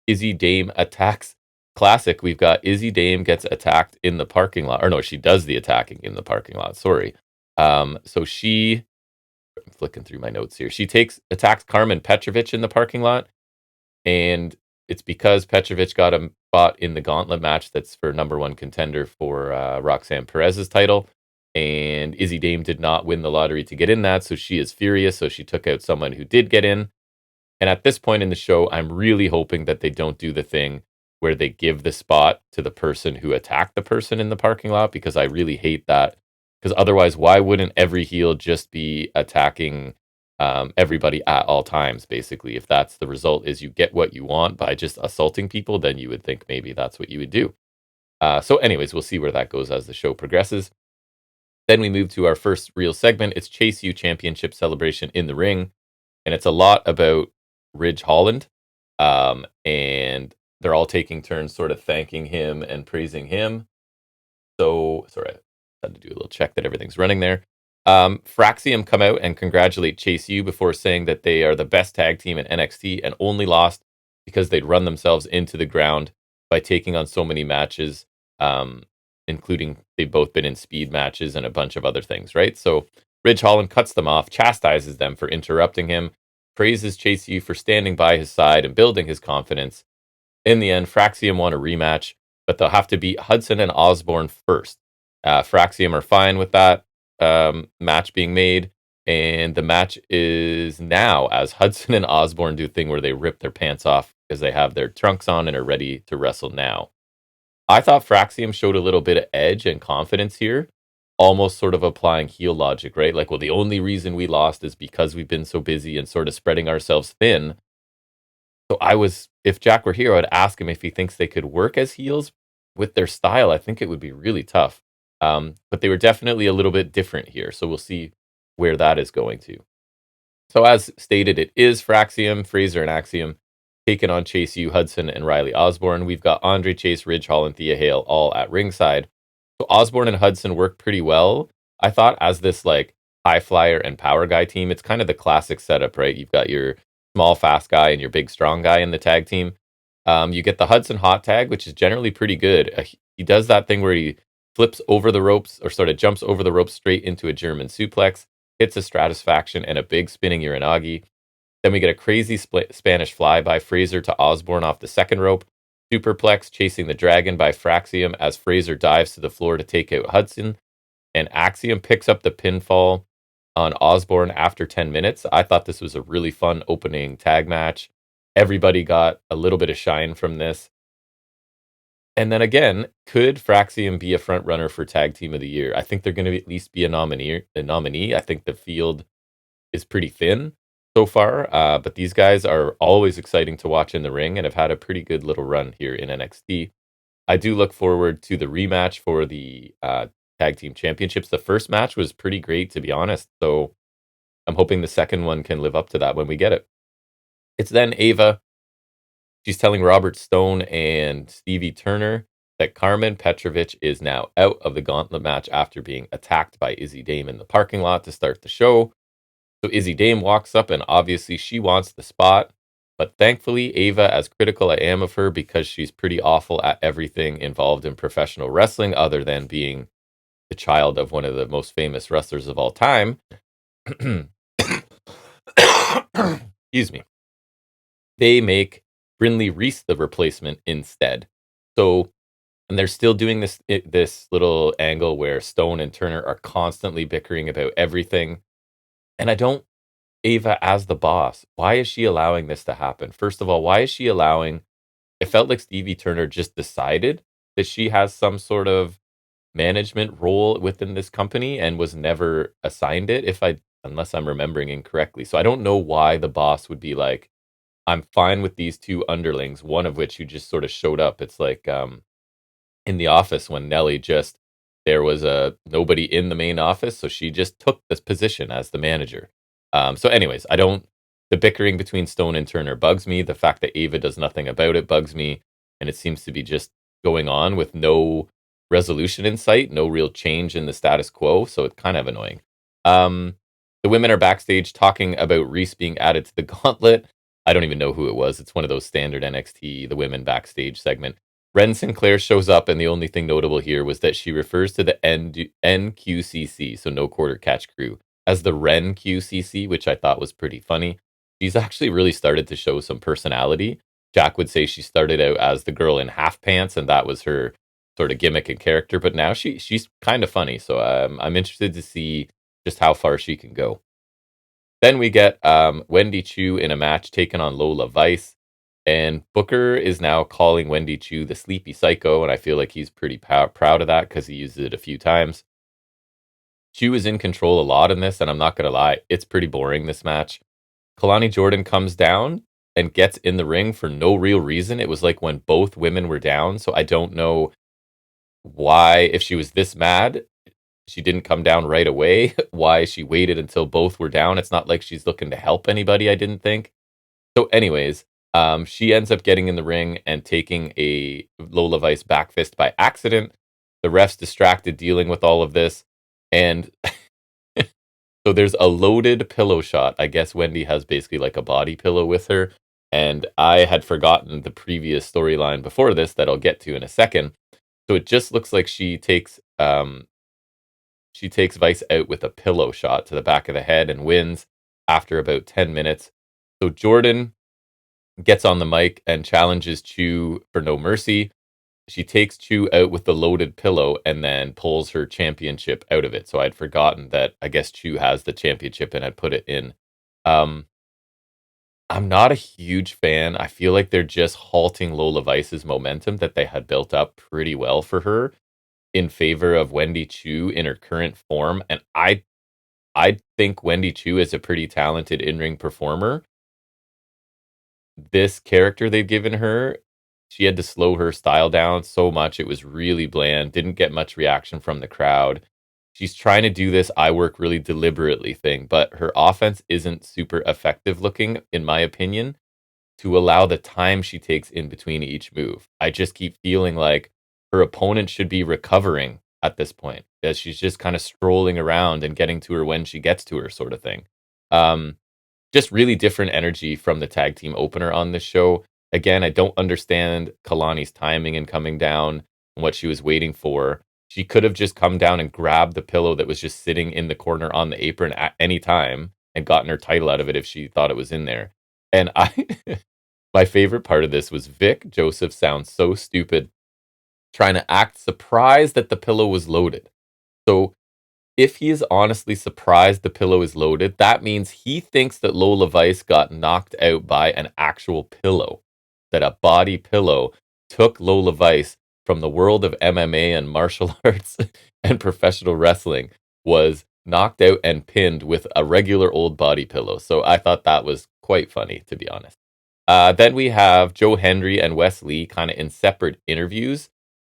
Izzy Dame attacks. Classic. We've got Izzy Dame gets attacked in the parking lot, or no, she does the attacking in the parking lot. Sorry. So I'm flicking through my notes here. She attacks Carmen Petrovic in the parking lot, and it's because Petrovic got a spot in the gauntlet match that's for number 1 contender for Roxanne Perez's title. And Izzy Dame did not win the lottery to get in that, so she is furious. So she took out someone who did get in. And at this point in the show, I'm really hoping that they don't do the thing where they give the spot to the person who attacked the person in the parking lot, because I really hate that. Because otherwise, why wouldn't every heel just be attacking everybody at all times? Basically, if that's the result, is you get what you want by just assaulting people, then you would think maybe that's what you would do. So anyways, we'll see where that goes as the show progresses. Then we move to our first real segment. It's Chase U Championship Celebration in the ring, and it's a lot about Ridge Holland, and they're all taking turns sort of thanking him and praising him. So sorry, I had to do a little check that everything's running there. Fraxium come out and congratulate Chase U before saying that they are the best tag team in NXT and only lost because they'd run themselves into the ground by taking on so many matches, including they've both been in speed matches and a bunch of other things, right? So Ridge Holland cuts them off, chastises them for interrupting him, praises Chase U for standing by his side and building his confidence. In the end, Fraxium want a rematch, but they'll have to beat Hudson and Osborne first. Fraxium are fine with that match being made, and the match is now as Hudson and Osborne do a thing where they rip their pants off because they have their trunks on and are ready to wrestle now. I thought Fraxium showed a little bit of edge and confidence here, almost sort of applying heel logic, right? Like, well, the only reason we lost is because we've been so busy and sort of spreading ourselves thin. So if Jack were here, I'd ask him if he thinks they could work as heels with their style. I think it would be really tough. But they were definitely a little bit different here. So we'll see where that is going to. So as stated, it is Fraxium, Fraser, and Axiom taking on Chase U, Hudson, and Riley Osborne. We've got Andre Chase, Ridge Hall, and Thea Hale all at ringside. So Osborne and Hudson work pretty well, I thought, as this like high flyer and power guy team. It's kind of the classic setup, right? You've got your small fast guy and your big strong guy in the tag team. You get the Hudson hot tag, which is generally pretty good. He does that thing where he flips over the ropes or sort of jumps over the ropes straight into a German suplex, hits a Stratusfaction and a big spinning Uranagi. Then we get a crazy Spanish fly by Fraser to Osborne off the second rope. Superplex chasing the dragon by Fraxium as Fraser dives to the floor to take out Hudson. And Axiom picks up the pinfall on Osborne after 10 minutes. I thought this was a really fun opening tag match. Everybody got a little bit of shine from this. And then again, could Fraxium be a front runner for Tag Team of the Year? I think they're going to at least be a nominee. I think the field is pretty thin so far, but these guys are always exciting to watch in the ring and have had a pretty good little run here in NXT. I do look forward to the rematch for the Tag Team Championships. The first match was pretty great, to be honest, so I'm hoping the second one can live up to that when we get it. It's then Ava. She's telling Robert Stone and Stevie Turner that Carmen Petrovich is now out of the gauntlet match after being attacked by Izzy Dame in the parking lot to start the show. So Izzy Dame walks up and obviously she wants the spot. But thankfully, Ava, as critical I am of her because she's pretty awful at everything involved in professional wrestling other than being the child of one of the most famous wrestlers of all time. Excuse me. They make Brinley Reese the replacement instead. So, and they're still doing this little angle where Stone and Turner are constantly bickering about everything. And I don't, Ava as the boss, why is she allowing this to happen? First of all, why is she allowing, it felt like Stevie Turner just decided that she has some sort of management role within this company and was never assigned it, unless I'm remembering incorrectly. So I don't know why the boss would be like, I'm fine with these two underlings, one of which who just sort of showed up. It's like in the office when Nelly there was nobody in the main office, so she just took this position as the manager. So anyways, the bickering between Stone and Turner bugs me. The fact that Ava does nothing about it bugs me. And it seems to be just going on with no resolution in sight, no real change in the status quo. So it's kind of annoying. The women are backstage talking about Reese being added to the gauntlet. I don't even know who it was. It's one of those standard NXT, the women backstage segment. Ren Sinclair shows up, and the only thing notable here was that she refers to the NQCC, so No Quarter Catch Crew, as the Ren QCC, which I thought was pretty funny. She's actually really started to show some personality. Jack would say she started out as the girl in half pants, and that was her sort of gimmick and character. But now she's kind of funny, so I'm interested to see just how far she can go. Then we get Wendy Chu in a match taking on Lola Vice. And Booker is now calling Wendy Chu the sleepy psycho, and I feel like he's pretty proud of that because he used it a few times. Chu is in control a lot in this, and I'm not going to lie, it's pretty boring, this match. Kalani Jordan comes down and gets in the ring for no real reason. It was like when both women were down, so I don't know why, if she was this mad, she didn't come down right away, why she waited until both were down. It's not like she's looking to help anybody, I didn't think. So anyways, she ends up getting in the ring and taking a Lola Vice backfist by accident. The ref's distracted dealing with all of this. And so there's a loaded pillow shot. I guess Wendy has basically like a body pillow with her. And I had forgotten the previous storyline before this that I'll get to in a second. So it just looks like she takes Vice out with a pillow shot to the back of the head and wins after about 10 minutes. So Jordan gets on the mic and challenges Chu for no mercy. She takes Chu out with the loaded pillow and then pulls her championship out of it. So I'd forgotten that I guess Chu has the championship and had put it in. I'm not a huge fan. I feel like they're just halting Lola Vice's momentum that they had built up pretty well for her in favor of Wendy Chu in her current form. And I think Wendy Chu is a pretty talented in-ring performer. This character they've given her, she had to slow her style down so much. It was really bland, didn't get much reaction from the crowd. She's trying to do this I work really deliberately thing, but her offense isn't super effective looking, in my opinion, to allow the time she takes in between each move. I just keep feeling like her opponent should be recovering at this point, as she's just kind of strolling around and getting to her when she gets to her, sort of thing. Just really different energy from the tag team opener on this show. Again, I don't understand Kalani's timing and coming down and what she was waiting for. She could have just come down and grabbed the pillow that was just sitting in the corner on the apron at any time and gotten her title out of it if she thought it was in there. And my favorite part of this was Vic Joseph sounds so stupid trying to act surprised that the pillow was loaded. So if he is honestly surprised the pillow is loaded, that means he thinks that Lola Vice got knocked out by an actual pillow, that a body pillow took Lola Vice, from the world of MMA and martial arts and professional wrestling was knocked out and pinned with a regular old body pillow. So I thought that was quite funny, to be honest. Then we have Joe Hendry and Wes Lee kind of in separate interviews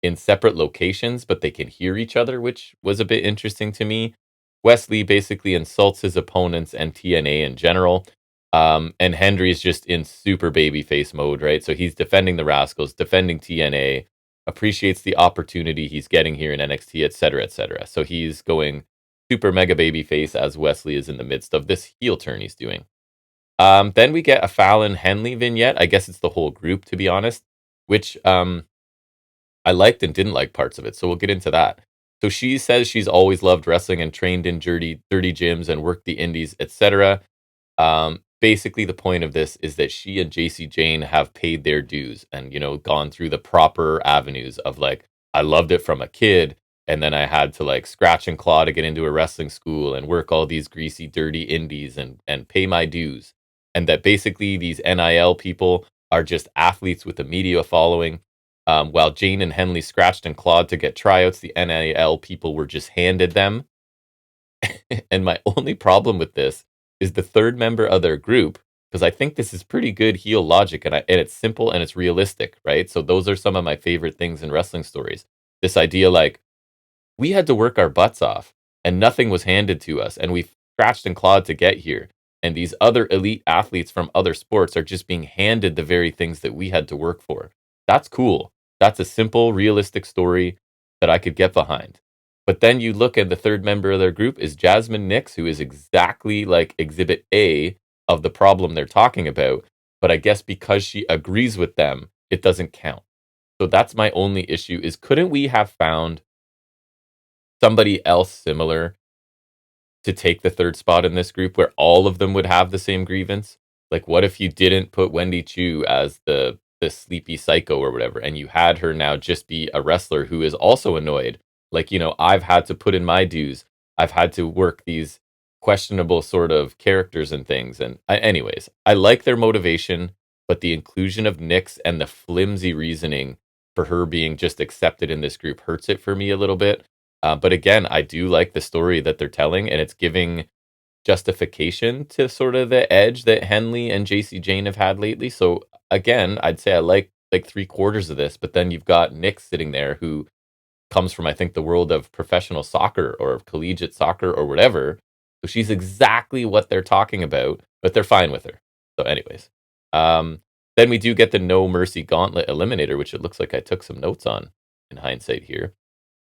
in separate locations, but they can hear each other, which was a bit interesting to me. Wes Lee basically insults his opponents and TNA in general. And Hendry's just in super babyface mode, right? So he's defending the Rascals, defending TNA, appreciates the opportunity he's getting here in NXT, etc., etc. So he's going super mega babyface as Wesley is in the midst of this heel turn he's doing. Then we get a Fallon Henley vignette. I guess it's the whole group, to be honest, which I liked and didn't like parts of it. So we'll get into that. So she says she's always loved wrestling and trained in dirty gyms and worked the indies, etc. Basically, the point of this is that she and JC Jane have paid their dues and, gone through the proper avenues of like, I loved it from a kid. And then I had to like scratch and claw to get into a wrestling school and work all these greasy, dirty indies and pay my dues. And that basically these NIL people are just athletes with a media following. While Jane and Henley scratched and clawed to get tryouts, the NIL people were just handed them. And my only problem with this is the third member of their group, because I think this is pretty good heel logic and it's simple and it's realistic, right? So those are some of my favorite things in wrestling stories. This idea like, we had to work our butts off and nothing was handed to us and we scratched and clawed to get here. And these other elite athletes from other sports are just being handed the very things that we had to work for. That's cool. That's a simple, realistic story that I could get behind. But then you look at the third member of their group is Jasmine Nix, who is exactly like Exhibit A of the problem they're talking about. But I guess because she agrees with them, it doesn't count. So that's my only issue is couldn't we have found somebody else similar to take the third spot in this group where all of them would have the same grievance? Like, what if you didn't put Wendy Chu as the sleepy psycho or whatever, and you had her now just be a wrestler who is also annoyed? Like, I've had to put in my dues. I've had to work these questionable sort of characters and things. And anyways, I like their motivation, but the inclusion of Nyx and the flimsy reasoning for her being just accepted in this group hurts it for me a little bit. But again, I do like the story that they're telling, and it's giving justification to sort of the edge that Henley and JC Jane have had lately. So again, I'd say I like 3/4 of this, but then you've got Nick sitting there who comes from, I think, the world of professional soccer or collegiate soccer or whatever. So she's exactly what they're talking about, but they're fine with her. So anyways, then we do get the No Mercy Gauntlet Eliminator, which it looks like I took some notes on in hindsight here.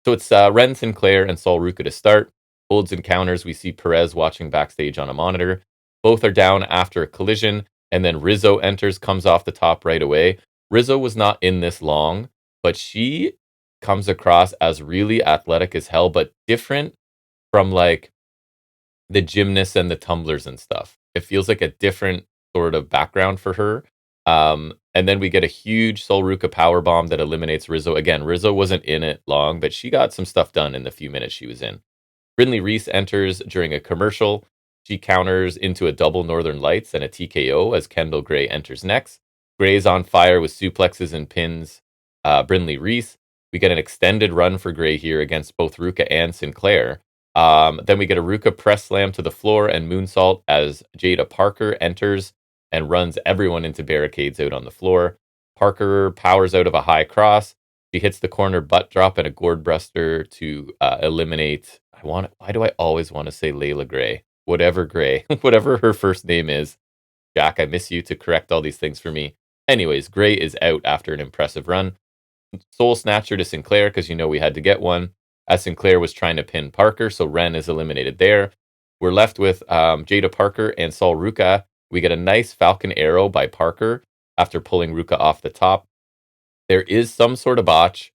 So it's Ren Sinclair and Sol Ruca to start. Holds encounters, we see Perez watching backstage on a monitor. Both are down after a collision, and then Rizzo enters, comes off the top right away. Rizzo was not in this long, but she comes across as really athletic as hell, but different from like the gymnasts and the tumblers and stuff. It feels like a different sort of background for her. And then we get a huge Sol Ruca powerbomb that eliminates Rizzo. Again, Rizzo wasn't in it long, but she got some stuff done in the few minutes she was in. Brindley Reese enters during a commercial. She counters into a double Northern Lights and a TKO as Kendall Gray enters next. Gray's on fire with suplexes and pins Brindley Reese. We get an extended run for Gray here against both Ruca and Sinclair. Then we get a Ruca press slam to the floor and moonsault as Jada Parker enters and runs everyone into barricades out on the floor. Parker powers out of a high cross. She hits the corner butt drop and a gourd buster to eliminate. Why do I always want to say Layla Gray? Whatever Gray, whatever her first name is. Jack, I miss you to correct all these things for me. Anyways, Gray is out after an impressive run. Soul Snatcher to Sinclair because we had to get one. As Sinclair was trying to pin Parker, so Ren is eliminated there. We're left with Jada Parker and Sol Ruca. We get a nice Falcon Arrow by Parker after pulling Ruca off the top. There is some sort of botch.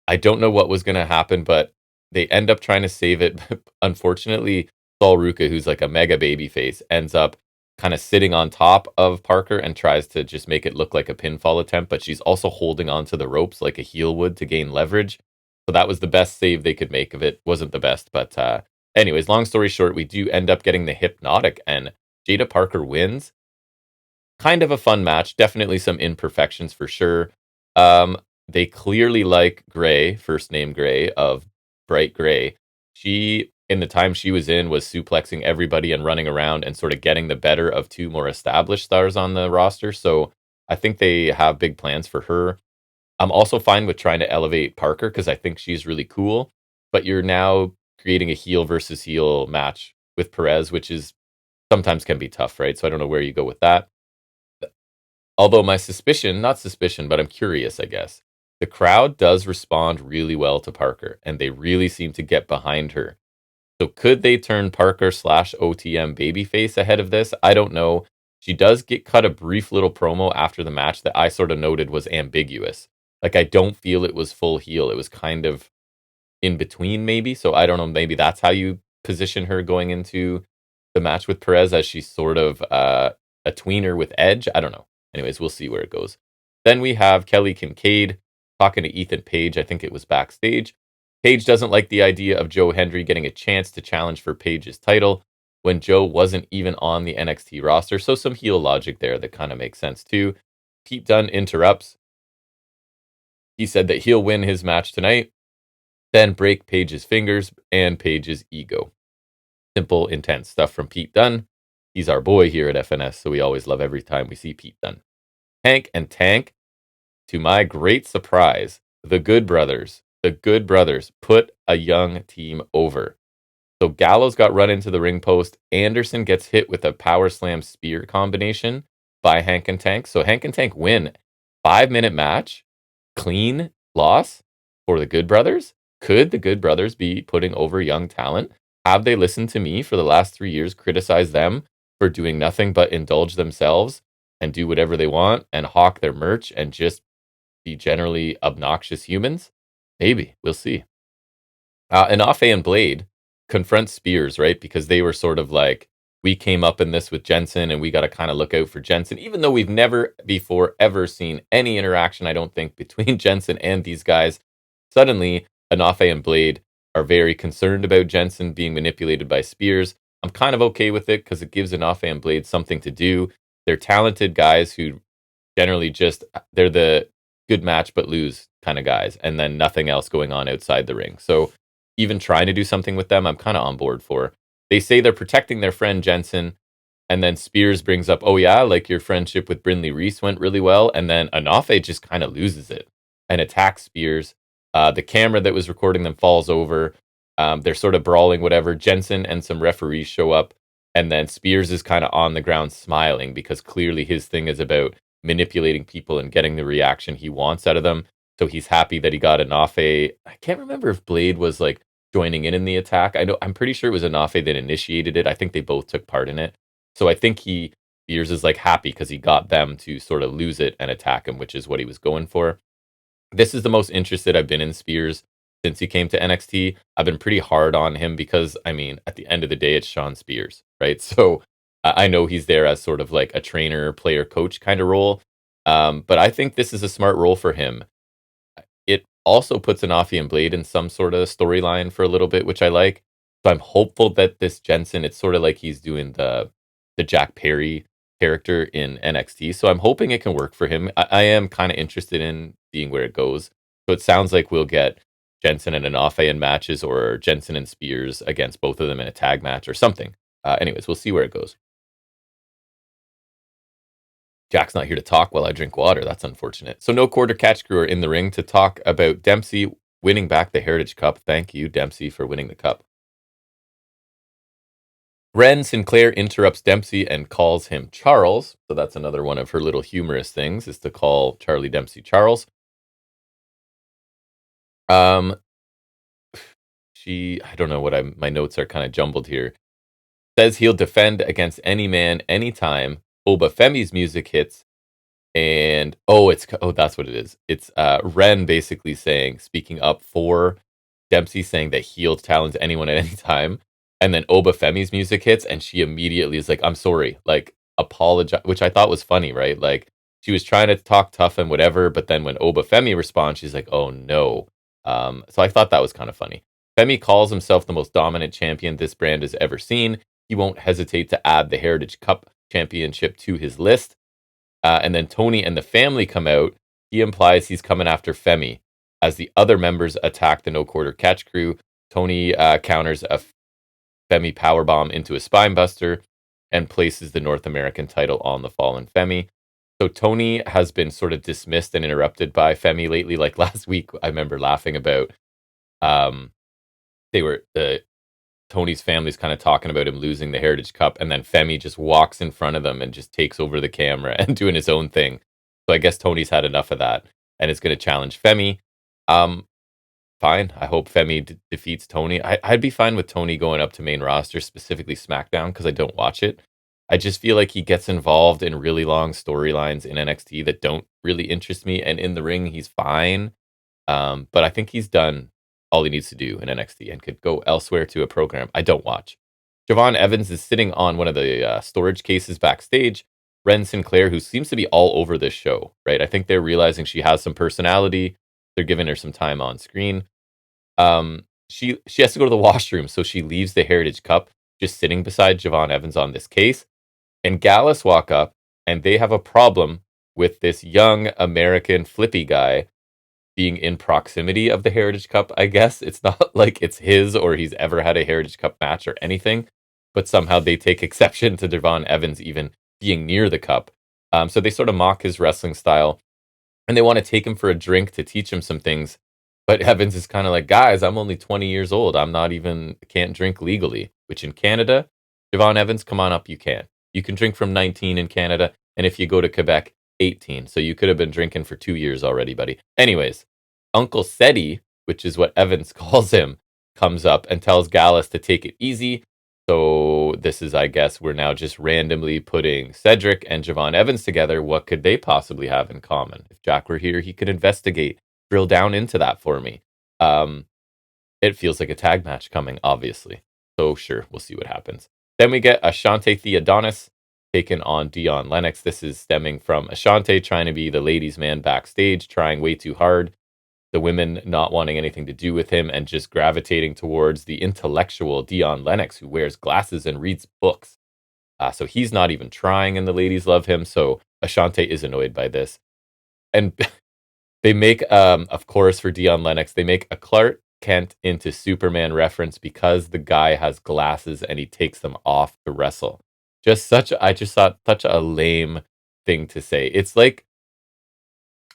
I don't know what was going to happen, but they end up trying to save it. Unfortunately, Sol Ruca, who's like a mega baby face, ends up kind of sitting on top of Parker and tries to just make it look like a pinfall attempt, but she's also holding onto the ropes like a heel would to gain leverage. So that was the best save they could make of it. Wasn't the best, but anyways, long story short, we do end up getting the Hypnotic, and Jada Parker wins. Kind of a fun match. Definitely some imperfections for sure. they clearly like Gray, first name Gray of Bright Gray. She, in the time she was in, was suplexing everybody and running around and sort of getting the better of two more established stars on the roster. So I think they have big plans for her. I'm also fine with trying to elevate Parker because I think she's really cool. But you're now creating a heel versus heel match with Perez, which is sometimes can be tough, right? So I don't know where you go with that. Although my suspicion, not suspicion, but I'm curious, I guess. The crowd does respond really well to Parker, and they really seem to get behind her. So could they turn Parker slash OTM babyface ahead of this? I don't know. She does get cut a brief little promo after the match that I sort of noted was ambiguous. Like, I don't feel it was full heel. It was kind of in between, maybe. So I don't know. Maybe that's how you position her going into the match with Perez, as she's sort of a tweener with Edge. I don't know. Anyways, we'll see where it goes. Then we have Kelly Kincaid talking to Ethan Page. I think it was backstage. Page doesn't like the idea of Joe Hendry getting a chance to challenge for Page's title when Joe wasn't even on the NXT roster. So some heel logic there that kind of makes sense too. Pete Dunne interrupts. He said that he'll win his match tonight, then break Page's fingers and Page's ego. Simple, intense stuff from Pete Dunne. He's our boy here at FNS, so we always love every time we see Pete Dunne. Hank and Tank, to my great surprise, the Good Brothers put a young team over. So Gallows got run into the ring post. Anderson gets hit with a power slam spear combination by Hank and Tank. So Hank and Tank win. 5-minute match, clean loss for the Good Brothers. Could the Good Brothers be putting over young talent? Have they listened to me for the last 3 years, criticize them for doing nothing but indulge themselves and do whatever they want and hawk their merch and just be generally obnoxious humans? Maybe. We'll see. And Afe and Blade confront Spears, right? Because they were sort of like, we came up in this with Jensen and we got to kind of look out for Jensen, even though we've never before ever seen any interaction, I don't think, between Jensen and these guys. Suddenly, Afe and Blade are very concerned about Jensen being manipulated by Spears. I'm kind of okay with it because it gives Afe and Blade something to do. They're talented guys who generally just, they're the good match but lose kind of guys, and then nothing else going on outside the ring. So even trying to do something with them, I'm kind of on board for. They say they're protecting their friend Jensen, and then Spears brings up, oh yeah, like your friendship with Brindley Reese went really well, and then Afe just kind of loses it and attacks Spears. The camera that was recording them falls over. They're sort of brawling, whatever. Jensen and some referees show up, and then Spears is kind of on the ground smiling because clearly his thing is about manipulating people and getting the reaction he wants out of them. So he's happy that he got Afe. I can't remember if Blade was like joining in the attack. I'm pretty sure it was Afe that initiated it. I think they both took part in it. So I think Spears is like happy because he got them to sort of lose it and attack him, which is what he was going for. This is the most interested I've been in Spears since he came to NXT. I've been pretty hard on him because, I mean, at the end of the day, it's Sean Spears, right? So I know he's there as sort of like a trainer, player, coach kind of role. But I think this is a smart role for him. It also puts Afe and Blade in some sort of storyline for a little bit, which I like. So I'm hopeful that this Jensen, it's sort of like he's doing the Jack Perry character in NXT. So I'm hoping it can work for him. I am kind of interested in seeing where it goes. So it sounds like we'll get Jensen and Afe in matches, or Jensen and Spears against both of them in a tag match or something. Anyways, we'll see where it goes. Jack's not here to talk while I drink water. That's unfortunate. So no Quarter Catch Crew are in the ring to talk about Dempsey winning back the Heritage Cup. Thank you, Dempsey, for winning the cup. Ren Sinclair interrupts Dempsey and calls him Charles. So that's another one of her little humorous things, is to call Charlie Dempsey Charles. I don't know what my notes are kind of jumbled here. Says he'll defend against any man, anytime. Oba Femi's music hits. And that's what it is. It's Ren basically speaking up for Dempsey, saying that he'll challenge anyone at any time. And then Oba Femi's music hits, and she immediately is like, I'm sorry, like, apologize, which I thought was funny, right? Like, she was trying to talk tough and whatever, but then when Oba Femi responds, she's like, oh no. So I thought that was kind of funny. Femi calls himself the most dominant champion this brand has ever seen. He won't hesitate to add the Heritage Cup championship to his list. And then Tony and the family come out He implies he's coming after Femi. As the other members attack the No Quarter Catch crew, Tony counters a Femi powerbomb into a spinebuster and places the North American title on the fallen Femi. So Tony has been sort of dismissed and interrupted by Femi lately. Like last week, I remember laughing about um, they were Tony's family's kind of talking about him losing the Heritage Cup, and then Femi just walks in front of them and just takes over the camera and doing his own thing. So I guess Tony's had enough of that and is going to challenge Femi. Um, Fine. I hope Femi defeats Tony. I'd be fine with Tony going up to main roster, specifically SmackDown, because I don't watch it. I just feel like he gets involved in really long storylines in NXT that don't really interest me. And in the ring, he's fine. But I think he's done all he needs to do in NXT and could go elsewhere to a program I don't watch. Javon Evans is sitting on one of the storage cases backstage. Ren Sinclair, who seems to be all over this show, right? I think they're realizing she has some personality. They're giving her some time on screen. She has to go to the washroom, so she leaves the Heritage Cup just sitting beside Javon Evans on this case. And Gallus walk up, and they have a problem with this young American flippy guy being in proximity of the Heritage Cup, I guess. It's not like it's his or he's ever had a Heritage Cup match or anything, but somehow they take exception to Javon Evans even being near the cup. So they sort of mock his wrestling style, and they want to take him for a drink to teach him some things. But Evans is kind of like, guys, I'm only 20 years old. Can't drink legally, which in Canada, Javon Evans, come on up, you can. You can drink from 19 in Canada, and if you go to Quebec, 18. So you could have been drinking for 2 years already, buddy. Anyways, Uncle Seti, which is what Evans calls him, comes up and tells Gallus to take it easy. So this is, I guess, we're now just randomly putting Cedric and Javon Evans together. What could they possibly have in common? If Jack were here, he could investigate, drill down into that for me. It feels like a tag match coming, obviously. So sure, we'll see what happens. Then we get Ashante Theodonis taken on Dion Lennox. This is stemming from Ashante trying to be the ladies' man backstage, trying way too hard. The women not wanting anything to do with him and just gravitating towards the intellectual Dion Lennox, who wears glasses and reads books. So he's not even trying, and the ladies love him. So Ashante is annoyed by this. And they make, of course, for Dion Lennox, they make a Clark Kent into Superman reference because the guy has glasses and he takes them off to wrestle. I just thought such a lame thing to say. It's like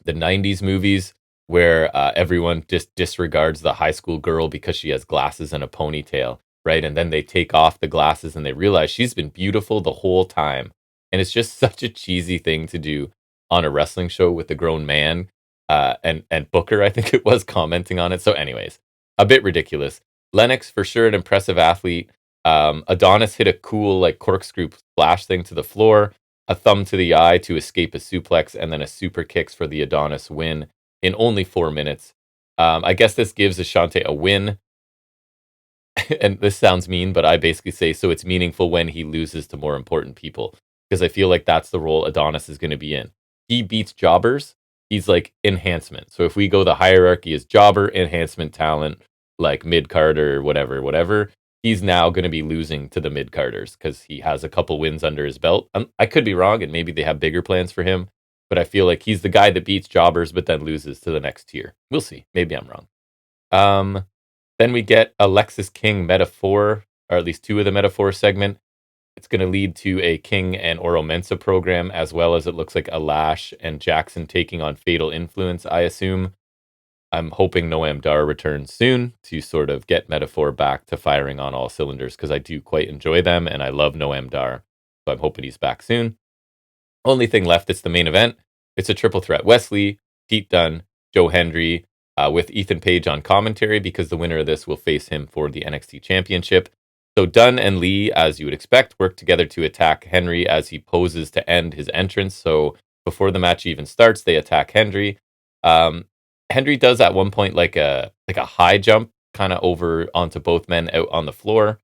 the 90s movies where everyone just disregards the high school girl because she has glasses and a ponytail, right? And then they take off the glasses and they realize she's been beautiful the whole time. And it's just such a cheesy thing to do on a wrestling show with a grown man. And Booker, I think it was, commenting on it. So anyways, a bit ridiculous. Lennox, for sure, an impressive athlete. Adonis hit a cool like corkscrew splash thing to the floor, a thumb to the eye to escape a suplex, and then a super kicks for the Adonis win in only 4 minutes. I guess this gives Ashante a win. And this sounds mean, but I basically say so it's meaningful when he loses to more important people. Because I feel like that's the role Adonis is going to be in. He beats jobbers. He's like enhancement. So if we go the hierarchy as jobber, enhancement, talent, like mid-carder, whatever, he's now going to be losing to the mid-carders because he has a couple wins under his belt. I could be wrong, and maybe they have bigger plans for him, but I feel like he's the guy that beats jobbers but then loses to the next tier. We'll see. Maybe I'm wrong. Then we get Alexis King metaphor, or at least 2 of the metaphor segment. It's going to lead to a King and Oro Mensa program, as well as it looks like Alash and Jackson taking on Fatal Influence, I assume. I'm hoping Noam Dar returns soon to sort of get Metaphor back to firing on all cylinders, because I do quite enjoy them, and I love Noam Dar. So I'm hoping he's back soon. Only thing left, it's the main event. It's a triple threat. Wesley, Pete Dunne, Joe Hendry, with Ethan Page on commentary, because the winner of this will face him for the NXT Championship. So Dunn and Lee, as you would expect, work together to attack Henry as he poses to end his entrance. So before the match even starts, they attack Henry. Henry does at one point like a high jump kind of over onto both men out on the floor.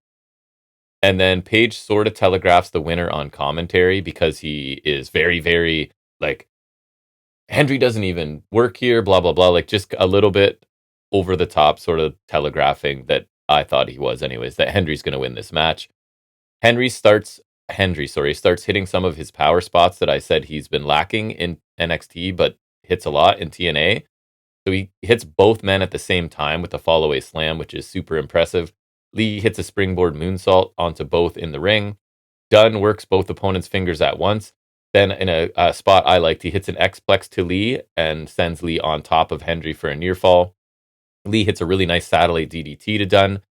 And then Page sort of telegraphs the winner on commentary because he is very, very like, Henry doesn't even work here, blah, blah, blah. Like just a little bit over the top, sort of telegraphing that I thought he was anyways, that Henry's going to win this match. Henry starts hitting some of his power spots that I said he's been lacking in NXT, but hits a lot in TNA. So he hits both men at the same time with a fall-away slam, which is super impressive. Lee hits a springboard moonsault onto both in the ring. Dunn works both opponents' fingers at once. Then in a spot I liked, he hits an X-Plex to Lee and sends Lee on top of Hendry for a near fall. Lee hits a really nice satellite DDT to Dunn.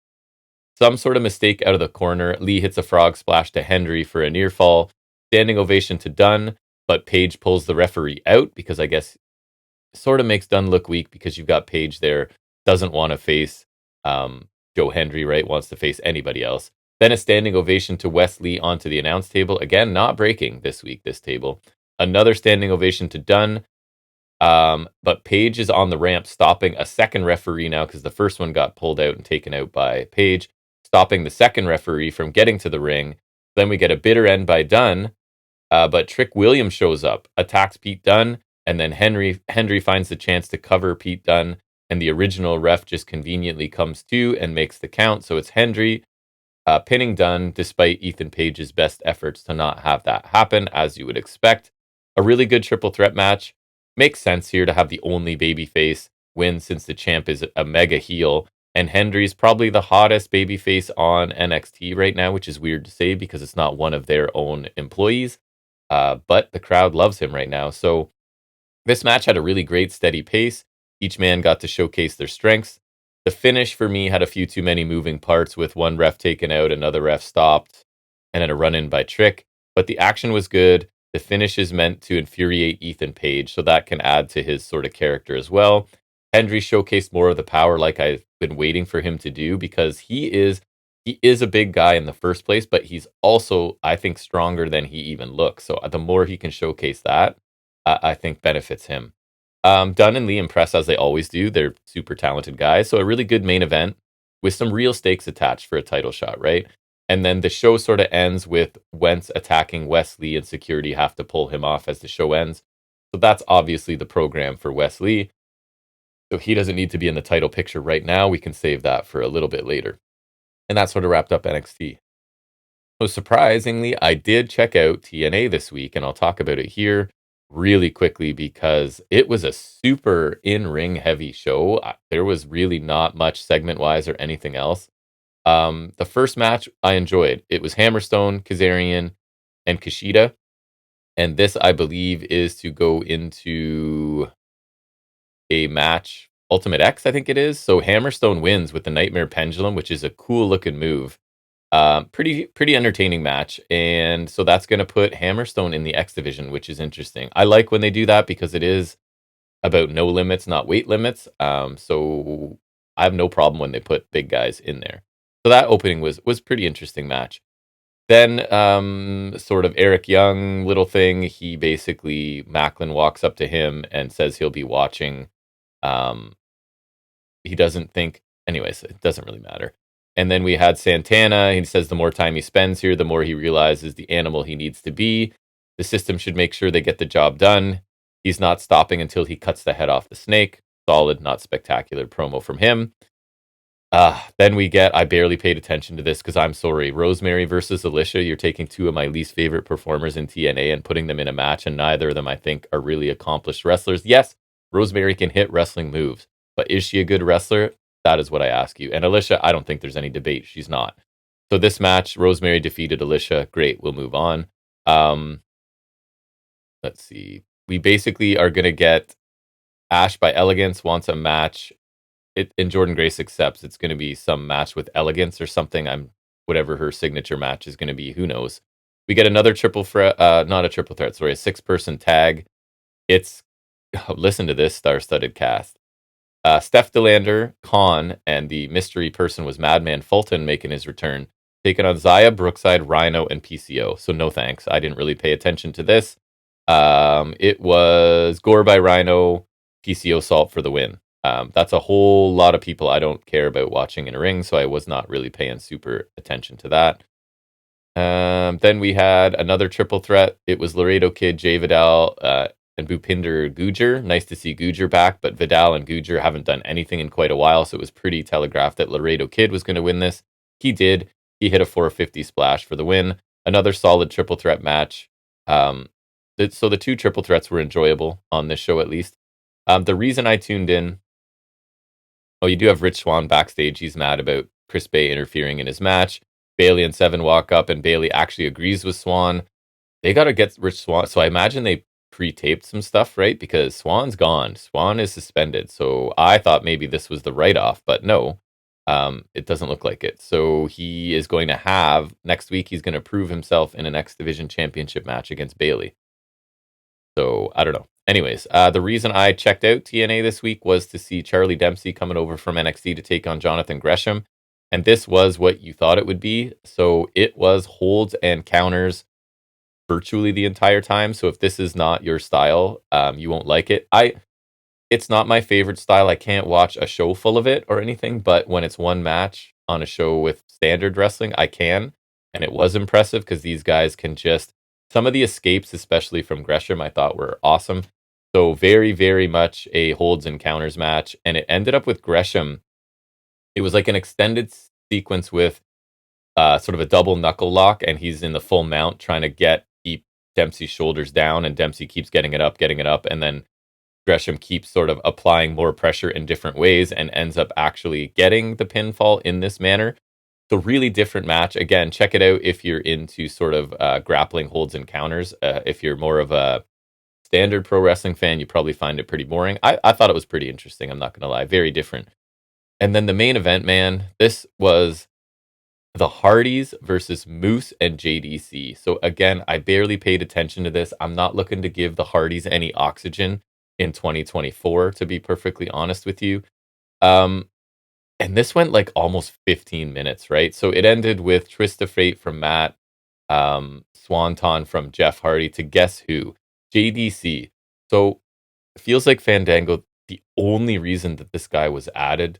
Some sort of mistake out of the corner. Lee hits a frog splash to Hendry for a near fall. Standing ovation to Dunn, but Page pulls the referee out because I guess sort of makes Dunn look weak because you've got Page there, doesn't want to face Joe Hendry, right? Wants to face anybody else. Then a standing ovation to Wes Lee onto the announce table. Again, not breaking this week, this table. Another standing ovation to Dunn. But Page is on the ramp, stopping a second referee now because the first one got pulled out and taken out by Page, stopping the second referee from getting to the ring. Then we get a bitter end by Dunn, but Trick Williams shows up, attacks Pete Dunne, and then Henry finds the chance to cover Pete Dunne, and the original ref just conveniently comes to and makes the count. So it's Hendry pinning Dunne, despite Ethan Page's best efforts to not have that happen, as you would expect. A really good triple threat match. Makes sense here to have the only babyface win since the champ is a mega heel. And Hendry's probably the hottest babyface on NXT right now, which is weird to say because it's not one of their own employees. But the crowd loves him right now. So this match had a really great steady pace. Each man got to showcase their strengths. The finish for me had a few too many moving parts with one ref taken out, another ref stopped, and then a run-in by Trick. But the action was good. The finish is meant to infuriate Ethan Page, so that can add to his sort of character as well. Hendry showcased more of the power like I've been waiting for him to do because he is a big guy in the first place, but he's also, I think, stronger than he even looks. So the more he can showcase that, I think benefits him. Dunn and Lee impress as they always do. They're super talented guys. So a really good main event with some real stakes attached for a title shot, right? And then the show sort of ends with Wentz attacking Wes Lee and security have to pull him off as the show ends. So that's obviously the program for Wes Lee. So he doesn't need to be in the title picture right now. We can save that for a little bit later. And that sort of wrapped up NXT. So surprisingly, I did check out TNA this week, and I'll talk about it here really quickly because it was a super in-ring heavy show. There was really not much segment-wise or anything else. The first match I enjoyed. It was Hammerstone, Kazarian, and Kushida. And this, I believe, is to go into a match, Ultimate X, I think it is. So Hammerstone wins with the Nightmare Pendulum, which is a cool looking move. Pretty entertaining match. And so that's going to put Hammerstone in the X division, which is interesting. I like when they do that because it is about no limits, not weight limits. So I have no problem when they put big guys in there. So that opening was pretty interesting match. Then sort of Eric Young little thing. He basically, Macklin walks up to him and says he'll be watching. He doesn't think, anyways, it doesn't really matter. And then we had Santana. He says the more time he spends here, the more he realizes the animal he needs to be. The system should make sure they get the job done. He's not stopping until he cuts the head off the snake. Solid, not spectacular promo from him. Then we get, I barely paid attention to this because I'm sorry, Rosemary versus Alicia. You're taking two of my least favorite performers in TNA and putting them in a match, and neither of them, I think, are really accomplished wrestlers. Yes, Rosemary can hit wrestling moves, but is she a good wrestler? That is what I ask you. And Alicia, I don't think there's any debate. She's not. So this match, Rosemary defeated Alicia. Great, we'll move on. Let's see. We basically are going to get Ash by Elegance wants a match. And Jordan Grace accepts it's going to be some match with Elegance or something. Whatever her signature match is going to be. Who knows? We get another triple threat, not a triple threat, sorry, a 6-person tag. It's, listen to this star-studded cast. Steph DeLander, Khan, and the mystery person was Madman Fulton making his return, taking on Zaya, Brookside, Rhino, and PCO. So no thanks. I didn't really pay attention to this. It was Gore by Rhino, PCO Salt for the win. That's a whole lot of people I don't care about watching in a ring, so I was not really paying super attention to that. Then we had another triple threat. It was Laredo Kid, Jay Vidal, and Bhupinder Gujar. Nice to see Gujar back, but Vidal and Gujar haven't done anything in quite a while, so it was pretty telegraphed that Laredo Kid was going to win this. He did. He hit a 450 splash for the win. Another solid triple threat match. So the two triple threats were enjoyable on this show, at least. The reason I tuned in, oh, you do have Rich Swann backstage. He's mad about Chris Bay interfering in his match. Bailey and Seven walk up, and Bailey actually agrees with Swann. They got to get Rich Swann. So I imagine they pre-taped some stuff, right? Because Swann's gone. Swann is suspended. So I thought maybe this was the write-off, but no, it doesn't look like it. So he is going to have, next week, he's going to prove himself in an X Division Championship match against Bailey. So I don't know. Anyways, the reason I checked out TNA this week was to see Charlie Dempsey coming over from NXT to take on Jonathan Gresham. And this was what you thought it would be. So it was holds and counters virtually the entire time. So if this is not your style, you won't like it. It's not my favorite style. I can't watch a show full of it or anything, but when it's one match on a show with standard wrestling, I can. And it was impressive because these guys can just, some of the escapes, especially from Gresham, I thought were awesome. So very, very much a holds and counters match. And it ended up with Gresham. It was like an extended sequence with sort of a double knuckle lock, and he's in the full mount trying to keep Dempsey's shoulders down, and Dempsey keeps getting it up, and then Gresham keeps sort of applying more pressure in different ways and ends up actually getting the pinfall in this manner. So really different match. Again, check it out if you're into sort of grappling holds and counters. If you're more of a standard pro wrestling fan, you probably find it pretty boring. I thought it was pretty interesting. I'm not going to lie. Very different. And then the main event, man, this was the Hardys versus Moose and JDC. So again, I barely paid attention to this. I'm not looking to give the Hardys any oxygen in 2024, to be perfectly honest with you. And this went like almost 15 minutes, right? So it ended with Twist of Fate from Matt, Swanton from Jeff Hardy to guess who? JDC. So it feels like Fandango, the only reason that this guy was added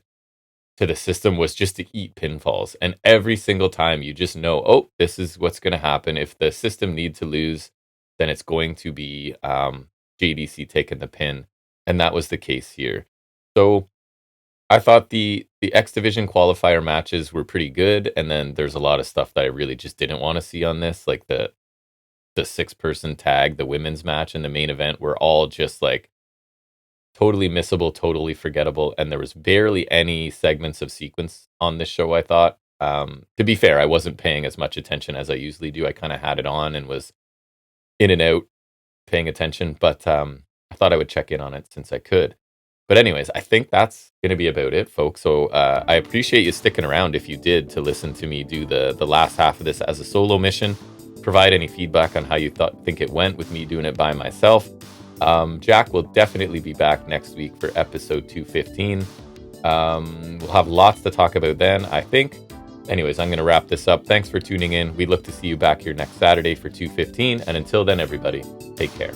to the system was just to eat pinfalls. And every single time you just know, oh, this is what's going to happen. If the system needs to lose, then it's going to be JDC taking the pin. And that was the case here. So I thought the X Division qualifier matches were pretty good. And then there's a lot of stuff that I really just didn't want to see on this. Like the 6-person tag, the women's match, and the main event were all just like totally missable, totally forgettable, and there was barely any segments of sequence on this show, I thought. To be fair, I wasn't paying as much attention as I usually do. I kind of had it on and was in and out paying attention, but I thought I would check in on it since I could. But anyways, I think that's going to be about it, folks. So I appreciate you sticking around if you did to listen to me do the last half of this as a solo mission. Provide any feedback on how you think it went with me doing it by myself. Jack will definitely be back next week for episode 215. We'll have lots to talk about then, I think. Anyways, I'm going to wrap this up. Thanks for tuning in. We look to see you back here next Saturday for 215. And until then, everybody, take care.